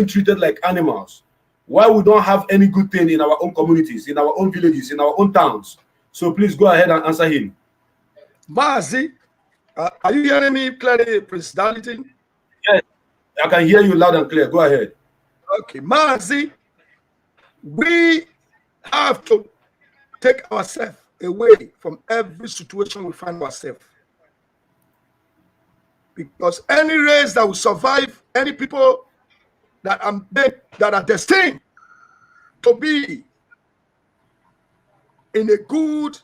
treated like animals, why we don't have any good thing in our own communities, in our own villages, in our own towns. So please go ahead and answer him. Mazi, are you hearing me clearly, Prince Darlington? Yes, I can hear you loud and clear. Go ahead. Okay, Mazi, we have to take ourselves away from every situation we find ourselves. Because any race that will survive, any people that are destined to be in a good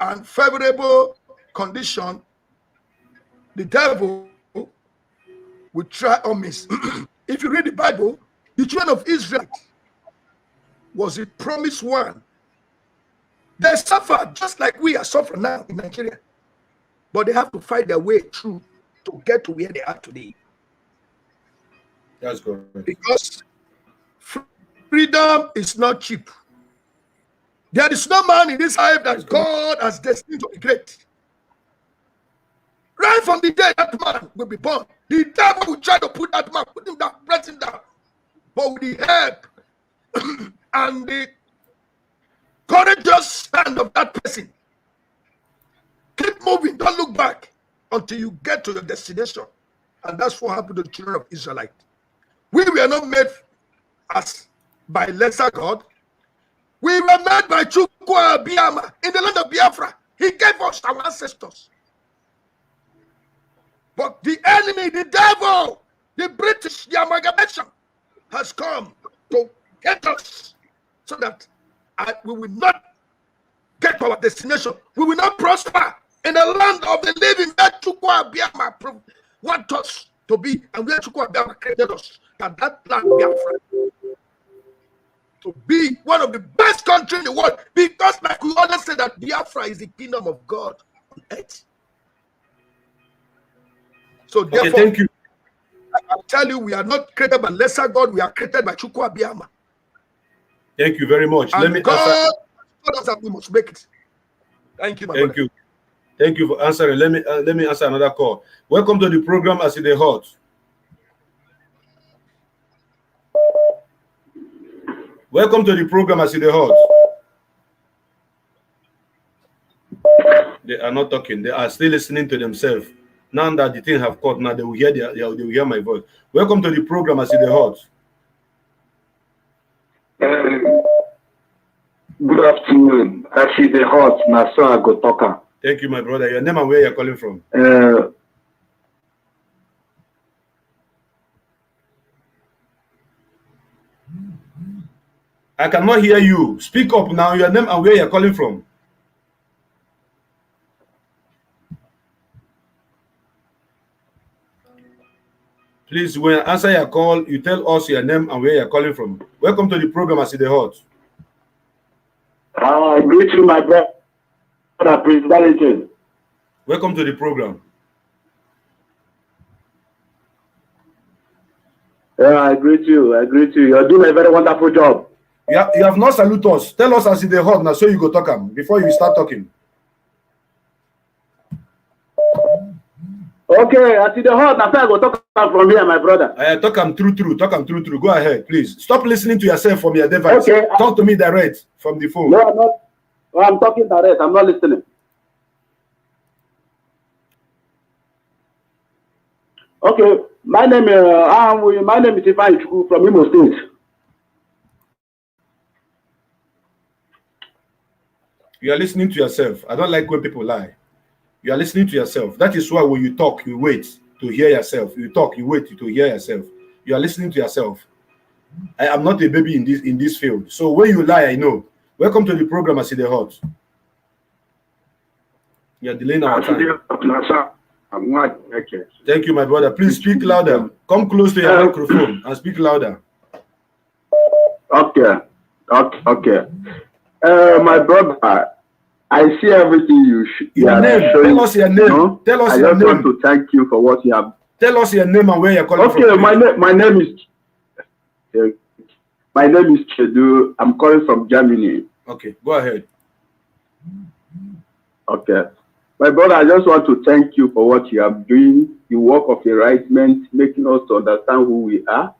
and favorable condition, the devil will try or miss. If you read the Bible, the children of Israel was the promised one. They suffered just like we are suffering now in Nigeria, but they have to fight their way through to get to where they are today. That's correct. Because freedom is not cheap. There is no man in this life that God has destined to be great. Right from the day that man will be born, the devil will try to put that man, put him down, press him down. But with the help and the courageous stand of that person, keep moving, don't look back until you get to your destination. And that's what happened to the children of Israelite. We were not made as by lesser God. We were made by Chukwu Biama in the land of Biafra. He gave us our ancestors. But the enemy, the devil, the British, the amalgamation has come to get us so that we will not get to our destination. We will not prosper in the land of the living that Chukwu Biama want us to be, and where Chukwu Biama created us. And that land, Biafra, to be one of the best countries in the world, because like we always say that Biafra is the kingdom of God on earth. So therefore, okay, thank you. I tell you, we are not created by lesser God, we are created by Chukwu Biama. Thank you very much. And Let me God told us that we must make it. Thank you, my thank brother. you. Thank you for answering. Let me answer another call. Welcome to the program as it is hot. Welcome to the program as it is hot. They are not talking. They are still listening to themselves. Now that the thing have caught, now they will hear they will hear my voice. Welcome to the program. I see the hot. Good afternoon. I see the hot. Now, so I go talker. Thank you, my brother. Your name and where you're calling from? I cannot hear you. Speak up now. Your name and where you're calling from? Please, when I answer your call, you tell us your name and where you're calling from. Welcome to the program. I see the hot. I greet you, my brother. Prince. Welcome to the program. I greet you. I greet you. You're doing a very wonderful job. You have not salute us. Tell us as the hot now, so you go talk before you start talking. Okay, I see the hot. Now I go talk from here, my brother. Talk through. Go ahead, please. Stop listening to yourself from your device. Okay. Talk to me direct from the phone. No, I'm not. I'm talking direct. I'm not listening. Okay, my name is Ifeanyi Chukwu from Imo State. You are listening to yourself. I don't like when people lie. You are listening to yourself. That is why when you talk, you wait to hear yourself. You talk, you wait to hear yourself. You are listening to yourself. I am not a baby in this field. So when you lie, I know. Welcome to the program. I see the hot. You are delaying our time. Thank you, my brother. Please speak louder. Come close to your microphone and speak louder. Okay. My brother, I see everything you your name. Tell us your name. No? Tell us your name. I just want to thank you for what you have. Tell us your name and where you're calling from. Okay, my name is Chedu. I'm calling from Germany. Okay, go ahead. Okay. My brother, I just want to thank you for what you are doing, the work of enlightenment, making us to understand who we are.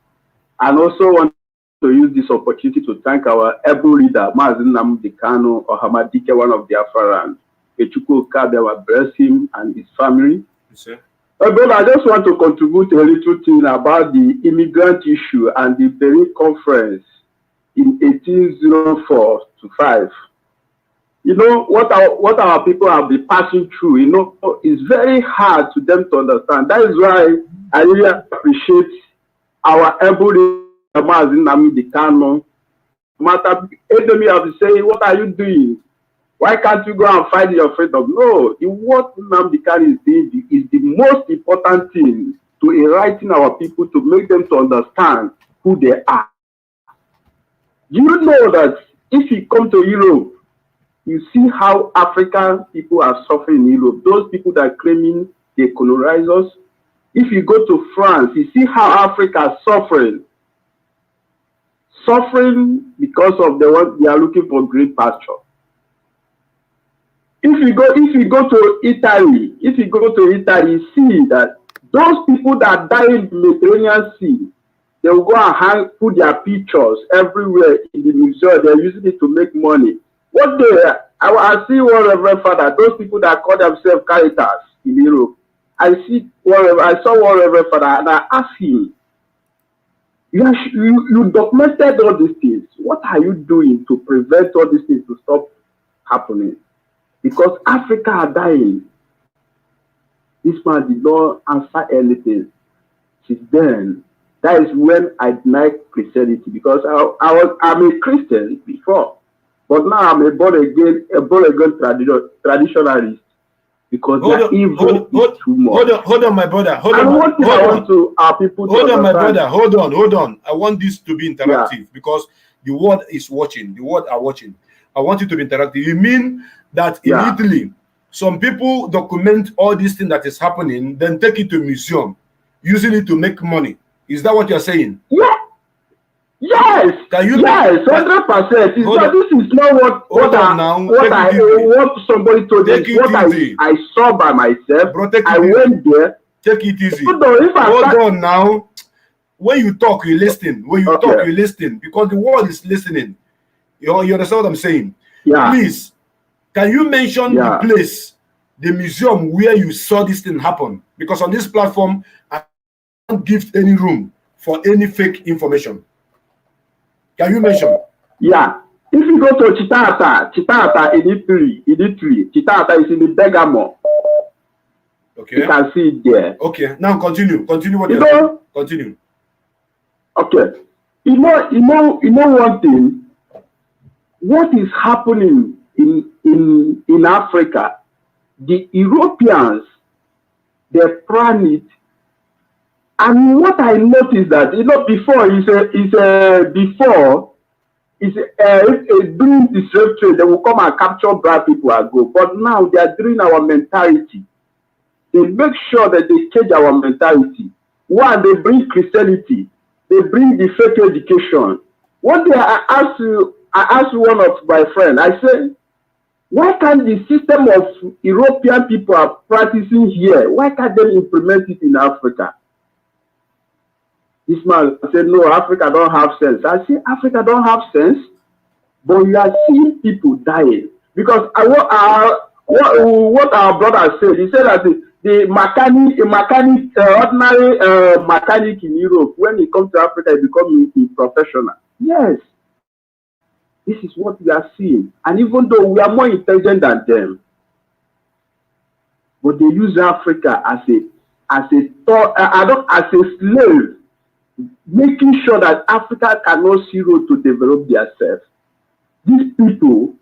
And also want to use this opportunity to thank our able leader, Maazin Nnamdi Kanu or Hamadike, one of the Biafrans. Echukwu Okabe, bless him and his family. Yes, my brother, I just want to contribute a little thing about the immigrant issue and the Berlin conference in 1804 to 5. You know, what our people have been passing through, you know, it's very hard to them to understand. That is why I really appreciate our able leader, Maazin Nnamdi Kanu. Matter enemy have been saying, what are you doing? Why can't you go and fight your freedom? No, what Nnamdi Kanu is doing is the most important thing to enlighten our people, to make them to understand who they are. You know that if you come to Europe, you see how African people are suffering in Europe. Those people that are claiming they colonize us. If you go to France, you see how Africa is suffering. Suffering because of the one they are looking for green pasture. If you go to Italy, you see that those people that die in the Mediterranean Sea, they will go and put their pictures everywhere in the museum. They're using it to make money. I see one Reverend Father, those people that call themselves Caritas in Europe. I saw one Reverend Father and I asked him, you documented all these things. What are you doing to prevent all these things to stop happening? Because Africa are dying. This man did not answer anything. Since then, that is when I denied Christianity, because I'm a Christian before. But now I'm a born again traditionalist, because the evil is too much. Hold on, my brother. Hold on, my brother. Hold on. I want this to be interactive because the world is watching. The world are watching. I want it to be interactive. You mean that in Italy, some people document all this thing that is happening, then take it to a museum, using it to make money? Is that what you're saying? Yeah. Yes. Yes, 100%. This is not what somebody told me. What I saw by myself. Bro, I went there. Take it easy. Hold on now. When you talk, you listen. When you talk, you listen, because the world is listening. You understand what I'm saying? Yeah. Please, can you mention the place the museum where you saw this thing happen, because on this platform, I don't give any room for any fake information. Can you mention? Yeah. If you go to Chitata in Italy, Chitata is in the Bergamo. Okay. You can see it there. Okay. Now continue. Continue what you're saying. Continue. Okay. You know one thing. What is happening in Africa? The Europeans, they plan it. And what I noticed that, before during the slave trade, they will come and capture black people and go. But now they are doing our mentality. They make sure that they change our mentality. One, they bring Christianity. They bring the fake education. One day I asked one of my friends, I said, why can't the system of European people are practicing here, why can't they implement it in Africa? This man said, no, Africa don't have sense. I say, Africa don't have sense, but you are seeing people dying. Because what our brother said, he said that the ordinary mechanic in Europe, when he comes to Africa, he becomes a professional. Yes, this is what we are seeing. And even though we are more intelligent than them, but they use Africa as a slave, making sure that Africa cannot see road to develop themselves. These people,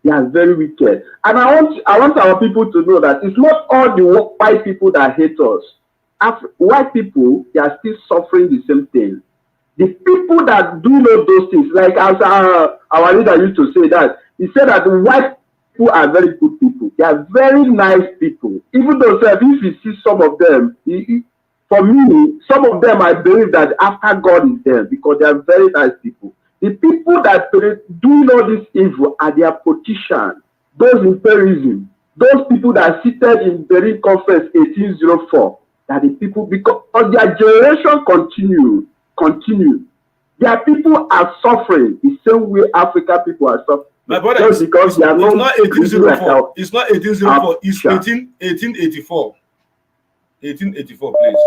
they are very wicked. And I want our people to know that it's not all the white people that hate us. White people, they are still suffering the same thing. The people that do know those things, like as our leader used to say that, he said that the white people are very good people. They are very nice people. Even though if you see some of them, for me, some of them, I believe that after God is there because they are very nice people. The people that do all this evil are their politicians, those in terrorism, those people that seated in Berlin Conference 1804, that the people, because their generation continue. Their people are suffering the same way African people are suffering. My brother, just because they are it's not 1804. It's not 1804. It's 1884. 1884, please.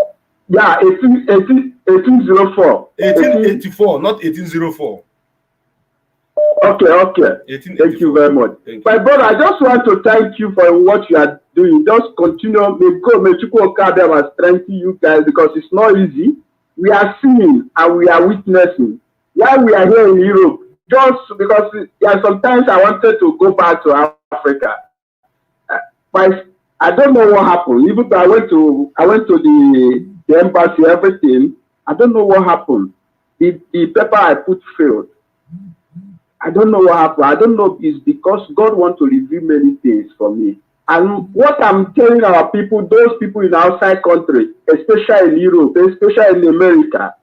Yeah, 1804. 1884, not 1804. Okay. Thank you very much. My brother, I just want to thank you for what you are doing. Just continue. May Chukwu strengthen you guys because it's not easy. We are seeing and we are witnessing. While we are here in Europe, just because sometimes I wanted to go back to Africa. But I don't know what happened. Even though I went to the embassy, everything, I don't know what happened. The paper I put failed. I don't know what happened. I don't know if it's because God wants to reveal many things for me. And what I'm telling our people, those people in outside country, especially in Europe, especially in America,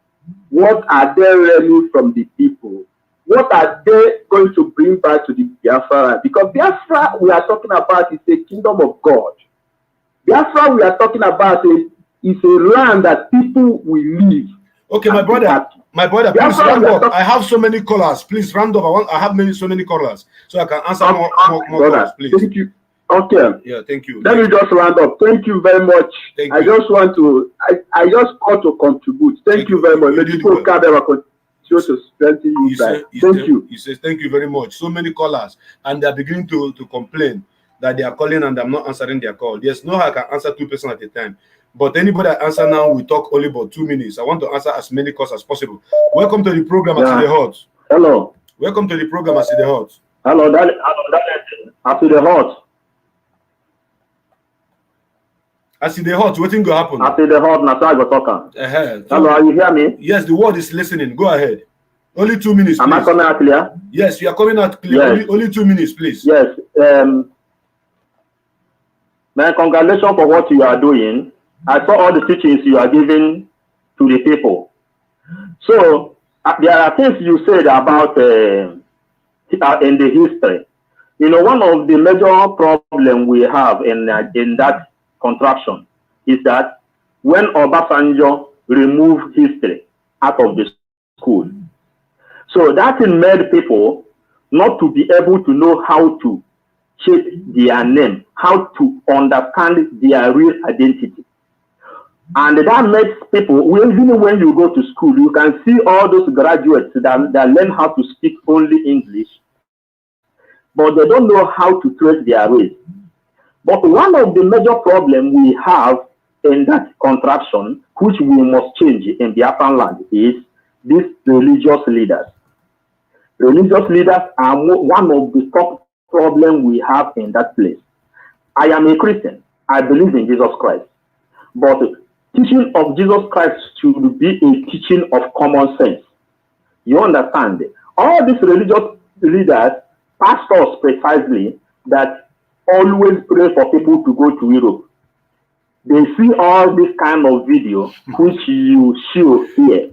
what are they learning from the people? What are they going to bring back to the Biafra? Because Biafra, we are talking about, is a kingdom of God. Biafra, we are talking about, is a land that people will live. Okay, my brother, please round up. I have so many callers. Please round up. I have so many callers, so I can answer more calls, please. Thank you. Okay. Yeah, thank you. Let me just round up. Thank you very much. I just want to, I just call to contribute. Thank you very much. People can never continue to strengthen you guys. Thank you. He says, thank you very much. So many callers, and they're beginning to complain that they are calling and I'm not answering their call. There's no how I can answer 2 persons at a time. But anybody I answer now, we talk only about 2 minutes. I want to answer as many calls as possible. Welcome to the program, Aside the Hot. Hello. Welcome to the program, Aside the Hot. Hello, that Aside the Hot. Aside the Hot, what thing will happen? Aside the Hot, Nasa go talk. Hello, are you hear me? Yes, the world is listening. Go ahead. Only 2 minutes, please. Am I coming out clear? Yes, you are coming out clear. Yes. Only 2 minutes, please. Yes. Man, congratulations for what you are doing. I saw all the teachings you are giving to the people. So there are things you said about in the history. You know, one of the major problems we have in that contraption is that when Obasanjo removed history out of the school, so that made people not to be able to know how to shape their name, how to understand their real identity. And that makes people, even when you go to school, you can see all those graduates that learn how to speak only English, but they don't know how to trace their race. But one of the major problems we have in that contraction, which we must change in Biafran land, is these religious leaders. Religious leaders are one of the top problems we have in that place. I am a Christian. I believe in Jesus Christ. But teaching of Jesus Christ should be a teaching of common sense. You understand? All these religious leaders, pastors precisely, that always pray for people to go to Europe. They see all this kind of video which you show here,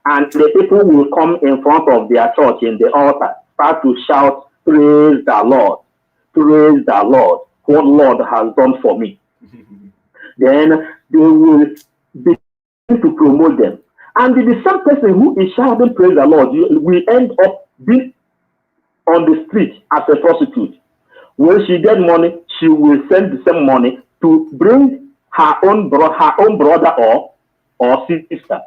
and the people will come in front of their church in the altar, start to shout, "Praise the Lord, praise the Lord, what Lord has done for me." Then they will begin to promote them. And the same person who is shouting, "Praise the Lord," will end up being on the street as a prostitute. When she get money, she will send the same money to bring her own brother or sister.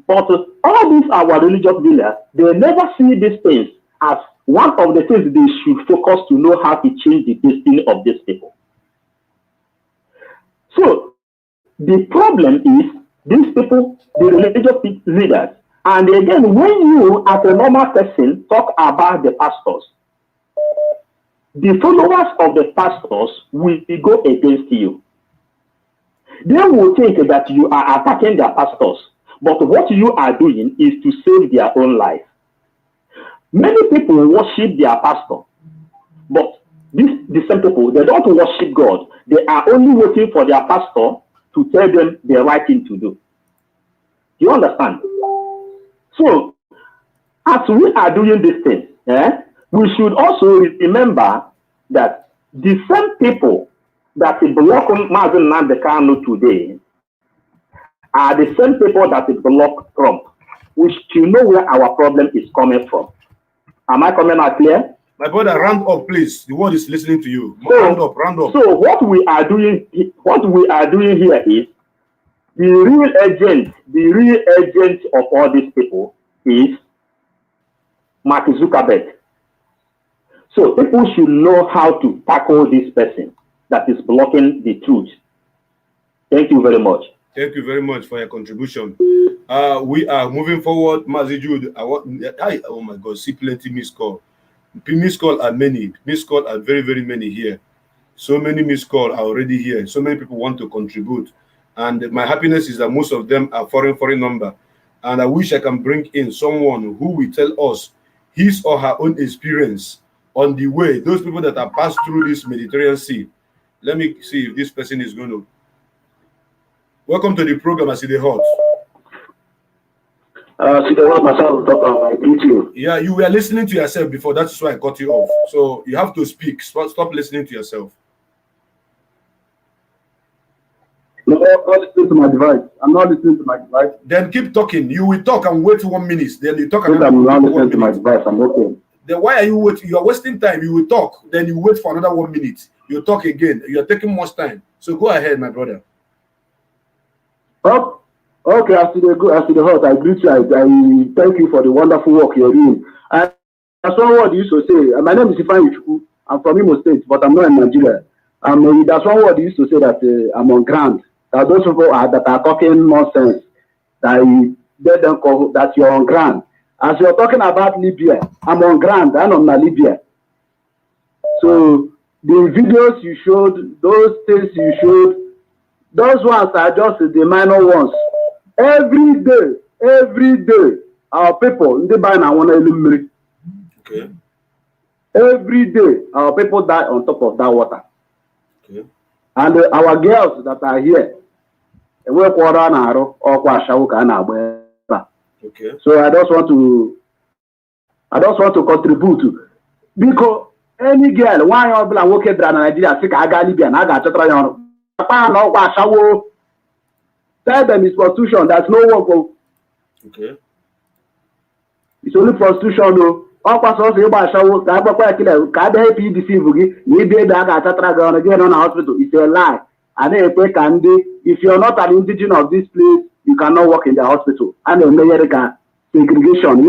But all these our religious leaders, they never see these things as one of the things they should focus to know how to change the destiny of these people. So the problem is these people, the religious leaders, and again, when you as a normal person talk about the pastors, the followers of the pastors will go against you. They will think that you are attacking their pastors, but what you are doing is to save their own life. Many people worship their pastor, but the same people, they don't worship God. They are only waiting for their pastor to tell them the right thing to do. You understand? So, as we are doing this thing, we should also remember that the same people that block Mazen Nandekano today are the same people that block Trump. We should know where our problem is coming from. Am I coming out clear? My brother, round up, please. The world is listening to you. Round up. So what we are doing here is the real agent of all these people is Mark Zuckerberg. So people should know how to tackle this person that is blocking the truth. Thank you very much. Thank you very much for your contribution. We are moving forward. Mazi Jude, oh my God, see plenty missed call. Missed call are many. Missed call are very, very many here. So many missed call are already here. So many people want to contribute. And my happiness is that most of them are foreign number. And I wish I can bring in someone who will tell us his or her own experience on the way. Those people that have passed through this Mediterranean Sea. Let me see if this person is going to. Welcome to the program, I see the hot. Yeah, you were listening to yourself before. That's why I cut you off. So you have to speak. Stop listening to yourself. No, I'm not listening to my device. I'm not listening to my device. Then keep talking. You will talk and wait 1 minute. Then you talk. Since I'm not listening to my device, I'm okay. Then why are you waiting? You are wasting time. You will talk. Then you wait for another 1 minute. You talk again. You are taking much time. So go ahead, my brother. Oh, okay. After the host, I greet you. I thank you for the wonderful work you're doing. And that's one word you used to say. My name is Ifan Ichuku. I'm from Imo State, but I'm not in Nigeria. That's one word you used to say that I'm on ground. That those people that are talking nonsense, that you're on ground. As you're talking about Libya, I'm on ground. I'm on Libya. So the videos you showed, those things you showed, those ones are just the minor ones. Every day, our people, okay. Every day, our people die on top of that water. Okay. And our girls that are here, okay. So I just want to contribute because any girl, why you be working in Nigeria, sick aga Libyan, aga chatra. Tell them it's prostitution. There's no work. Okay. It's only prostitution, though. ọkwa sọsọ ịgba ashawo ka agbakwa ya kila ka abịa hepụ ideceive gị na ibi ebe a ga-achatara gị ọrụ gị nọ na hospital. It's a lie. A na-ekwe ka ndị, if you're not an indigenous of this place, you cannot work in the hospital. A na-eme yere ka segregation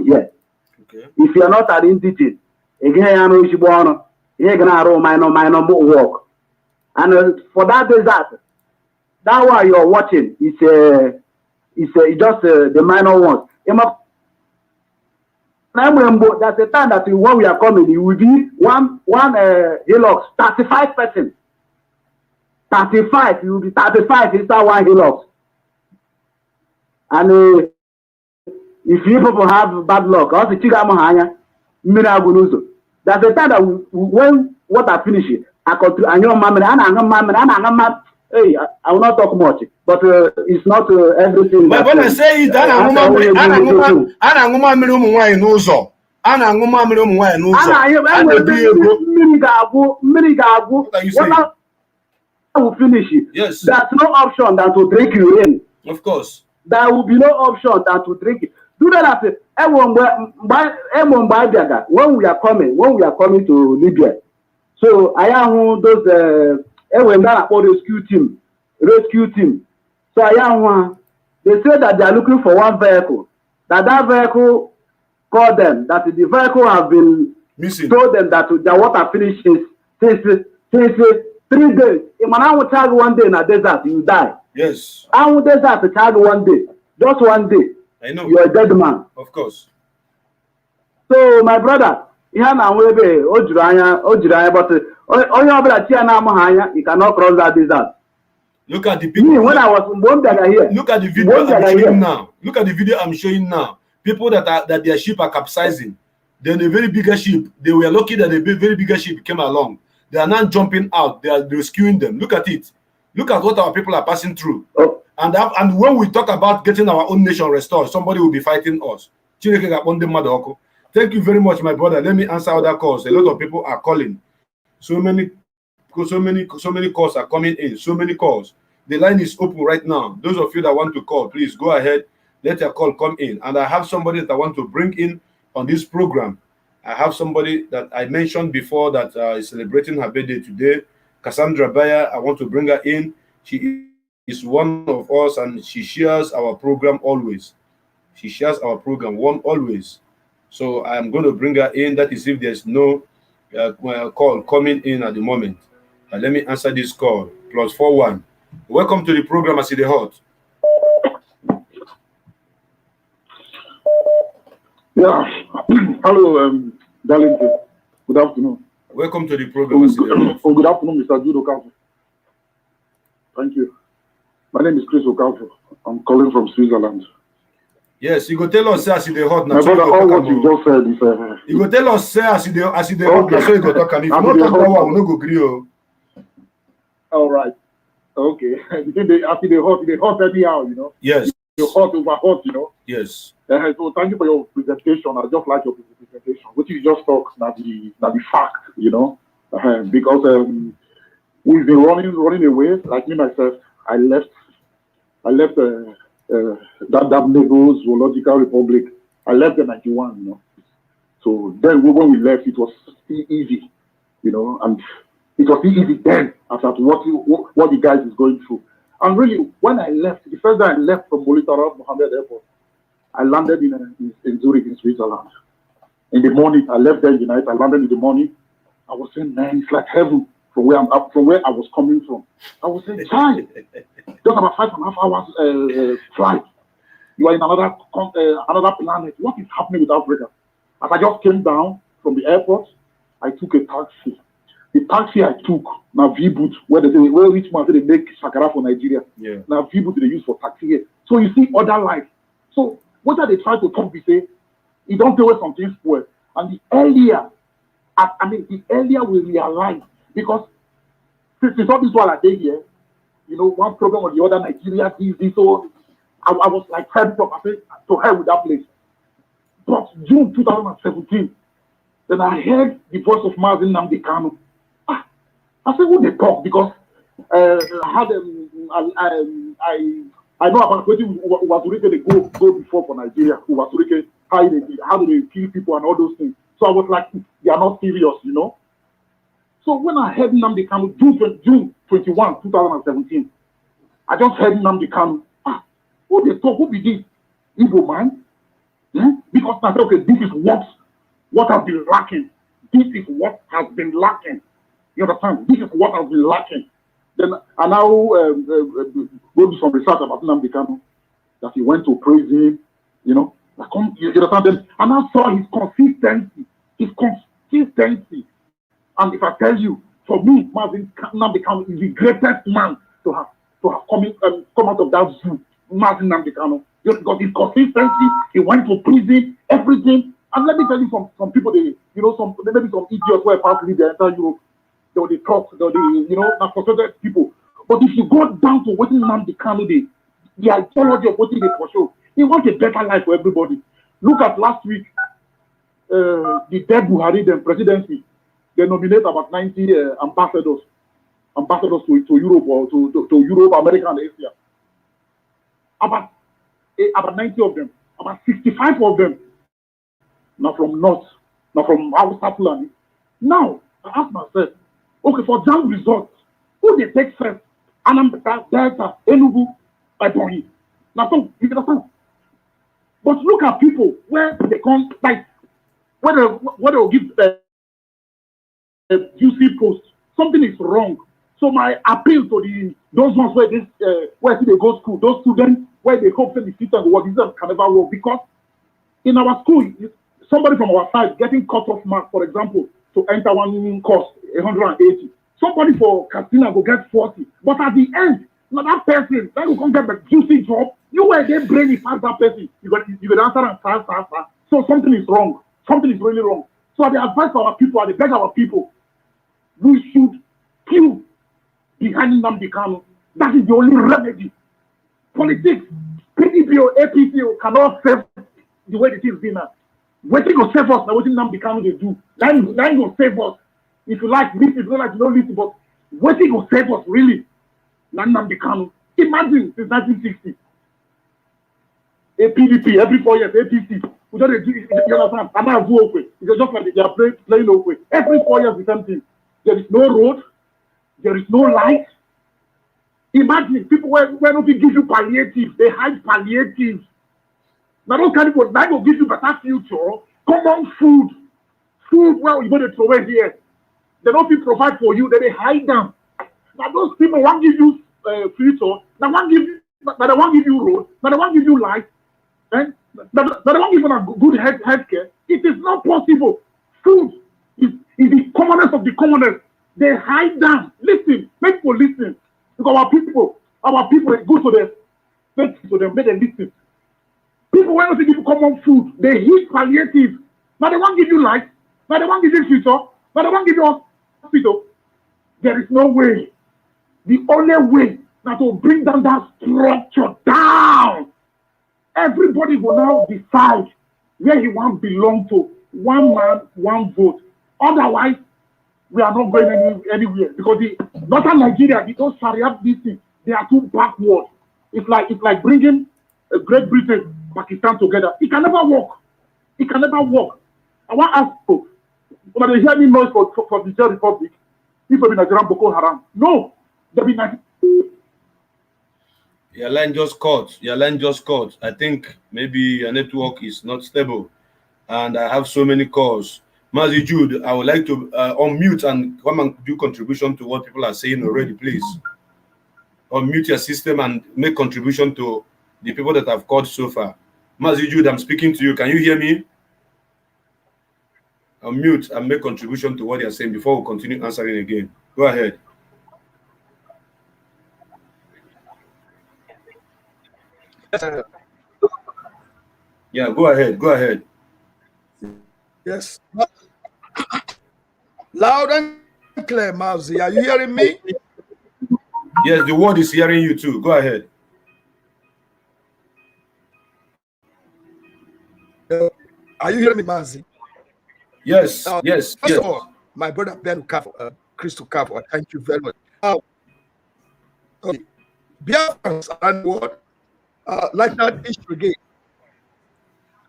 here. Okay. If you're not an indigenous, again, ya no ishigbo ọrụ, ihe ga na-arụ minor work. And for that desert, that one you're watching is just the minor ones. There's a time that when we are coming, it will be one hillocks, 35 persons. 35, it will be 35 inside one hillocks. And if you people have bad luck, also there's a time that when water finishes, I continue. Hey, I will not talk much, but it's not everything. My brother say it. I will finish it. Yes. There's no option than to drink urine. Of course. There will be no option than to drink it. Do that. When we are coming to Libya. So I am those rescue team. So I am they say that they are looking for one vehicle. That vehicle called them that the vehicle have been missing. Told them that their water finishes since 3 days. If I will charge one day in a desert, you die. Yes. I will desert to charge one day. Just one day. I know. You're a dead man. Of course. So my brother, you but you cannot cross that desert. Look at the people. When I was here. Look at the video I'm showing now. Look at the video I'm showing now. People that their ship are capsizing. Then a very bigger ship. They were lucky that a very bigger ship came along. They are now jumping out. They are rescuing them. Look at it. Look at what our people are passing through. Oh. And when we talk about getting our own nation restored, somebody will be fighting us. Thank you very much, my brother. Let me answer other calls. A lot of people are calling. So many calls are coming in. So many calls. The line is open right now. Those of you that want to call, please go ahead. Let your call come in. And I have somebody that I want to bring in on this program. I have somebody that I mentioned before that is celebrating her birthday today. Cassandra Bayer. I want to bring her in. She is one of us and she shares our program always. She shares our program always. So I'm going to bring her in. That is if there's no call coming in at the moment. Let me answer this call. +41. Welcome to the program, Aside Hot. Yeah. Hello, Darlington. Good afternoon. Welcome to the program, Aside Hot. Oh, good afternoon, Mr. Jude Okafor. Thank you. My name is Chris Okafor. I'm calling from Switzerland. Yes, you go tell us, Aside Hot. My brother, all what you just said is... you go tell us, Aside Hot, okay. So you go talk. And if you don't talk about one, we no go agree. All right. Okay. They hot anyhow, you know. Yes. You're hot over hot, you know. Yes. So thank you for your presentation. I just like your presentation. What you just talked, now the fact, you know, because we've been running away. Like me myself, I left that Negro Zoological Republic. I left in 91, you know. So then when we left, it was easy, you know, and it was easy then after what the guys is going through. And really, when I left, the first time I left from Molitara Mohammed Airport, I landed in Zurich, in Switzerland. In the morning, I left there in the night. I landed in the morning. I was saying, man, it's like heaven from where I was coming from. I was saying, child, just about 5.5 hours flight. You are in another planet. What is happening with Africa? As I just came down from the airport, I took a taxi. The taxi I took, now V-boot, where rich man say they make shakara for Nigeria. Yeah. Now V-boot they use for taxi here. So you see other life. So what are they trying to talk? They say, you don't pay away some things spoil. And the earlier we realize, because since all this while I did here, you know, one program or the other, Nigeria, this, so I was like fed up. I said, to hell with that place. But June 2017, then I heard the voice of Mazin Nnamdi Kanu. I said, who they talk? Because I know about who was already go before for Nigeria, who was already how do they kill people and all those things. So I was like, they are not serious, you know. So when I heard Nnamdi Kanu, June 21, 2017, I just heard Nnamdi Kanu. Who they talk? Who be this? Igbo man? Because I said, okay, this is what has been lacking. This is what has been lacking. You understand? This is what has been lacking. Then I now go do some research about Nnamdi Kanu, that he went to prison, you know. You understand? Then and I saw his consistency. And if I tell you, for me, Nnamdi Kanu is the greatest man to have come out of that zoo. Nnamdi Kanu, just because his consistency, he went to prison, everything. And let me tell you, some people, maybe some idiots who have lived the entire Europe, they talk, not frustrated people. But if you go down to what Nnamdi Kanu did, the ideology of what he did for sure, he wants a better life for everybody. Look at last week, the dead Buhari, the presidency, they nominate about 90 ambassadors to Europe or to Europe, America, and Asia. About 90 of them, about 65 of them, now from North, now from outside Fulani. Now, I ask myself, okay, for jam results, who they take first? Anambra, Delta, Enugu, Ebonyi. Now, so, you understand? But look at people where they come, like, where they will give UC post. Something is wrong. So my appeal to those ones where they go school, those students where they hope that the system will work, this can never work, because in our school, somebody from our side getting cut off mark, for example, to enter one course, 180. Somebody for Katsina will get 40. But at the end, now that person, that will come get a juicy job. You were there brainy past that person. You got answer and fast. So something is wrong. Something is really wrong. So I advise our people, I beg our people, we should kill behind Nnamdi Kanu. That is the only remedy. Politics, PDP or APC cannot save the way it is being now. Waiting to save us, now waiting Nnamdi Kanu they do. Now will save us. If you like this, if you don't like, you don't listen, but waiting to save us, really. Now Nnamdi Kanu. Imagine since 1960. A PDP every 4 years, APC. We don't do it, you understand? I'm not okay. It's just like they are playing okay. Every 4 years, the same thing. There is no road, there is no light. Imagine people where don't give you palliatives, they hide palliatives. Now those kind of people, that will give you better future. Common food where you going to throw away here. They don't provide for you, then they hide them. Now those people won't give you future, they won't give you road, they won't give you light. They don't give you a good health care. It is not possible. Food is the commonest of the commonest. They hide them. Listen, make people listen. Because our people go to them, make them listen. People when they give you common food, they eat palliative. Now they won't give you life. Now they won't give you future. Now they won't give you hospital. There is no way. The only way now to bring down that structure down. Everybody will now decide where he wants belong to. One man, one vote. Otherwise, we are not going anywhere, because the northern Nigeria, those Sharia things, they are too backward. It's like bringing Great Britain, Pakistan together. It can never work. It can never work. I want to ask folks, when they hear me noise for the Niger Republic, people in Nigeria Boko Haram. No, there be Nigeria. Your line just cut. I think maybe your network is not stable, and I have so many calls. Mazi Jude, I would like to unmute and come and do contribution to what people are saying already, please. Unmute your system and make contribution to the people that have called so far. Mazi Jude, I'm speaking to you. Can you hear me? Unmute and make contribution to what they are saying before we continue answering again. Go ahead. Yeah, go ahead. Yes. Loud and clear, Mavzi. Are you hearing me? Yes, the word is hearing you too. Go ahead. Are you hearing me, Mavzi? Yes, yes. First of all, my brother Ben Crystal Capo, thank you very much. Okay. Biafrans around the world, like that issue again.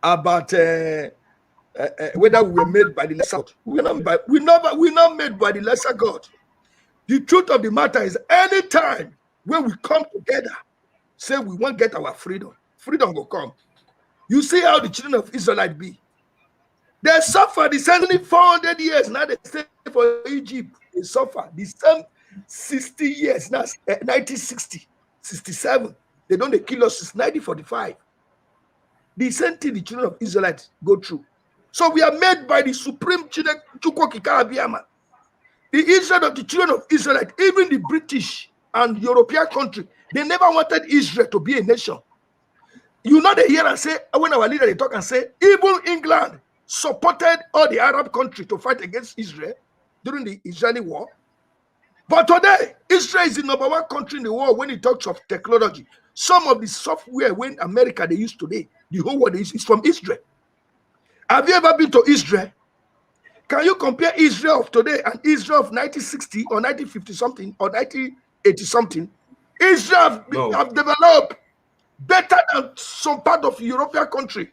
about whether we were made by the lesser God. We're not made by the lesser God. The truth of the matter is, anytime when we come together, say we want to get our freedom, freedom will come. You see how the children of Israelite be. They suffer the same 400 years. Now they stay for Egypt. They suffer the same 60 years. Now 1960, 67. They don't kill us since 1945. The same thing the children of Israelites go through. So we are made by the supreme children. The Israel of the children of Israelite, even the British and European country, they never wanted Israel to be a nation. You know, they hear and say, when our leader they talk and say, even England supported all the Arab countries to fight against Israel during the Israeli war. But today, Israel is the #1 country in the world when it talks of technology. Some of the software when America they use today, the whole world is from Israel. Have you ever been to Israel? Can you compare Israel of today and Israel of 1960 or 1950 something or 1980 something? Israel have developed better than some part of European country.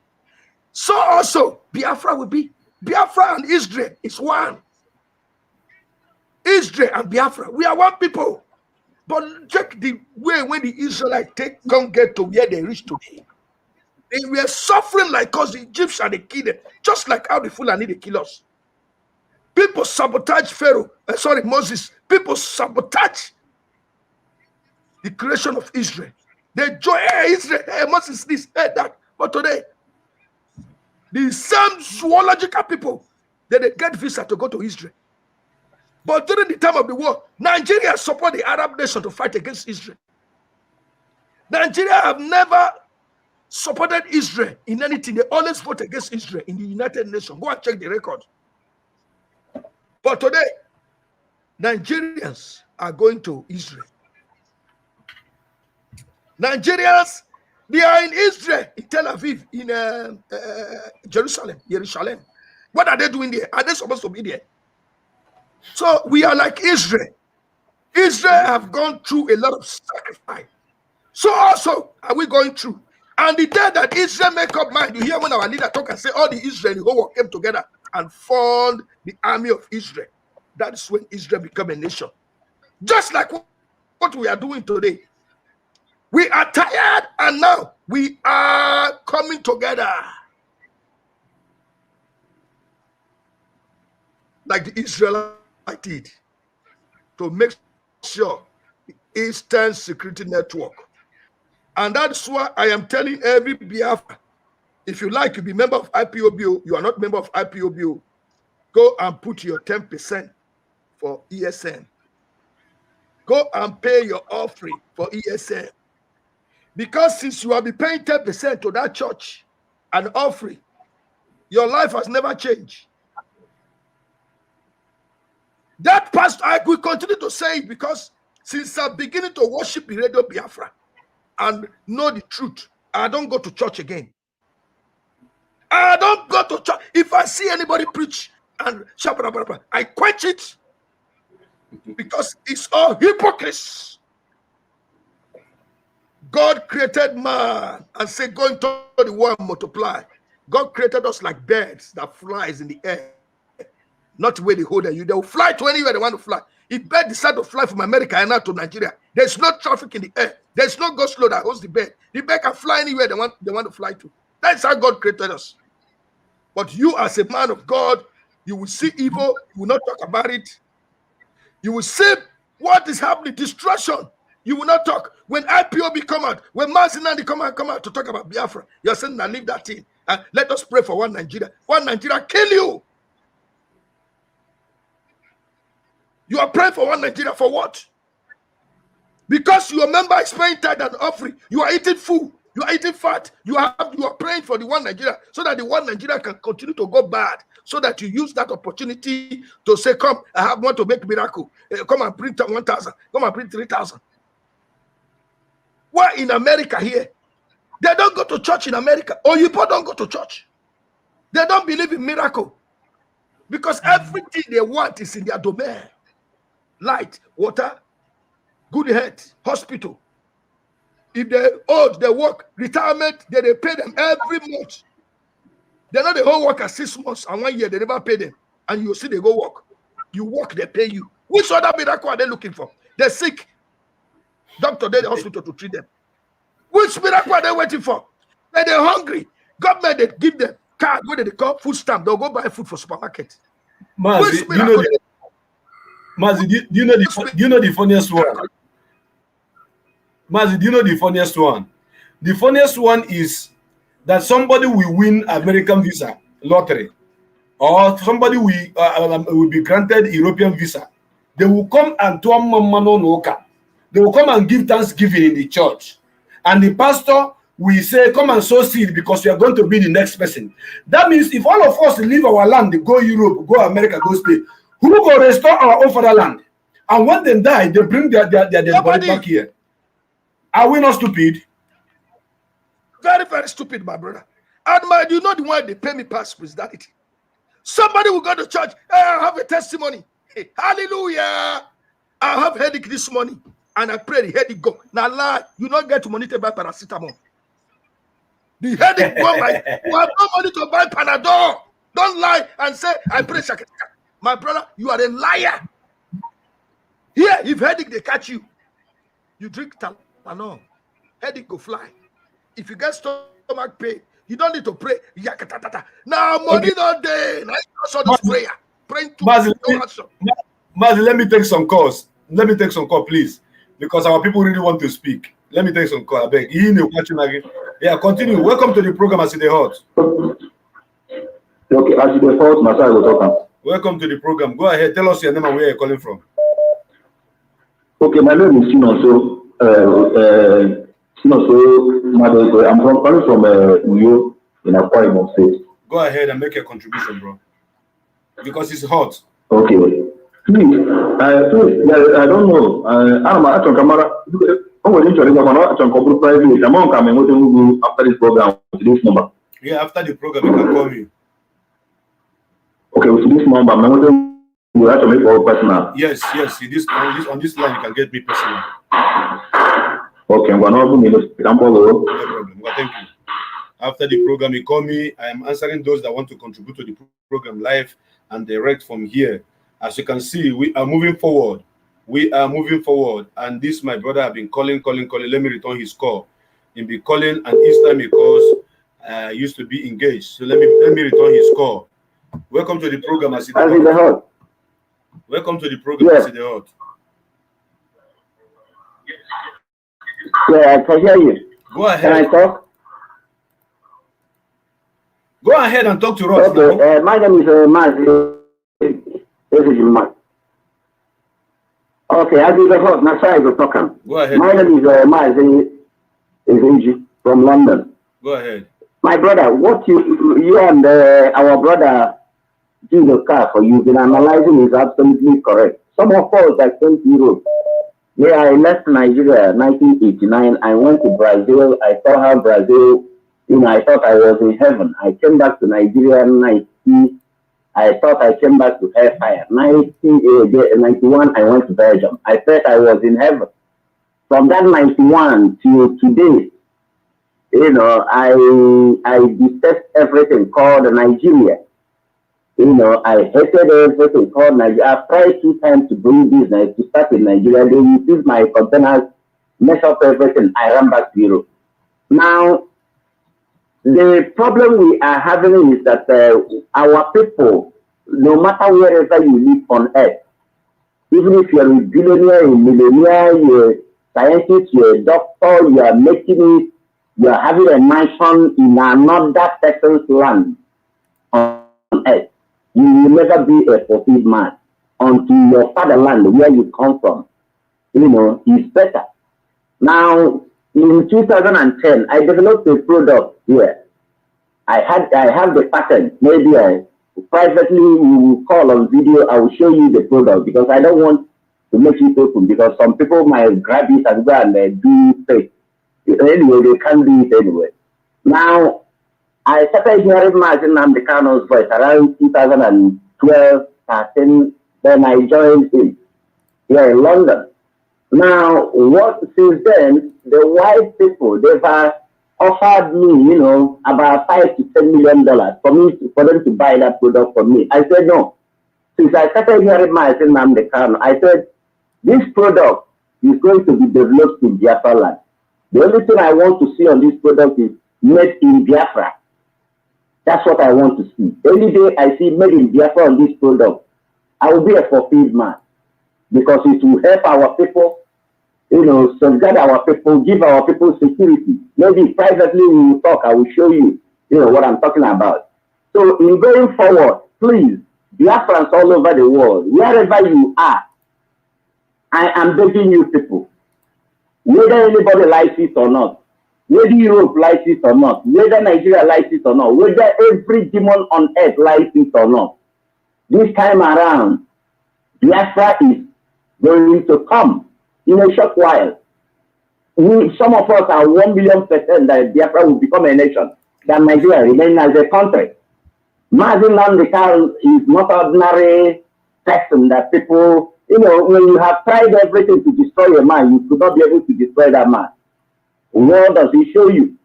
So also Biafra will be. Biafra and Israel is one. Israel and Biafra, we are one people. But check the way when the Israelites can't get to where they reach today. They were suffering like us, the Egyptians, they killed them, just like how the Fulani they kill us. People sabotage Moses. People sabotage the creation of Israel. They join Israel, Moses this, that. But today, the same zoological people, they get visa to go to Israel. But during the time of the war, Nigeria support the Arab nation to fight against Israel. Nigeria have never supported Israel in anything. They always fought against Israel in the United Nations. Go and check the record. But today, Nigerians are going to Israel. Nigerians, they are in Israel, in Tel Aviv, in Jerusalem. What are they doing there? Are they supposed to be there? So we are like Israel. Israel have gone through a lot of sacrifice. So also are we going through. And the day that Israel make up mind, you hear when our leader talk and say all the Israel, the whole world came together and formed the army of Israel. That's when Israel become a nation. Just like what we are doing today. We are tired and now we are coming together. Like the Israelites did to make sure the Eastern Security Network. And that's why I am telling every Biafra, if you like to be member of IPOBO, you are not member of IPOBO, go and put your 10% for ESN. Go and pay your offering for ESN. Because since you have been paying 10% to that church and offering, your life has never changed. That pastor, I will continue to say it because since I'm beginning to worship the Radio Biafra and know the truth, I don't go to church again. I don't go to church. If I see anybody preach and I quench it because it's all hypocrisy. God created man and said, go into the world and multiply. God created us like birds that flies in the air. Not where they hold you. They will fly to anywhere they want to fly. If bird decide to fly from America and out to Nigeria, there's no traffic in the air. There's no go slow that holds the bird. The bird can fly anywhere they want to fly to. That's how God created us. But you as a man of God, you will see evil, you will not talk about it. You will see what is happening, destruction. You will not talk. When IPOB come out, when Mazinandi come out to talk about Biafra, you're saying, now leave that thing and let us pray for one Nigeria. One Nigeria kill you. You are praying for one Nigeria for what? Because your member is paying tithe and offering. You are eating food. You are eating fat. You are praying for the one Nigeria so that the one Nigeria can continue to go bad. So that you use that opportunity to say, come, I want to make miracle. Come and print 1,000. Come and print 3,000. Why in America here? They don't go to church in America. Or you don't go to church. They don't believe in miracle. Because everything they want is in their domain. Light, water, good health, hospital. If they're old, they work, retirement, they pay them every month. They know the whole work at 6 months and 1 year, they never pay them. And you see they go work. You work, they pay you. Which other miracle are they looking for? They're sick. Doctor, they're the hospital to treat them. Which miracle are they waiting for? They're hungry. Government, they give them car, go to the call, food stamp. They'll go buy food for supermarket. Mazi, do you know the funniest one? Mazi, do you know the funniest one? The funniest one is that somebody will win American visa lottery, or somebody will be granted European visa. They will come and they will come and give thanksgiving in the church, and the pastor will say, "Come and sow seed because you are going to be the next person." That means if all of us leave our land, go Europe, go America, go Spain, who will restore our own fatherland? And when they die, they bring their body back here. Are we not stupid? Very, very stupid, my brother. And you know the one they pay me past Christianity. Somebody will go to church. Hey, I have a testimony. Hey, hallelujah. I have headache this morning. And I pray the headache go. Now lie, you don't get money to buy paracetamol. The headache go, you have no money to buy Panadol. Don't lie and say, I pray shaka. My brother, you are a liar. Here, if headache they catch you, you drink Tylenol. Headache go fly. If you get stomach pain, you don't need to pray. Now money not there. Now you saw this prayer. Praying to Mazi, let me take some calls. Let me take some call, please, because our people really want to speak. Let me take some call. I beg. Yeah, continue. Welcome to the program, As It Dey Hot. Okay, As It Dey Hot, my side will talk. Welcome to the program. Go ahead. Tell us your name and where you're calling from. Okay, my name is Sinoso. I'm calling from Uyo in Akwa Ibom State. Go ahead and make your contribution, bro. Because it's hot. Okay. Please, I don't know. I'm actually camera. After this program, with this number. Yeah, after the program, you can call me. Okay, with this number, you have to make all personal. Yes. On this line, you can get me personal. Okay, I'm going to no problem. Well, thank you. After the program, you call me. I am answering those that want to contribute to the program live and direct from here. As you can see, we are moving forward. And this, my brother, have been calling. Let me return his call. He'll be calling, and each time he calls, used to be engaged. So let me return his call. Welcome to the program, As It Dey Hot. Welcome to the program, As It Dey Hot. Yeah, I can hear you. Go ahead. Can I talk? Go ahead and talk to us. Okay, my name is Mazi. Okay, As It Dey Hot, my side is talking. Go ahead. My name is Mazi from London. Go ahead. My brother, what you and our brother Jesus Car for you've been analyzing is absolutely correct. Some of us that came to Europe, yeah, I left Nigeria in 1989. I went to Brazil. I saw how Brazil, I thought I was in heaven. I came back to Nigeria in 1990. I thought I came back to hellfire. 1991, I went to Belgium. I thought I was in heaven. From that 91 to today, I detest everything called Nigeria. I hated everything called Nigeria. I've tried 2 times to bring business to start in Nigeria. They refused my containers, mess up everything. I ran back to Europe. Now, the problem we are having is that our people, no matter wherever you live on earth, even if you're a billionaire, a millionaire, you're a scientist, you're a doctor, you are making it, you are having a mansion in another person's land on earth, you will never be a fulfilled man until your fatherland, where you come from, is better. Now, in 2010, I developed a product here. I have the patent. Maybe privately you will call on video. I will show you the product because I don't want to make it open because some people might grab it and go and do fake. Anyway, they can't do it anyway. Now, I started hearing Martin Namdekano's voice around 2012, 13. Then I joined him here in London. Now, since then, the white people, they've offered me, about $5 to $10 million for them to buy that product from me. I said no. Since I started hearing myself, I said this product is going to be developed in Biafra land. The only thing I want to see on this product is made in Biafra. That's what I want to see. Any day I see made in Biafra on this product, I will be a fulfilled man, because it will help our people, safeguard our people, give our people security. Maybe privately we will talk, I will show you, what I'm talking about. So in going forward, please, Biafrans all over the world, wherever you are, I am begging you people, whether anybody likes it or not, whether Europe likes it or not, whether Nigeria likes it or not, whether every demon on earth likes it or not, this time around, Biafra is going to come in a short while. Some of us are 1,000,000% that Biafra will become a nation, that Nigeria remain as a country. Mazin Namdekal is not ordinary person that people, when you have tried everything to destroy a man, you could not be able to destroy that man. What does he show you?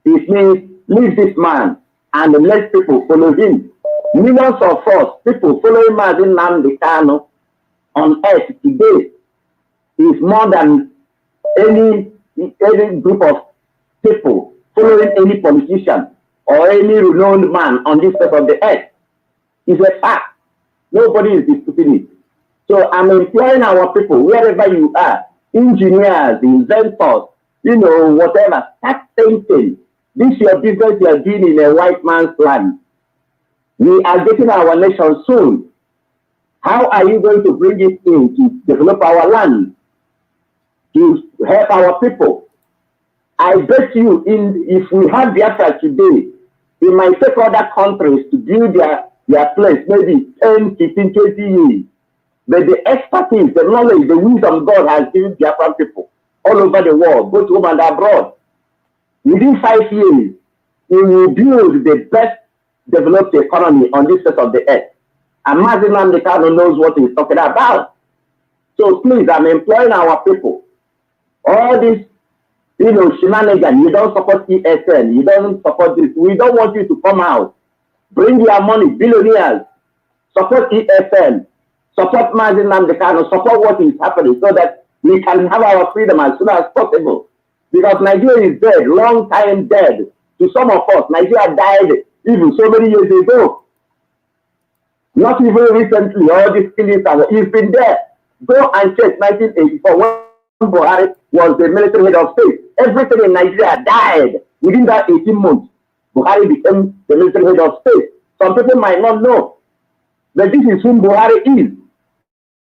It means leave this man and let people follow him. Millions of us, people following Mazin Namdekal on earth today is more than any group of people following any politician or any renowned man on this side of the earth. It's a fact. Nobody is disputing it. So I'm imploring our people, wherever you are, engineers, inventors, whatever, start thinking. This is your business you are doing in a white man's land. We are getting our nation soon. How are you going to bring it in to develop our land, to help our people? I bet you, if we have Biafra today, it might take other countries to build their place, maybe 10, 15, 20 years. But the expertise, the knowledge, the wisdom God has given Biafran people all over the world, both home and abroad, within 5 years, we will build the best developed economy on this side of the earth. And Mazin Namdekal knows what he's talking about. So please, I'm employing our people. All this, shenanigans, you don't support ESN, you don't support this. We don't want you to come out. Bring your money, billionaires. Support ESN. Support Mazin Namdekal. Support what is happening so that we can have our freedom as soon as possible. Because Nigeria is dead, long time dead. To some of us, Nigeria died even so many years ago. Not even recently, all these killings, it's been there. Go and check 1984 when Buhari was the military head of state. Everything in Nigeria died. Within that 18 months, Buhari became the military head of state. Some people might not know that this is whom Buhari is.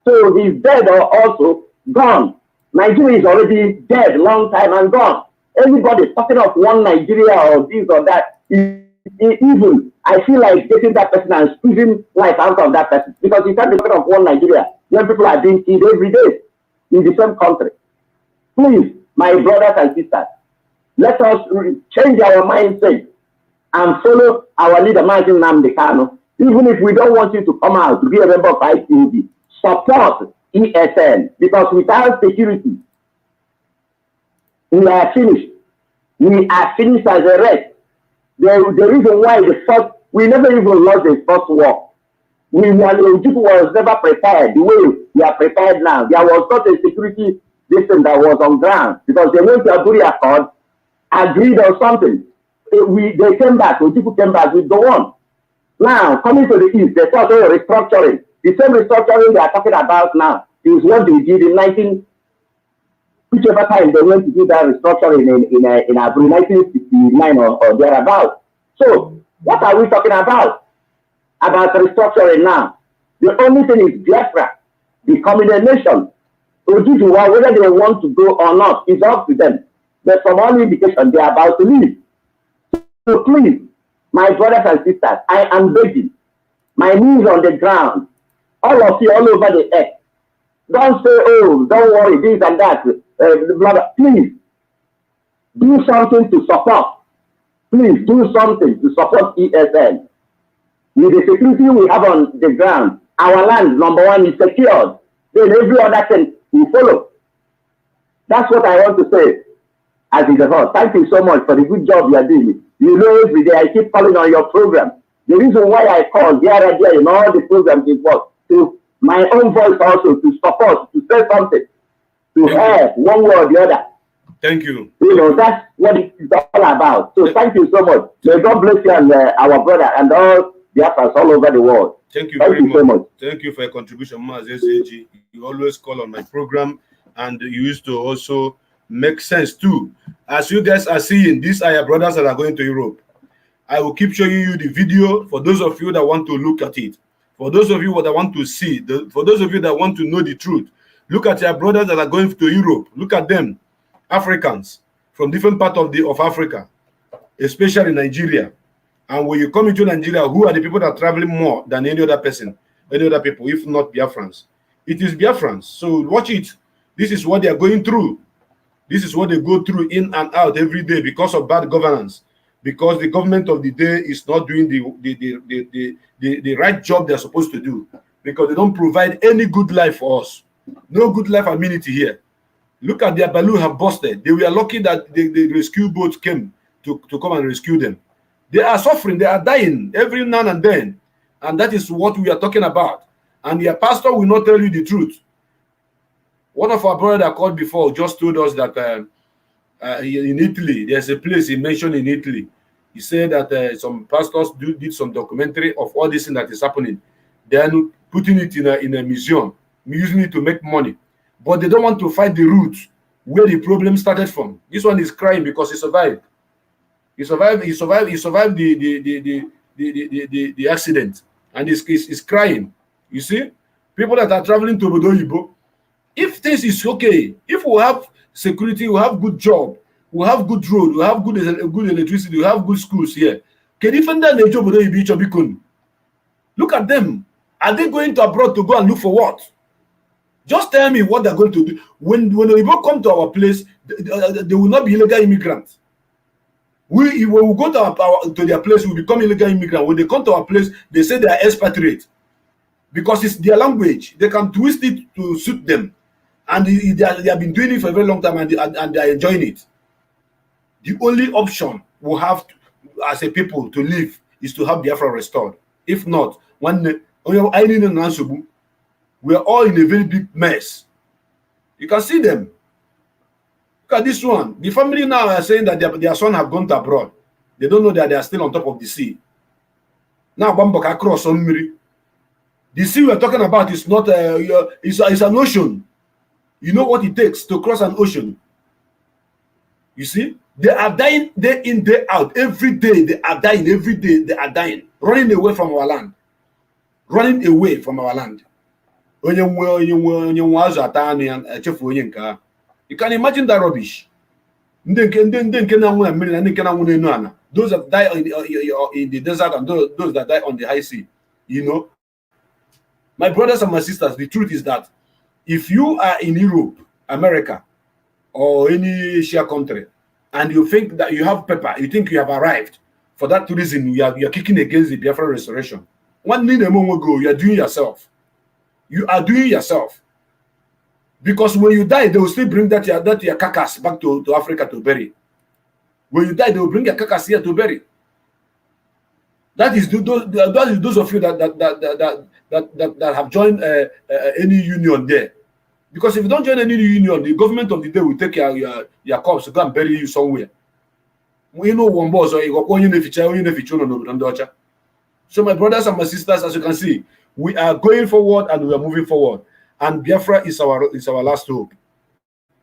So he's dead or also gone. Nigeria is already dead, long time and gone. Everybody talking of one Nigeria or this or that is evil. I feel like getting that person and squeezing life out of that person. Because you can't be talking of one Nigeria when people are being killed every day in the same country. Please, my brothers and sisters, let us change our mindset and follow our leader, Mazin Namdekal. Even if we don't want you to come out to be a member of IPOB, support ESN, because without security, we are finished. We are finished as a race. The reason why we never even lost the first war. People was never prepared the way we are prepared now. There was not a security system that was on ground because they went to Aburi Accord, agreed on something. They came back, people came back, we go on. Now, coming to the east, they thought they were restructuring. The same restructuring they are talking about now is what they did in whichever time they went to do that restructuring in Aburi, 1969 or thereabouts. So, what are we talking about? About restructuring now. The only thing is Biafra becoming a nation. Ojibwa, whether they want to go or not, is up to them. But from all indication, they are about to leave. So please, my brothers and sisters, I am begging, my knees on the ground, all of you all over the earth. Don't say, oh, don't worry, this and that. Please, do something to support. Please do something to support ESN. With the security we have on the ground, our land, number one, is secured. Then every other thing will follow. That's what I want to say. as it is hot. Thank you so much for the good job you are doing. You know, every day I keep calling on your program. The reason why I call here and there in all the programs is what? To my own voice also, to support, to say something, to help one way or the other. Thank you. You know, that's what it's all about. So thank you so much. May God bless you and our brother and all Biafrans all over the world. Thank you Thank very you so much. Thank you for your contribution, Maz SAG. You always call on my program, and you used to also make sense too. As you guys are seeing, these are your brothers that are going to Europe. I will keep showing you the video for those of you that want to look at it. For those of you that want to see, for those of you that want to know the truth, look at your brothers that are going to Europe. Look at them, Africans from different parts of Africa, especially Nigeria. And when you come into Nigeria, who are the people that are traveling more than any other person, any other people, if not Biafrans? It is Biafrans. So watch it. This is what they are going through. This is what they go through in and out every day because of bad governance. Because the government of the day is not doing the right job they're supposed to do. Because they don't provide any good life for us. No good life amenity here. Look at their balloon have busted. They were lucky that the rescue boat came to come and rescue them. They are suffering, they are dying every now and then. And that is what we are talking about. And your pastor will not tell you the truth. One of our brothers that called before just told us that in Italy, there's a place he mentioned in Italy. He said that some pastors did some documentary of all this thing that is happening. Then putting it in a museum, using it to make money. But they don't want to find the root where the problem started from. This one is crying because he survived. He survived the accident, and he's crying. You see, people that are traveling to Bodoyibo, if things is okay, if we have security, we have good job, we have good road, we have good electricity, we have good schools here. Look at them. Are they going to abroad to go and look for what? Just tell me what they're going to do. When they come to our place, they will not be illegal immigrants. When we go to their place, we become illegal immigrants. When they come to our place, they say they are expatriate. Because it's their language. They can twist it to suit them. And they have been doing it for a very long time, and they are enjoying it. The only option we have as a people to live is to have Biafra restored. If not, we are all in a very big mess. You can see them. Look at this one. The family now are saying that their son have gone to abroad. They don't know that they are still on top of the sea. Now, Bamboka cross on Miri. The sea we're talking about is not it's an ocean. You know what it takes to cross an ocean. You see, they are dying day in, day out. Every day they are dying. Every day they are dying, running away from our land, running away from our land. You can imagine that rubbish. Those that die in the desert and those that die on the high sea. You know, my brothers and my sisters, the truth is that if you are in Europe, America, or any Asia country, and you think that you have paper, you think you have arrived, for that reason you are kicking against the Biafra restoration. 1 minute ago, you are doing yourself. You are doing yourself. Because when you die, they will still bring that your carcass back to Africa to bury. When you die, they will bring your carcass here to bury. That is those of you that have joined any union there. Because if you don't join any union, the government of the day will take your corpse to go and bury you somewhere. We know one boss or so my brothers and my sisters, as you can see, we are going forward and we are moving forward. And Biafra is our last hope.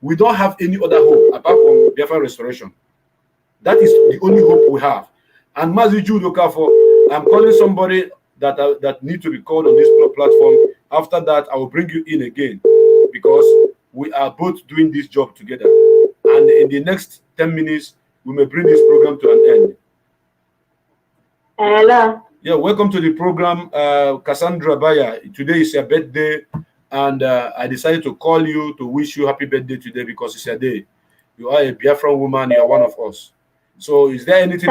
We don't have any other hope apart from Biafra restoration. That is the only hope we have. And Mazi Judokafo, I'm calling somebody that need to be called on this platform. After that, I will bring you in again because we are both doing this job together. And in the next 10 minutes, we may bring this program to an end. Hello. Yeah, welcome to the program, Cassandra Baya. Today is your birthday, and I decided to call you to wish you happy birthday today because it's your day. You are a Biafran woman. You are one of us. So, is there anything?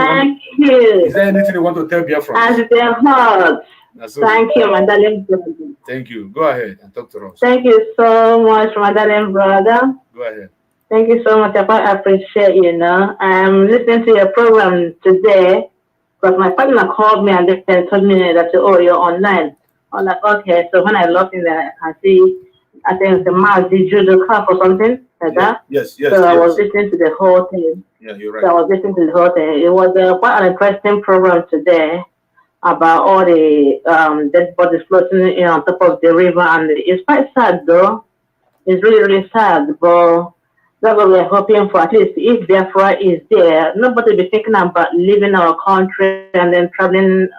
Is there anything you want to tell Biafran? As their heart. Thank you, my darling brother. Thank you. Go ahead and talk to us. Thank you so much, my darling brother. Go ahead. Thank you so much. I quite appreciate you know. I'm listening to your program today because my partner called me and they told me that oh you're online. I'm like okay. So when I logged in there, I can see I think the mouse did you the cup or something like that. Yes, yes, So I was yes. listening to the whole thing. Yeah, you're So right. I was listening to the whole thing. It was quite an interesting program today about all the dead bodies floating on top of the river, and it's quite sad though. It's really, really sad, but that's what we're hoping for. At least if Biafra is there, nobody will be thinking about leaving our country and then traveling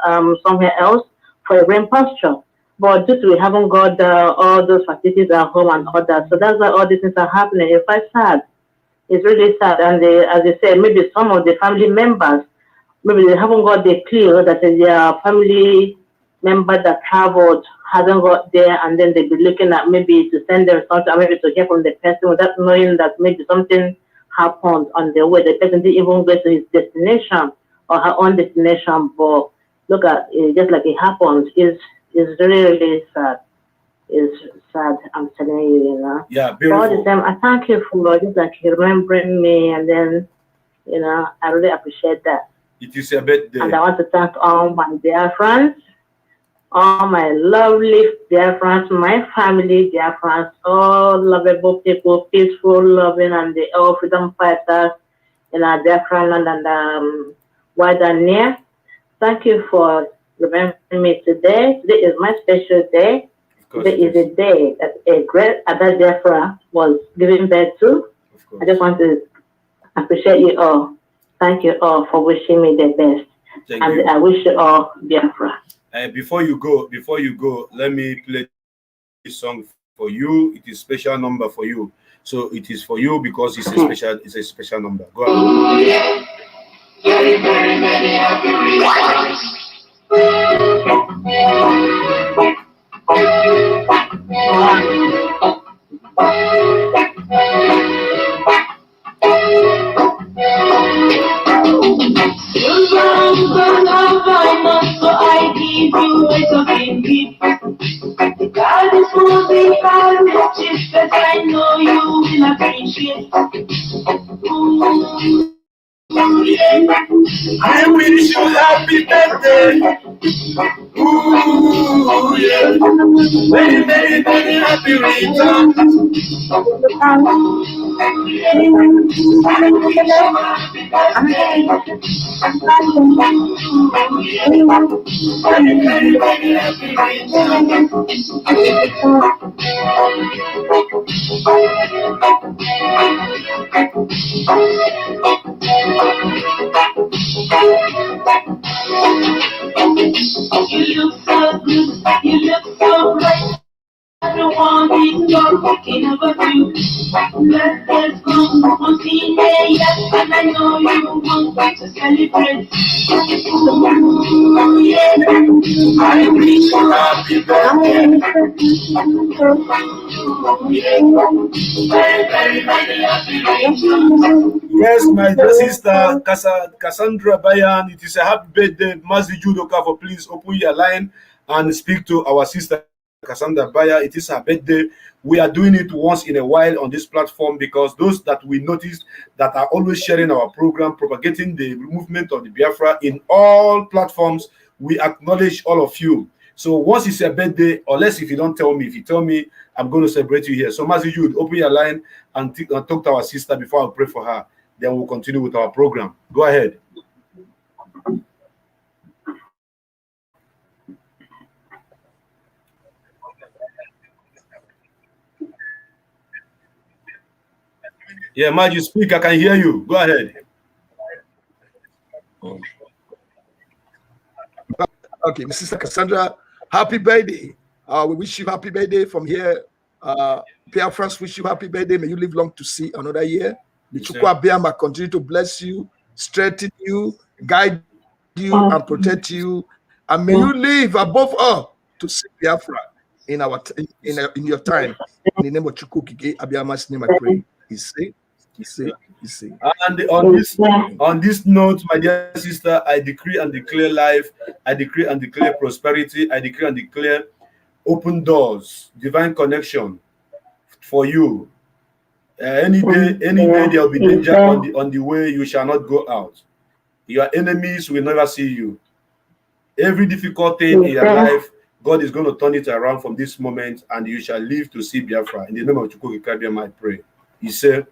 somewhere else for a green pasture. But due to we haven't got all those facilities at home and all that, so that's why all these things are happening. It's quite sad. It's really sad. And as I said, maybe some of the family members, maybe they haven't got the clue that their family member that traveled hasn't got there, and then they'll be looking at maybe to send them something, or maybe to hear from the person without knowing that maybe something happened on the way. The person didn't even go to his destination or her own destination, but look at it, just like it happened. Is really, really sad. It's sad, I'm telling you, you know. Yeah, But all the beautiful. same, I thank you for just like remembering me, and then, you know, I really appreciate that. It is a And birthday. I want to thank all my dear friends, all my lovely dear friends, my family dear friends, all lovable people, peaceful, loving, and the all freedom fighters in our dear friendland and wide and near. Thank you for remembering me today. Today is my special day. Of course Today it is is. a day that a great Ada Biafra was given birth to. Of I just course. want to appreciate you all. Thank you all for wishing me the best. Thank And you. I wish you all Biafra. Before you go, let me play this song for you. It is special number for you. So it is for you because it's a special number. Go ahead. So I give you a talking gift. God is moving by riches that I know you will appreciate. Ooh, yeah. I wish you happy birthday. Ooh, yeah. Very, very, very happy return. Ooh, yeah. I wish you happy birthday. Ooh, yeah. Very, very, very happy return. You look so good, you look so bright. I don't want it, you're walking over you. Let's go, we'll see yes, and I know you want to celebrate. Ooh, yeah, I wish you happy birthday. Ooh, yeah, very, very, very happy returns. Yes, my dear sister Cassandra Bayan, it is a happy birthday. Mazi Judoka, for please open your line and speak to our sister Cassandra Bayan. It is her birthday. We are doing it once in a while on this platform because those that we noticed that are always sharing our program, propagating the movement of the Biafra in all platforms, we acknowledge all of you. So once it's a birthday, unless if you don't tell me, if you tell me, I'm going to celebrate you here. So Mazi Jud, open your line and talk to our sister before I pray for her. Then we'll continue with our program. Go ahead. Yeah, Maji, speak. I can hear you. Go ahead. Okay, Sister Cassandra, happy birthday. We wish you happy birthday from here. Biafrans wish you happy birthday. May you live long to see another year. The Chukwu Abiyama continue to bless you, strengthen you, guide you, and protect you. And may you live above all to see Biafra in your time. In the name of Chukwu Kike Abiyama's name, I pray. He's safe. He's safe. He's safe. And on this note, my dear sister, I decree and declare life. I decree and declare prosperity. I decree and declare open doors, divine connection for you. Any day there will be danger on the way. You shall not go out. Your enemies will never see you. Every difficult thing in your life, God is going to turn it around from this moment, and you shall live to see Biafra. In the name of Chukwuka, I pray. He said,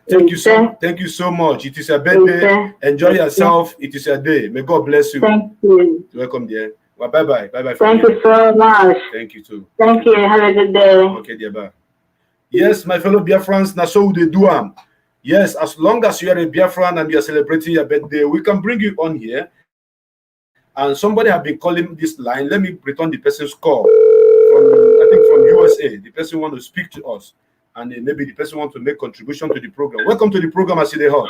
thank you so much. It is a birthday. Enjoy yourself. It is a day. May God bless you. Thank you. Welcome there. Well, bye. Thank you so much. Thank you too. Thank you. Have a good day. Okay, dear. Bye. Yes, my fellow Biafrans, na so they do. Yes, as long as you are a Biafran and you are celebrating your birthday, we can bring you on here. And somebody have been calling this line. Let me return the person's call. I think from USA. The person want to speak to us. And maybe the person want to make contribution to the program. Welcome to the program, As They Hot.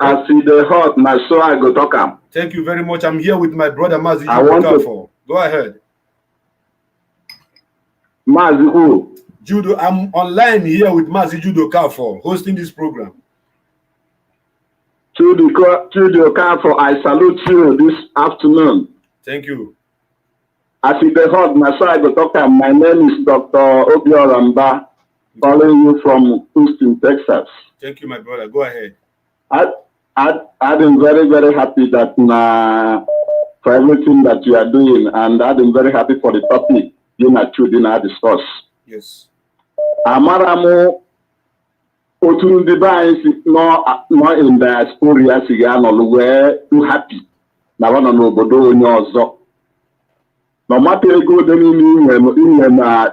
As They Hot, my so I go talk am. Thank you very much. I'm here with my brother Mazi Judo. Go ahead. Mazi who? Judo, I'm online here with Mazi Judo Kafo, hosting this program. Judo Kafo, I salute you this afternoon. Thank you. As They Hot, my so I go talk am. My name is Dr. Obioramba, calling you from Houston, Texas. Thank you, my brother. Go ahead. I've been very, very happy that for everything that you are doing, and I've been very happy for the topic you are choosing to discuss. Yes. Amaramu Otundi is not in diaspora, Sigano, where too happy. Now, one no Bodo Nyozo. No matter go then in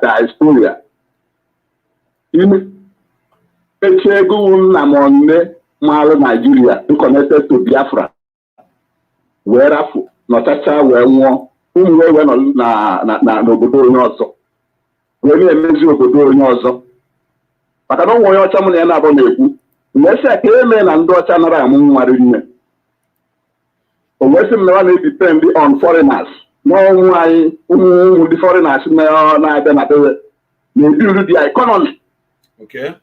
diaspora. In Echegu Namone. Malo Nigeria to connected to Biafra. Whereafter, Notacha, where one, whom we went na Nobodo also. When you mention Obodo also. But I don't want your chairman and Aboneku. Unless I came in and do a channel among Marine. Unless you depend on foreigners. No, why the foreigners may build the economy. Okay.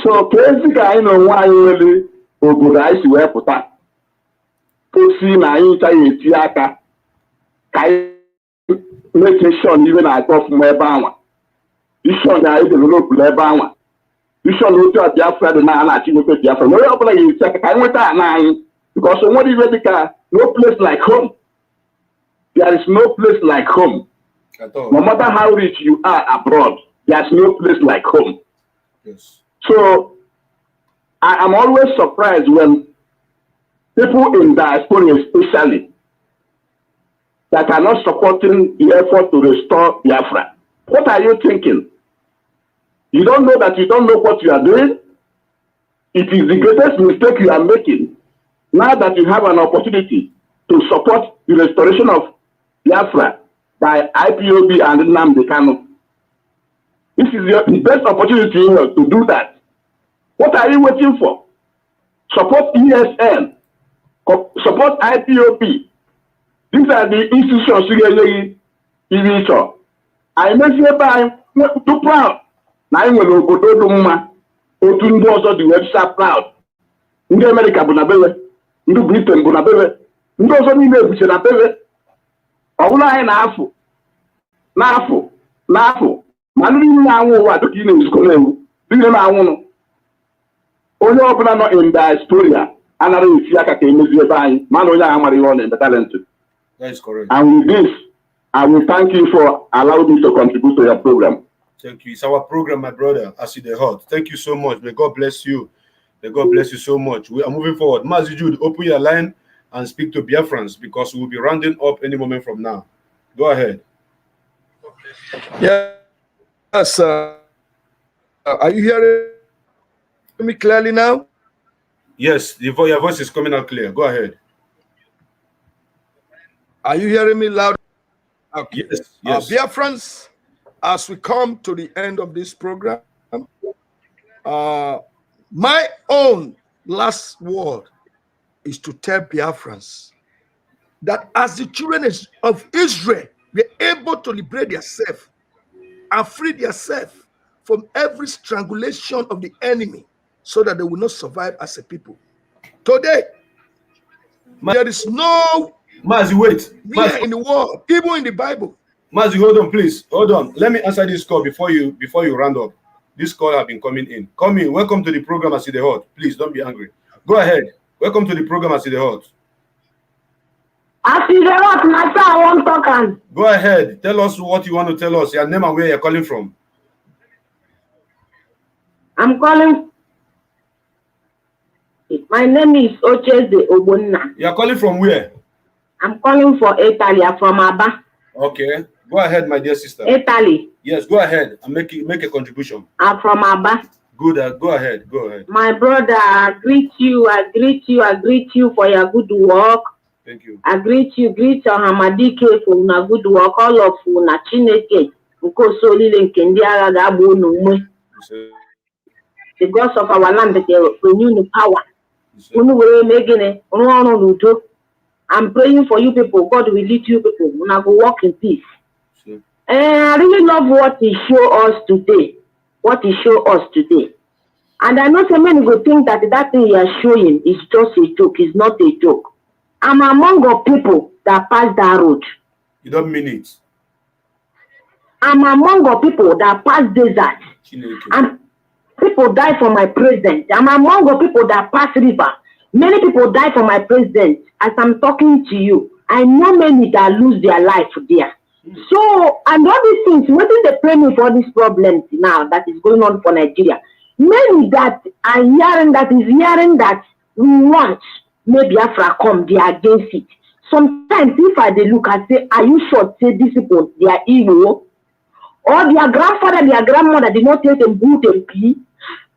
So crazy guy no why really obodo anyị si wee pụta osi na anyị ncha ya eti aka ka anyị make sure na ibe na-aga ọfụma ebe anwa ishon na anyị develop ebe anwa ishon otu a Biafra dị na na-achị nweta Biafra na onye ọbụla ya eti aka ka anyị nweta ana anyị because o nwere ibe dịka no place like home. There is no place like home. No matter how rich you are abroad, there's no place like home. Yes. So I am always surprised when people in diaspora especially that are not supporting the effort to restore Biafra. What are you thinking? You don't know that you don't know what you are doing? It is the greatest mistake you are making. Now that you have an opportunity to support the restoration of Biafra by IPOB and Nnamdi Kanu, this is the best opportunity to do that. What are you waiting for? Support ESN, support IPOP. These are the institutions you need to. I may say by too proud. Now I'm going to go to Muma. Otu also the website proud. Ndị America bụ na bebe, ndị Britain bụ na bebe, ndị ọzọ niile ebuche na bebe. Ọ bụla anyị n'afọ ma ndị na-anwụ ụwa dịka ị na-ezukọ na-ewu ndị na-anwụnụ onye ọbụla nọ in diaspora anara esi aka ka emezi ebe anyị mana onye ahụ mara ihe ọ na-eme talented. That is correct. And with this, I will thank you for allowing me to contribute to your program. Thank you. It's our program, my brother, As They Hot. Thank you so much. May God bless you. May God bless you so much. We are moving forward. Mazi Jude, open your line and speak to Biafrans because we will be rounding up any moment from now. Go ahead. Yes, are you hearing me clearly now? Yes, your voice is coming out clear. Go ahead. Are you hearing me loud? Okay. Yes. Biafrans, as we come to the end of this program, my own last word is to tell Biafrans that as the children of Israel were able to liberate themselves and free themselves from every strangulation of the enemy so that they will not survive as a people. Today, there is no Mazi, wait. in the world, even in the Bible, Mazi, hold on, please. Hold on. Let me answer this call before you round up. This call have been coming in. Come in. Welcome to the program as the hot. Please don't be angry. Go ahead. Welcome to the program as the hot. As the hot, master, I want talk. Go ahead. Tell us what you want to tell us. Your name and where you're calling from. I'm calling. My name is Ocheze Obonna. You're calling from where? I'm calling for Italy. I'm from Aba. Okay. Go ahead, my dear sister. Italy. Yes, go ahead and make a contribution. I'm from Aba. Good. Go ahead. Go ahead. My brother, I greet you for your good work. Thank you. I greet your Hamadike for your good work. All of you, na Chineke. The gods of our land, they renew the power. I'm praying for you people. God will lead you people. When I go walk in peace. I really love what He show us today. And I know so many will think that thing you are showing is just a joke. It's not a joke. I'm among the people that pass that road. You don't mean it. I'm among the people that pass desert. And people die for my president. I'm among the people that pass river. Many people die for my president. As I'm talking to you, I know many that lose their life there. So, and all these things, what is the planning for these problems now that is going on for Nigeria? Many that are hearing that we want maybe Biafra come, they are against it. Sometimes if I look and say, are you sure say these people they are evil? Or their grandfather, their grandmother did not take them good and pee?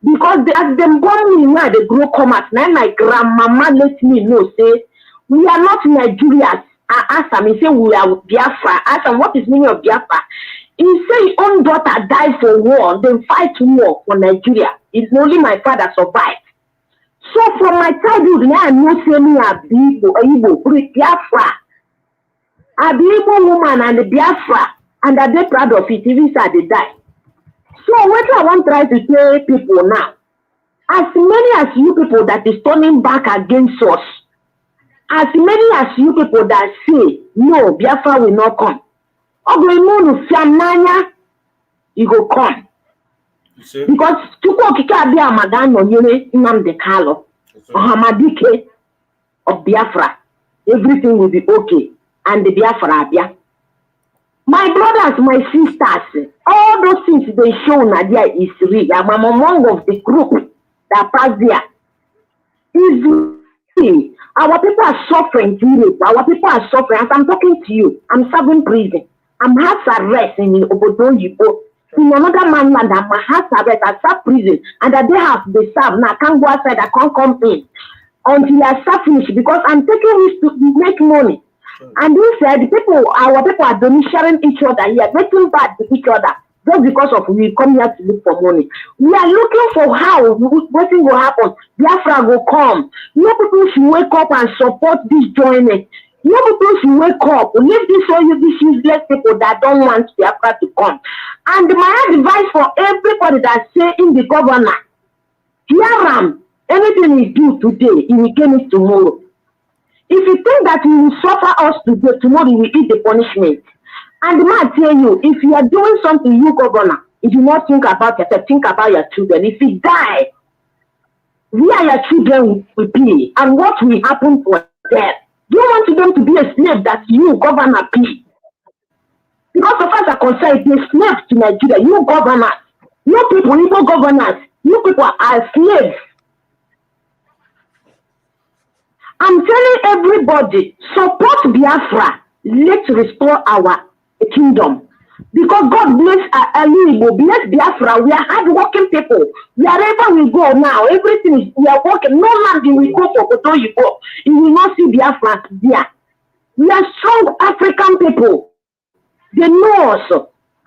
Because as them born me now, they grow come at now. My grandmama let me know, say, we are not Nigerians. I asked him, he said, we are Biafra. I asked him, what is meaning of Biafra? He said, his own daughter died for war, then fight war for Nigeria. It's only my father survived. So from my childhood, now I know say me a Igbo, Biafra. A Igbo woman and the Biafra, and are they proud of it, even if they die. So what I want to try to tell people now, as many as you people that is turning back against us, as many as you people that say, no, Biafra will not come. You go come. Because Chuko Kika Bia Madano Yune Imam de Carlo or Hamadike of Biafra, everything will be okay. And the Biafra Bia. My brothers, my sisters, all those things they show Nadia is real. I'm among of the group that pass there. Is real. Our people are suffering, our people are suffering. As I'm talking to you, I'm serving prison. I'm house arrest in Obodo Yibo. In another man land, I'm house arrest, I serve prison. And that they have they serve. Now I can't go outside, I can't come in. Until I serve finish because I'm taking this to make money. And he said, our people are sharing each other here, making bad to each other. Just because of we come here to look for money. We are looking for how what will happen. Biafra will come. No people should wake up and support this joining. No people should wake up. Leave this all you these useless people that don't want Biafra to come. And my advice for everybody that say in the governor, here anything is due today, he will get it tomorrow. If you think that you will suffer us today, tomorrow you will eat the punishment. And the man tell you, if you are doing something, you governor, if you not think about yourself, think about your children. If you die, where your children will be and what will happen for them? Do you want them to be a slave that you governor be? Because of us are concerned, they slaves to Nigeria, you governors, you people, you governors, you people are slaves. I'm telling everybody, support Biafra. Let's restore our kingdom. Because God bless Alibo, bless Biafra. We are hard-working people. Wherever we go now, everything is, we are working. No land we go for Koto you go. You will not see Biafra there. We are strong African people. They know us.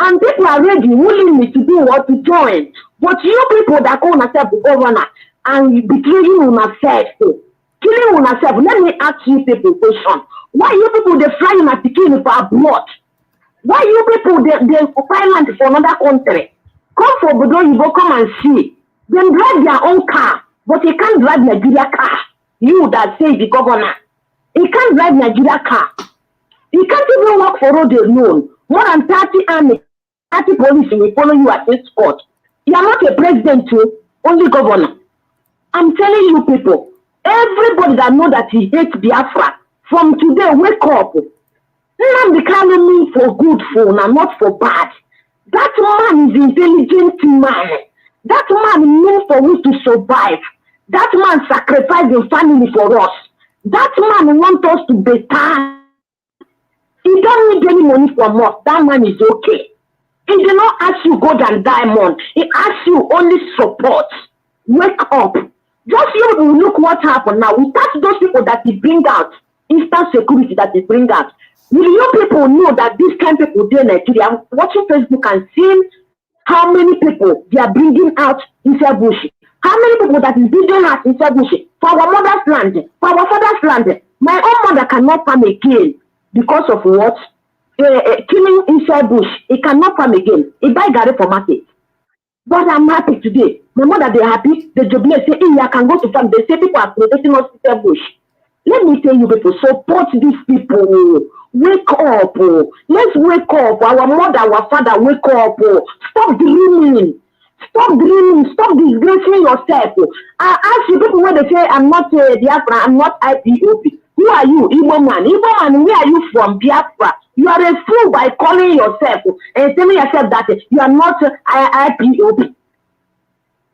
And people are ready, willingly to do what to join. But you people that call yourself the governor and betraying on yourself, killing on yourself, let me ask you people a question. Why you people they flying at the king for blood? Why you people they occupy land for another country? Come for Bodo, you go come and see. Then drive their own car, but you can't drive Nigeria car. You that say the governor, he can't drive Nigeria car. He can't even walk for road alone. More than 30 army, 30 police will follow you at escort. You are not a president too, only governor. I'm telling you people, everybody that know that he hates Biafra, from today, wake up. Nnamdi Kanu mean for good for and not for bad. That man is intelligent man. That man means for us to survive. That man sacrificed his family for us. That man wants us to better. He don't need any money from us. That man is okay. He did not ask you gold and diamond. He asks you only support. Wake up. Just you look what happened now. We touch those people that he bring out. Instant security that he bring out. Will you people know that these kind of people there in Nigeria? I'm watching Facebook and seeing how many people they are bringing out inside bush. How many people that is building us inside bush for our mother's land, for our father's land. My own mother cannot farm again because of what? Killing inside bush. He cannot farm again. He buy garri for market. But I'm happy today. My mother, they're happy. The jubilate say, hey, I can go to farm. They say people are protecting us inside bush. Let me tell you people, support these people. Wake up. Let's wake up. Our mother, our father, wake up. Stop dreaming. Stop dreaming. Stop disgracing yourself. I ask you people when they say, I'm not Biafra, I'm not IPOP. Who are you? Igbo man. Igbo man, where are you from? Biafra. You are a fool by calling yourself and telling yourself that you are not IPOP.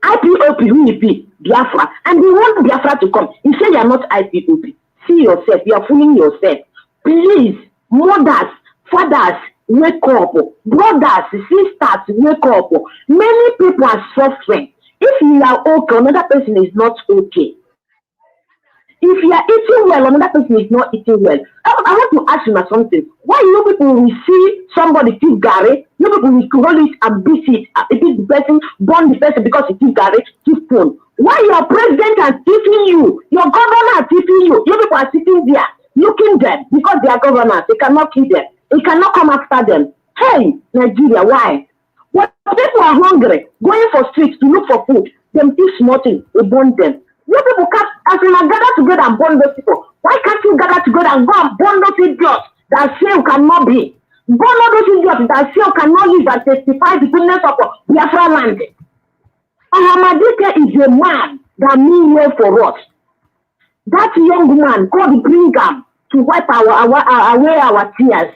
IPOP will be Biafra. And we want Biafra to come. You say you are not IPOP. See yourself. You are fooling yourself. Please, mothers, fathers, wake up. Brothers, sisters, wake up. Many people are suffering. If you are okay, another person is not okay. If you are eating well, another person is not eating well. I want to ask you something. Why you people will see somebody thief garri, you people will roll it and beat it, beat the person, burn the person because he thief garri, thief phone. Why your president are thieving you? Your governor are thieving you. You people are sitting there looking them because they are governors. They cannot kill them. They cannot come after them. Hey, Nigeria, why? When people are hungry, going for streets to look for food, them thief nothing, they burn them. You people can't, as you gather together and burn those people, why can't you gather together and go and burn those idiots that say you cannot be? Burn all those idiots that say you cannot live and testify the goodness of Biafra land. Ahamadike is a man that means well for us. That young man, God bring him to wipe away our tears.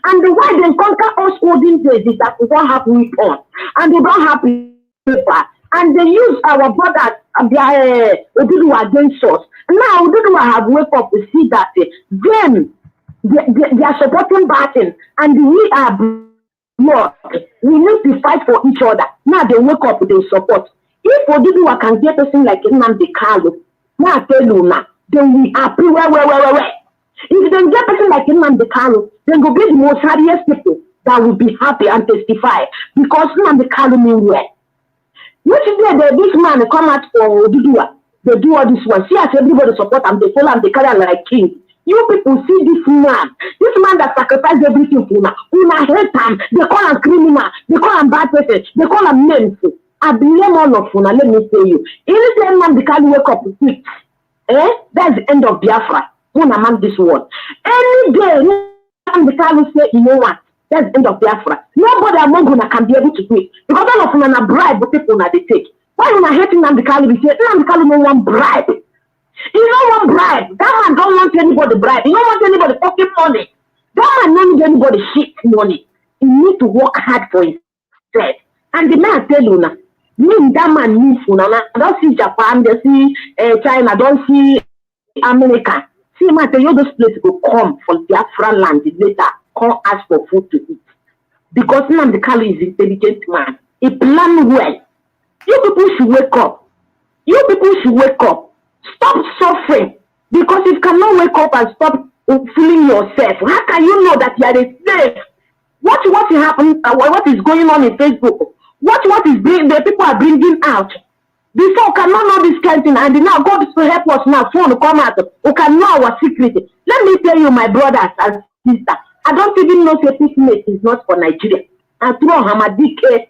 And why they conquer us olden days is that we don't have weapons and we don't have paper. And they use our brothers and their against us. Now Oduduwa have wake up to see that they are supporting Batin and we are blood. We need to fight for each other. Now they wake up, they support. If Oduduwa can get a person like Nnamdi Kanu, now I tell you now, then we are pretty well. If they get a person like Nnamdi Kanu, then go be the most happiest people that will be happy and testify because Nnamdi Kanu mean well. Which is there, this man come out for Oduduwa. They do all this one. See as everybody support them, they follow them, they carry them like king. You people see this man that sacrificed everything for now. Una hate him. They call him criminal. They call him bad person. They call him names. I blame all of you. Let me tell you. Any man they can wake up quick. That's the end of Biafra. Who among this world? Any day, they can say, you know what? That's the end of Biafra. Nobody among you can be able to do it. Because all of you are bribe, but people they take. Why you are hating Nnamdi Kanu? We say, Nnamdi Kanu no one bribe. You don't want bribe. That man don't want anybody bribe. You don't want anybody pocket money. That man don't need anybody shit money. He need to work hard for himself. And the man tell you now, that man needs for now. I don't see Japan, they see China, I don't see America. See, man, tell you those places will come from Biafra land later. Come ask for food to eat. Because Nnamdi Kanu is an intelligent man. He plan well. You people should wake up. You people should wake up. Stop suffering. Because if you cannot wake up and stop fooling yourself, how can you know that you are a slave? What is going on in Facebook? What is the people are bringing out? Before cannot know this kind of thing, and now God to help us now. Phone come out. We can know our secret. Let me tell you, my brothers and sisters, I don't even know if peace is not for Nigeria. And through Hamadike,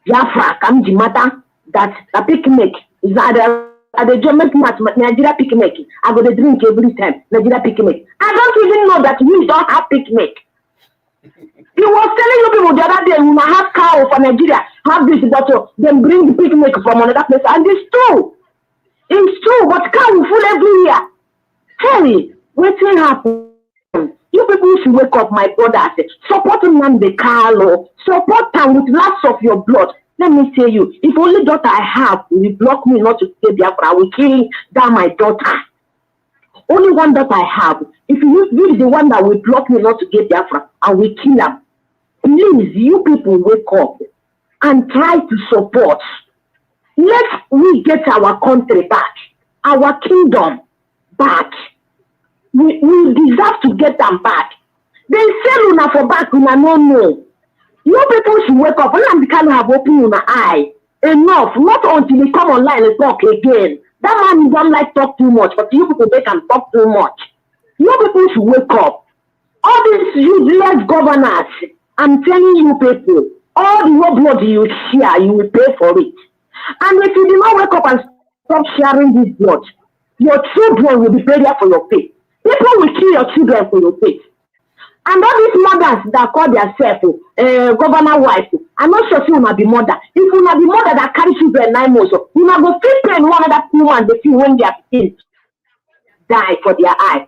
Biafra, Kamjimata, that a picnic is at the German match, Nigeria picnic. I go to drink every time, Nigeria picnic. I don't even know that we don't have picnic. He was telling you people the other day, we have cow for Nigeria, have this bottle, then bring the picnic from another place. And it's true. It's true, but cow will full everywhere. Hey, what's happen? You people should wake up, my brothers. Support Nnamdi Kanu. Support them with lots of your blood. Let me tell you, if only daughter I have will block me not to stay Biafra, I will kill down my daughter. Only one daughter I have. If you is the one that will block me not to get Biafra, I will kill him. Please, you people wake up and try to support. Let we get our country back, our kingdom back. We deserve to get them back. They say Luna for back, Luna no. You people should wake up. Nnamdi Kanu have opened your eye. Enough. Not until you come online and talk again. That man don't like talk too much, but you people they can talk too much. You people should wake up. All these useless governors, I'm telling you people, all the blood you share, you will pay for it. And if you do not wake up and stop sharing this blood, your children will be buried for your faith. People will kill your children for your faith. And all these mothers that call themselves governor wife, I'm not sure if you will be mother. If you will be mother that carry children 9 months, you will go feel pain one other woman they feel when they are kids die for their eye.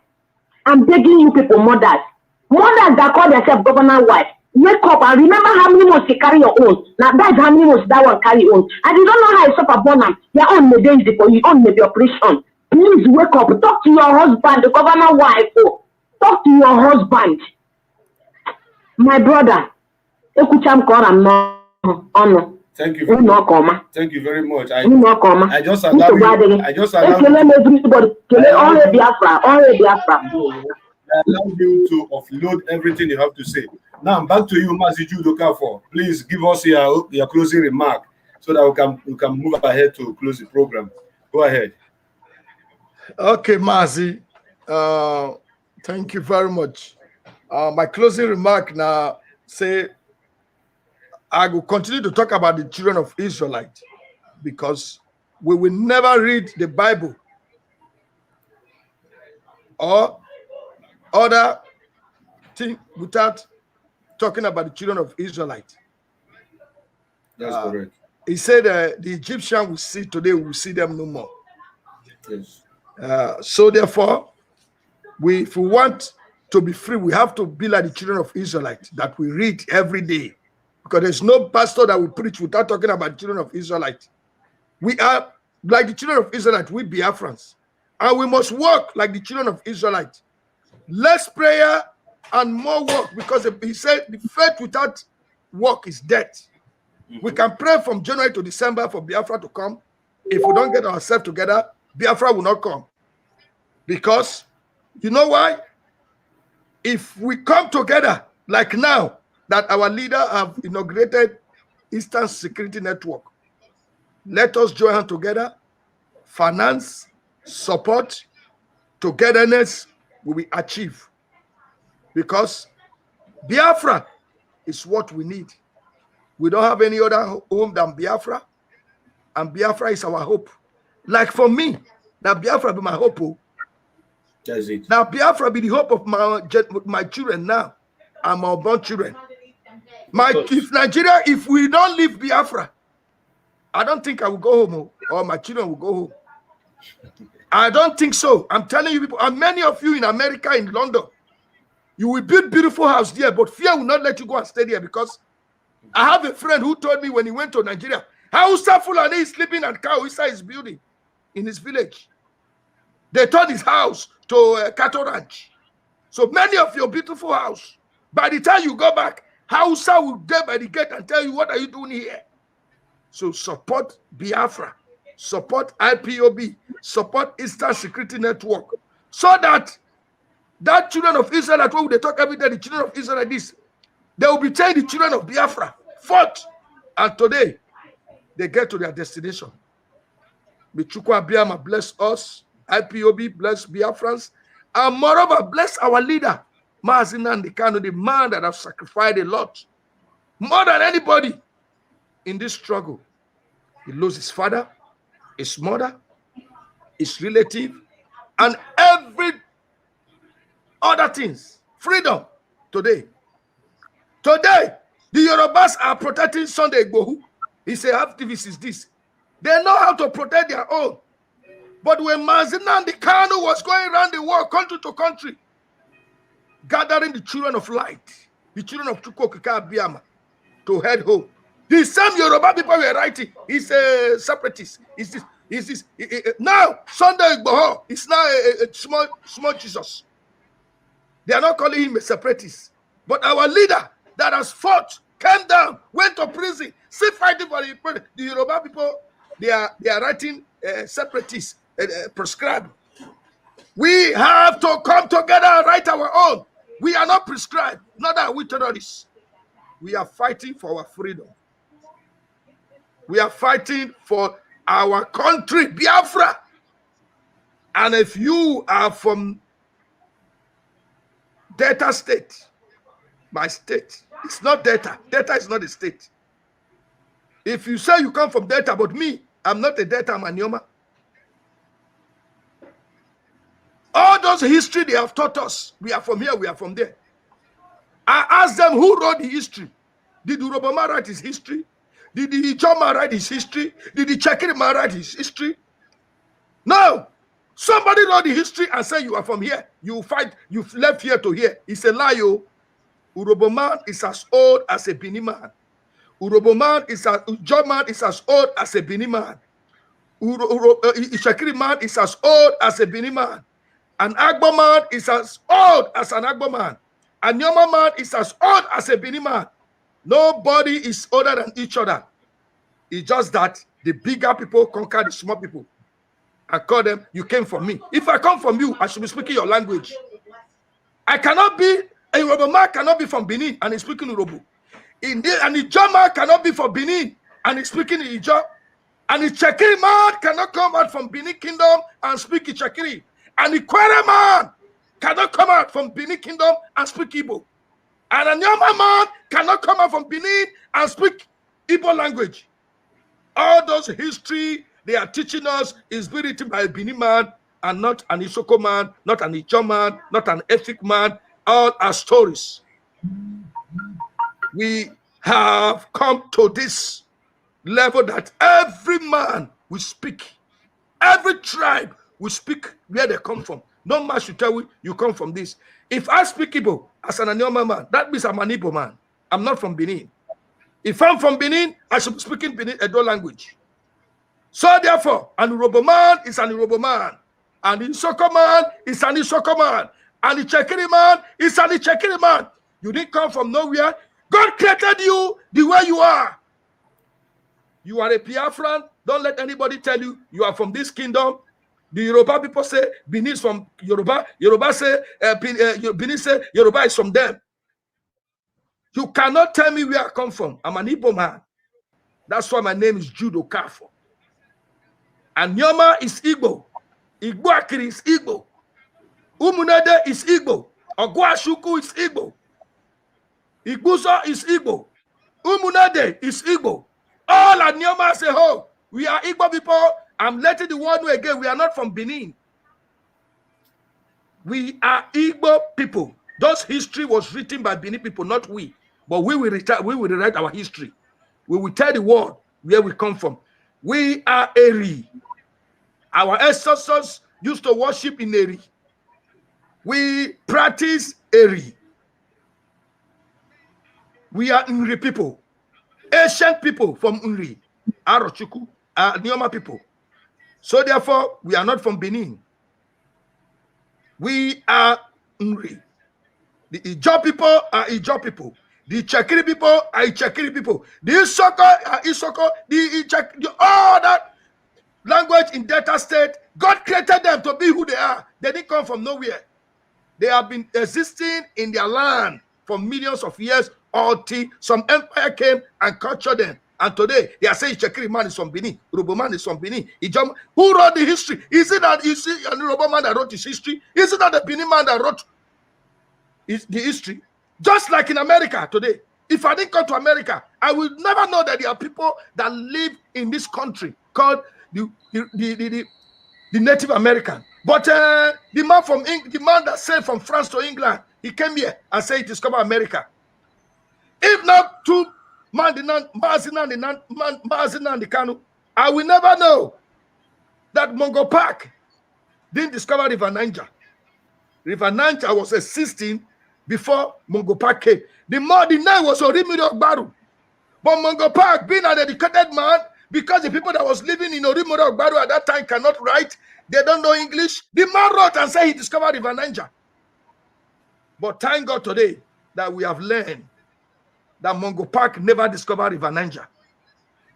I'm begging you people, mothers that call themselves governor wife, wake up and remember how many months you carry your own. Now that's how many months that one carry own. And you don't know how you suffer born them. Your own may be for your own may be operation. Please wake up. Talk to your husband, the governor wife. Talk to your husband. My brother, Thank you very much. Thank you very much. I just allow you. I just allow you to offload everything you have to say. Now back to you, Mazi Judoka. Please give us your closing remark so that we can move ahead to close the program. Go ahead. Okay, Mazi. Thank you very much. My closing remark now say I will continue to talk about the children of Israelites because we will never read the Bible or other thing without talking about the children of Israelites. That's correct. He said the Egyptian we see today, we will see them no more. Yes. So therefore, if we want to be free, we have to be like the children of Israelites that we read every day. Because there's no pastor that will preach without talking about the children of Israelites. We are like the children of Israelites, we Biafrans. And we must work like the children of Israelites. Less prayer and more work, because he said the faith without work is death. We can pray from January to December for Biafra to come. If we don't get ourselves together, Biafra will not come. Because, you know why? If we come together, like now, that our leader have inaugurated Eastern Security Network, let us join hands together, finance, support, togetherness will be achieved. Because Biafra is what we need. We don't have any other home than Biafra, and Biafra is our hope. Like for me, now Biafra be my hope. That's it. Now Biafra be the hope of my children now, and my born children. If Nigeria, if we don't leave Biafra, I don't think I will go home, or my children will go home. I don't think so. I'm telling you people, and many of you in America, in London, you will build beautiful house there, but fear will not let you go and stay there, because I have a friend who told me when he went to Nigeria, how Fulani is sleeping at cow inside his building in his village. They turned his house to a cattle ranch. So many of your beautiful house, by the time you go back, Hausa will go by the gate and tell you, what are you doing here? So support Biafra, support IPOB, support Eastern Security Network, so that children of Israel, that when they talk every day, the children of Israel like this, they will be telling the children of Biafra, fought, and today they get to their destination. May Chukwu Abiyama bless us, IPOB bless Biafrans, and moreover bless our leader, Mazi Nnamdi Kanu, the man that has sacrificed a lot, more than anybody in this struggle. He lost his father, his mother, his relative, and every other things. Freedom today. Today, the Yorubas are protecting Sunday Igbohu. He said, activist is this. They know how to protect their own. But when Mazinandi Kanu was going around the world, country to country, gathering the children of light, the children of Chukwokika Biama, to head home, the same Yoruba people were writing, he's a separatist. Now, Sunday Igboho is now a small Jesus. They are not calling him a separatist. But our leader that has fought, came down, went to prison, still fighting for the Yoruba people, they are writing separatists, prescribed. We have to come together and write our own. We are not prescribed, not that we terrorists. We are fighting for our freedom. We are fighting for our country, Biafra. And if you are from Delta State, my state, it's not Delta. Delta is not a state. If you say you come from Delta, but me, I'm not a Delta, I'm a Nioma. All those history they have taught us, we are from here, we are from there. I asked them who wrote the history. Did the Uroboma write his history? Did the Ichoma write his history? Did the Chekirima write his history? No. Somebody wrote the history and said you are from here. You fight, you've left here to here. It's a lie. Uroboma is as old as a Bini man. Uroboma is as Ujoman is as old as a Bini man. Ishakiri man is as old as a Bini man. An Agbo man is as old as an Agbo man. A Nyoma man is as old as a Bini man. Nobody is older than each other. It's just that the bigger people conquer the small people. I call them, you came from me. If I come from you, I should be speaking your language. I cannot be, a Yoruba man cannot be from Benin and he's speaking Urobo. And the Ijoma cannot be from Benin and he's speaking Ijo. And the Chekiri man cannot come out from Benin Kingdom and speak Chekiri. And the Kwere man cannot come out from Benin Kingdom and speak Igbo. And a Nyoma man cannot come out from Benin and speak Igbo language. All those history they are teaching us is being written by a Benin man and not an Isoko man, not an Icho man, not an Efik man. All are stories. We have come to this level that every man will speak. Every tribe will speak where they come from. No man should tell you come from this. If I speak Igbo as an Anyoma man, that means I'm an Igbo man. I'm not from Benin. If I'm from Benin, I should be speaking Benin Edo language. So therefore, an Urobo man is an Urobo man. And the Isoko man is an Isoko man. And the Chekiri man is an Chekiri man. You didn't come from nowhere. God created you the way you are. You are a Biafran. Don't let anybody tell you you are from this kingdom. The Yoruba people say Benin is from Yoruba. Yoruba say Benin say Yoruba is from them. You cannot tell me where I come from. I'm an Igbo man. That's why my name is Jude Okafo. And Nyoma is Igbo. Igbo Akiri is Igbo. Umunede is Igbo. Ogwashuku is Igbo. Igbuzo is Igbo. Umunede is Igbo. All at Nyoma say, oh, we are Igbo people. I'm letting the world know again, we are not from Benin. We are Igbo people. Those history was written by Benin people, not we. But we will rewrite our history. We will tell the world where we come from. We are Eri. Our ancestors used to worship in Eri. We practice Eri. We are Nri people. Ancient people from Nri. Arochuku, Nyoma people. So therefore, we are not from Benin. We are Nri. The Ijo people are Ijo people. The Chekiri people are Chekiri people. The Isoko are Isoko. All that language in Delta State, God created them to be who they are. They didn't come from nowhere. They have been existing in their land for millions of years until some empire came and captured them. And today, they are saying Chekiri man is from Benin, Urobo man is from Benin. Who wrote the history? Is it that you see an Urobo man that wrote his history? Is it that the Benin man that wrote the history? Just like in America today. If I didn't come to America, I would never know that there are people that live in this country called the Native American. But the man that sailed from France to England, he came here and said he discovered America. If not to Mazinan the Kanu, I will never know that Mongo Park didn't discover River Niger. River Niger was existing before Mongo Park came. The name was Orimiri Ogbaru. But Mongo Park, being an educated man, because the people that was living in Orimiri Ogbaru at that time cannot write, they don't know English, the man wrote and said he discovered River Niger. But thank God today that we have learned that Mongo Park never discovered River Niger.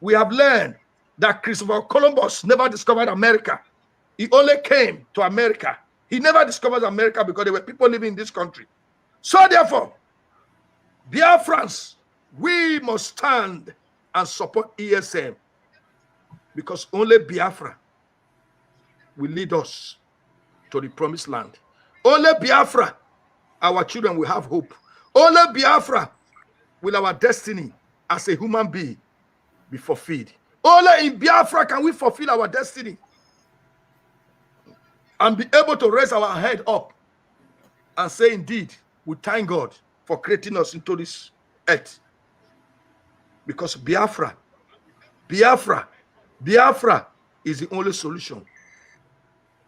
We have learned that Christopher Columbus never discovered America. He only came to America. He never discovered America because there were people living in this country. So therefore, Biafrans, we must stand and support ESM because only Biafra will lead us to the promised land. Only Biafra, our children will have hope. Only Biafra will our destiny as a human being be fulfilled. Only in Biafra can we fulfill our destiny and be able to raise our head up and say, indeed, we thank God for creating us into this earth. Because Biafra is the only solution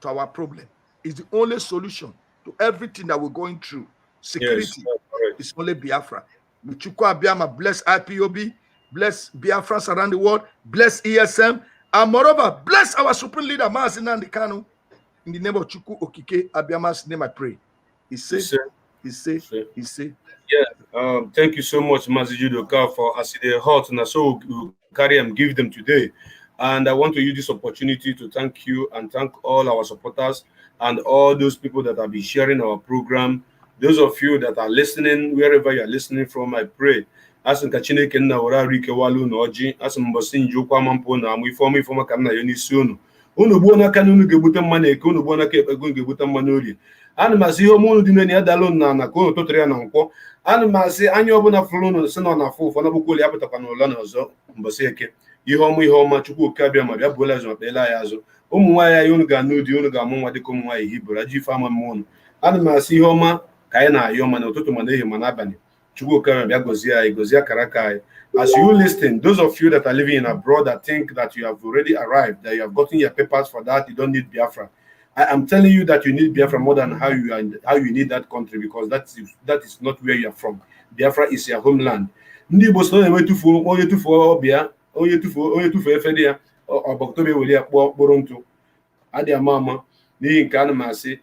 to our problem. Is the only solution to everything that we're going through. Security is only Biafra. Michukwu Abiyama, bless IPOB, bless Biafrans around the world, bless ESM, and moreover, bless our supreme leader, Mazi Nnamdi Kanu. In the name of Chukwu Okike Abiyama's name I pray. He said. Yeah, thank you so much, Mazi Judoka, for as they hot and so we carry and give them today. And I want to use this opportunity to thank you and thank all our supporters and all those people that have been sharing our program. Those of you that are listening, wherever you are listening from, I pray. As in Kachineke na ora rike walu no oji, as mbosi njukwa mampo na mu ifoma kamna yoni sunu. Unu buona kanunu gebuta mane ke unu buona ke ego gebuta manori. Ana mazi ho munu dimeni adalo na ko totre na nko. Ana mazi anya obuna fulu se no na fu fo na bukoli apụta kwa no na ozo mbosi eke. Ihe ọma Chukwu oke abịa ma bịa buola azụ kpela ya azụ. Ụmụ nwaanyị unu ga-anụ di unu ga-amụ nwa dịka ụmụ nwaanyị Hibru aji ife ama mmụọ. Ana masị ihe ọma ka anyị na-ayọ ma n'ụtụtụ ma n'ehihie ma n'abalị. Chukwu oke abịa gozie anyị, gozie akara aka anyị. As you listen, those of you that are living in abroad that think that you have already arrived, that you have gotten your papers for that, you don't need Biafra. I am telling you that you need Biafra more than how you need that country, because that is not where you are from. Biafra is your homeland. Ndị Igbo so na-enwe tufuo onye tufuo ọbịa onye tufuo efe dị ya ọbọktobe weli akpọ kpụrụ ntụ adị ama n'ihi nke ana m asị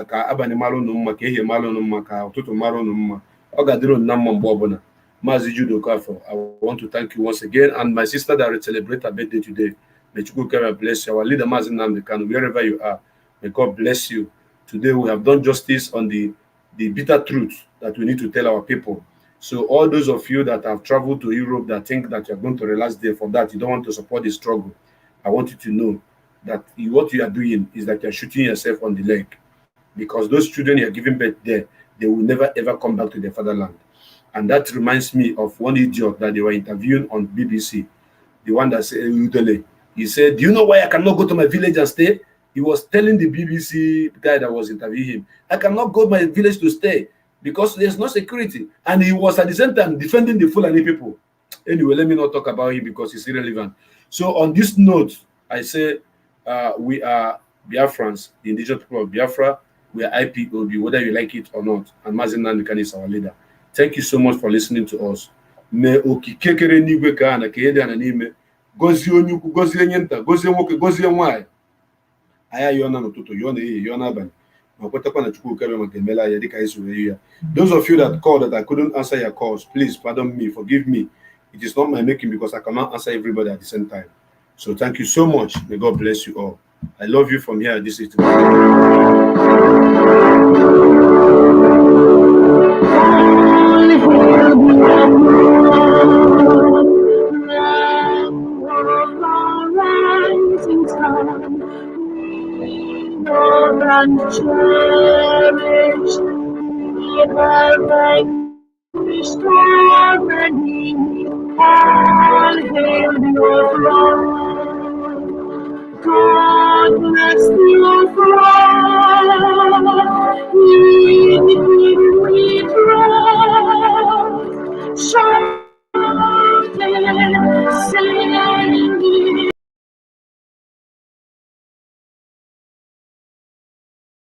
ka abalị mara unu mma ka ehihie mara unu mma ka ụtụtụ mara unu mma ọ ga-adịrị na mma mgbe ọbụla. Mazi Judoka, I want to thank you once again, and my sister that will celebrate her birthday today. May Chukwu bless you. Our leader Mazi Nnamdi Kanu, wherever you are, may God bless you. Today we have done justice on the bitter truth that we need to tell our people. So all those of you that have traveled to Europe that think that you're going to relax there for that, you don't want to support the struggle, I want you to know that what you are doing is that you're shooting yourself on the leg, because those children you're giving birth there, they will never ever come back to their fatherland. And that reminds me of one idiot that they were interviewing on BBC, the one that said, he said, do you know why I cannot go to my village and stay? He was telling the BBC guy that was interviewing him, I cannot go to my village to stay because there's no security. And he was at the same time defending the Fulani people. Anyway, let me not talk about him because it's irrelevant. So on this note, I say we are Biafrans, the indigenous people of Biafra. We are IPOB, whether you like it or not. And Mazi Nnamdi Kanu is our leader. Thank you so much for listening to us. May okikekere n'igwe ka na ka ihe dị ana n'ime gozie onye ukwu, gozie onye nta, gozie nwoke, gozie nwaanyị. Aya yona n'ụtụtụ, yona ehihie, yona abalị. Ma kwetakwa na Chukwu okere maka emela ya dịka anyị soro ya. Those of you that called that I couldn't answer your calls, please pardon me, forgive me. It is not my making because I cannot answer everybody at the same time. So thank you so much. May God bless you all. I love you from here. This is and cherish restore me, all hail the throne. God bless the throne, in Him we trust. say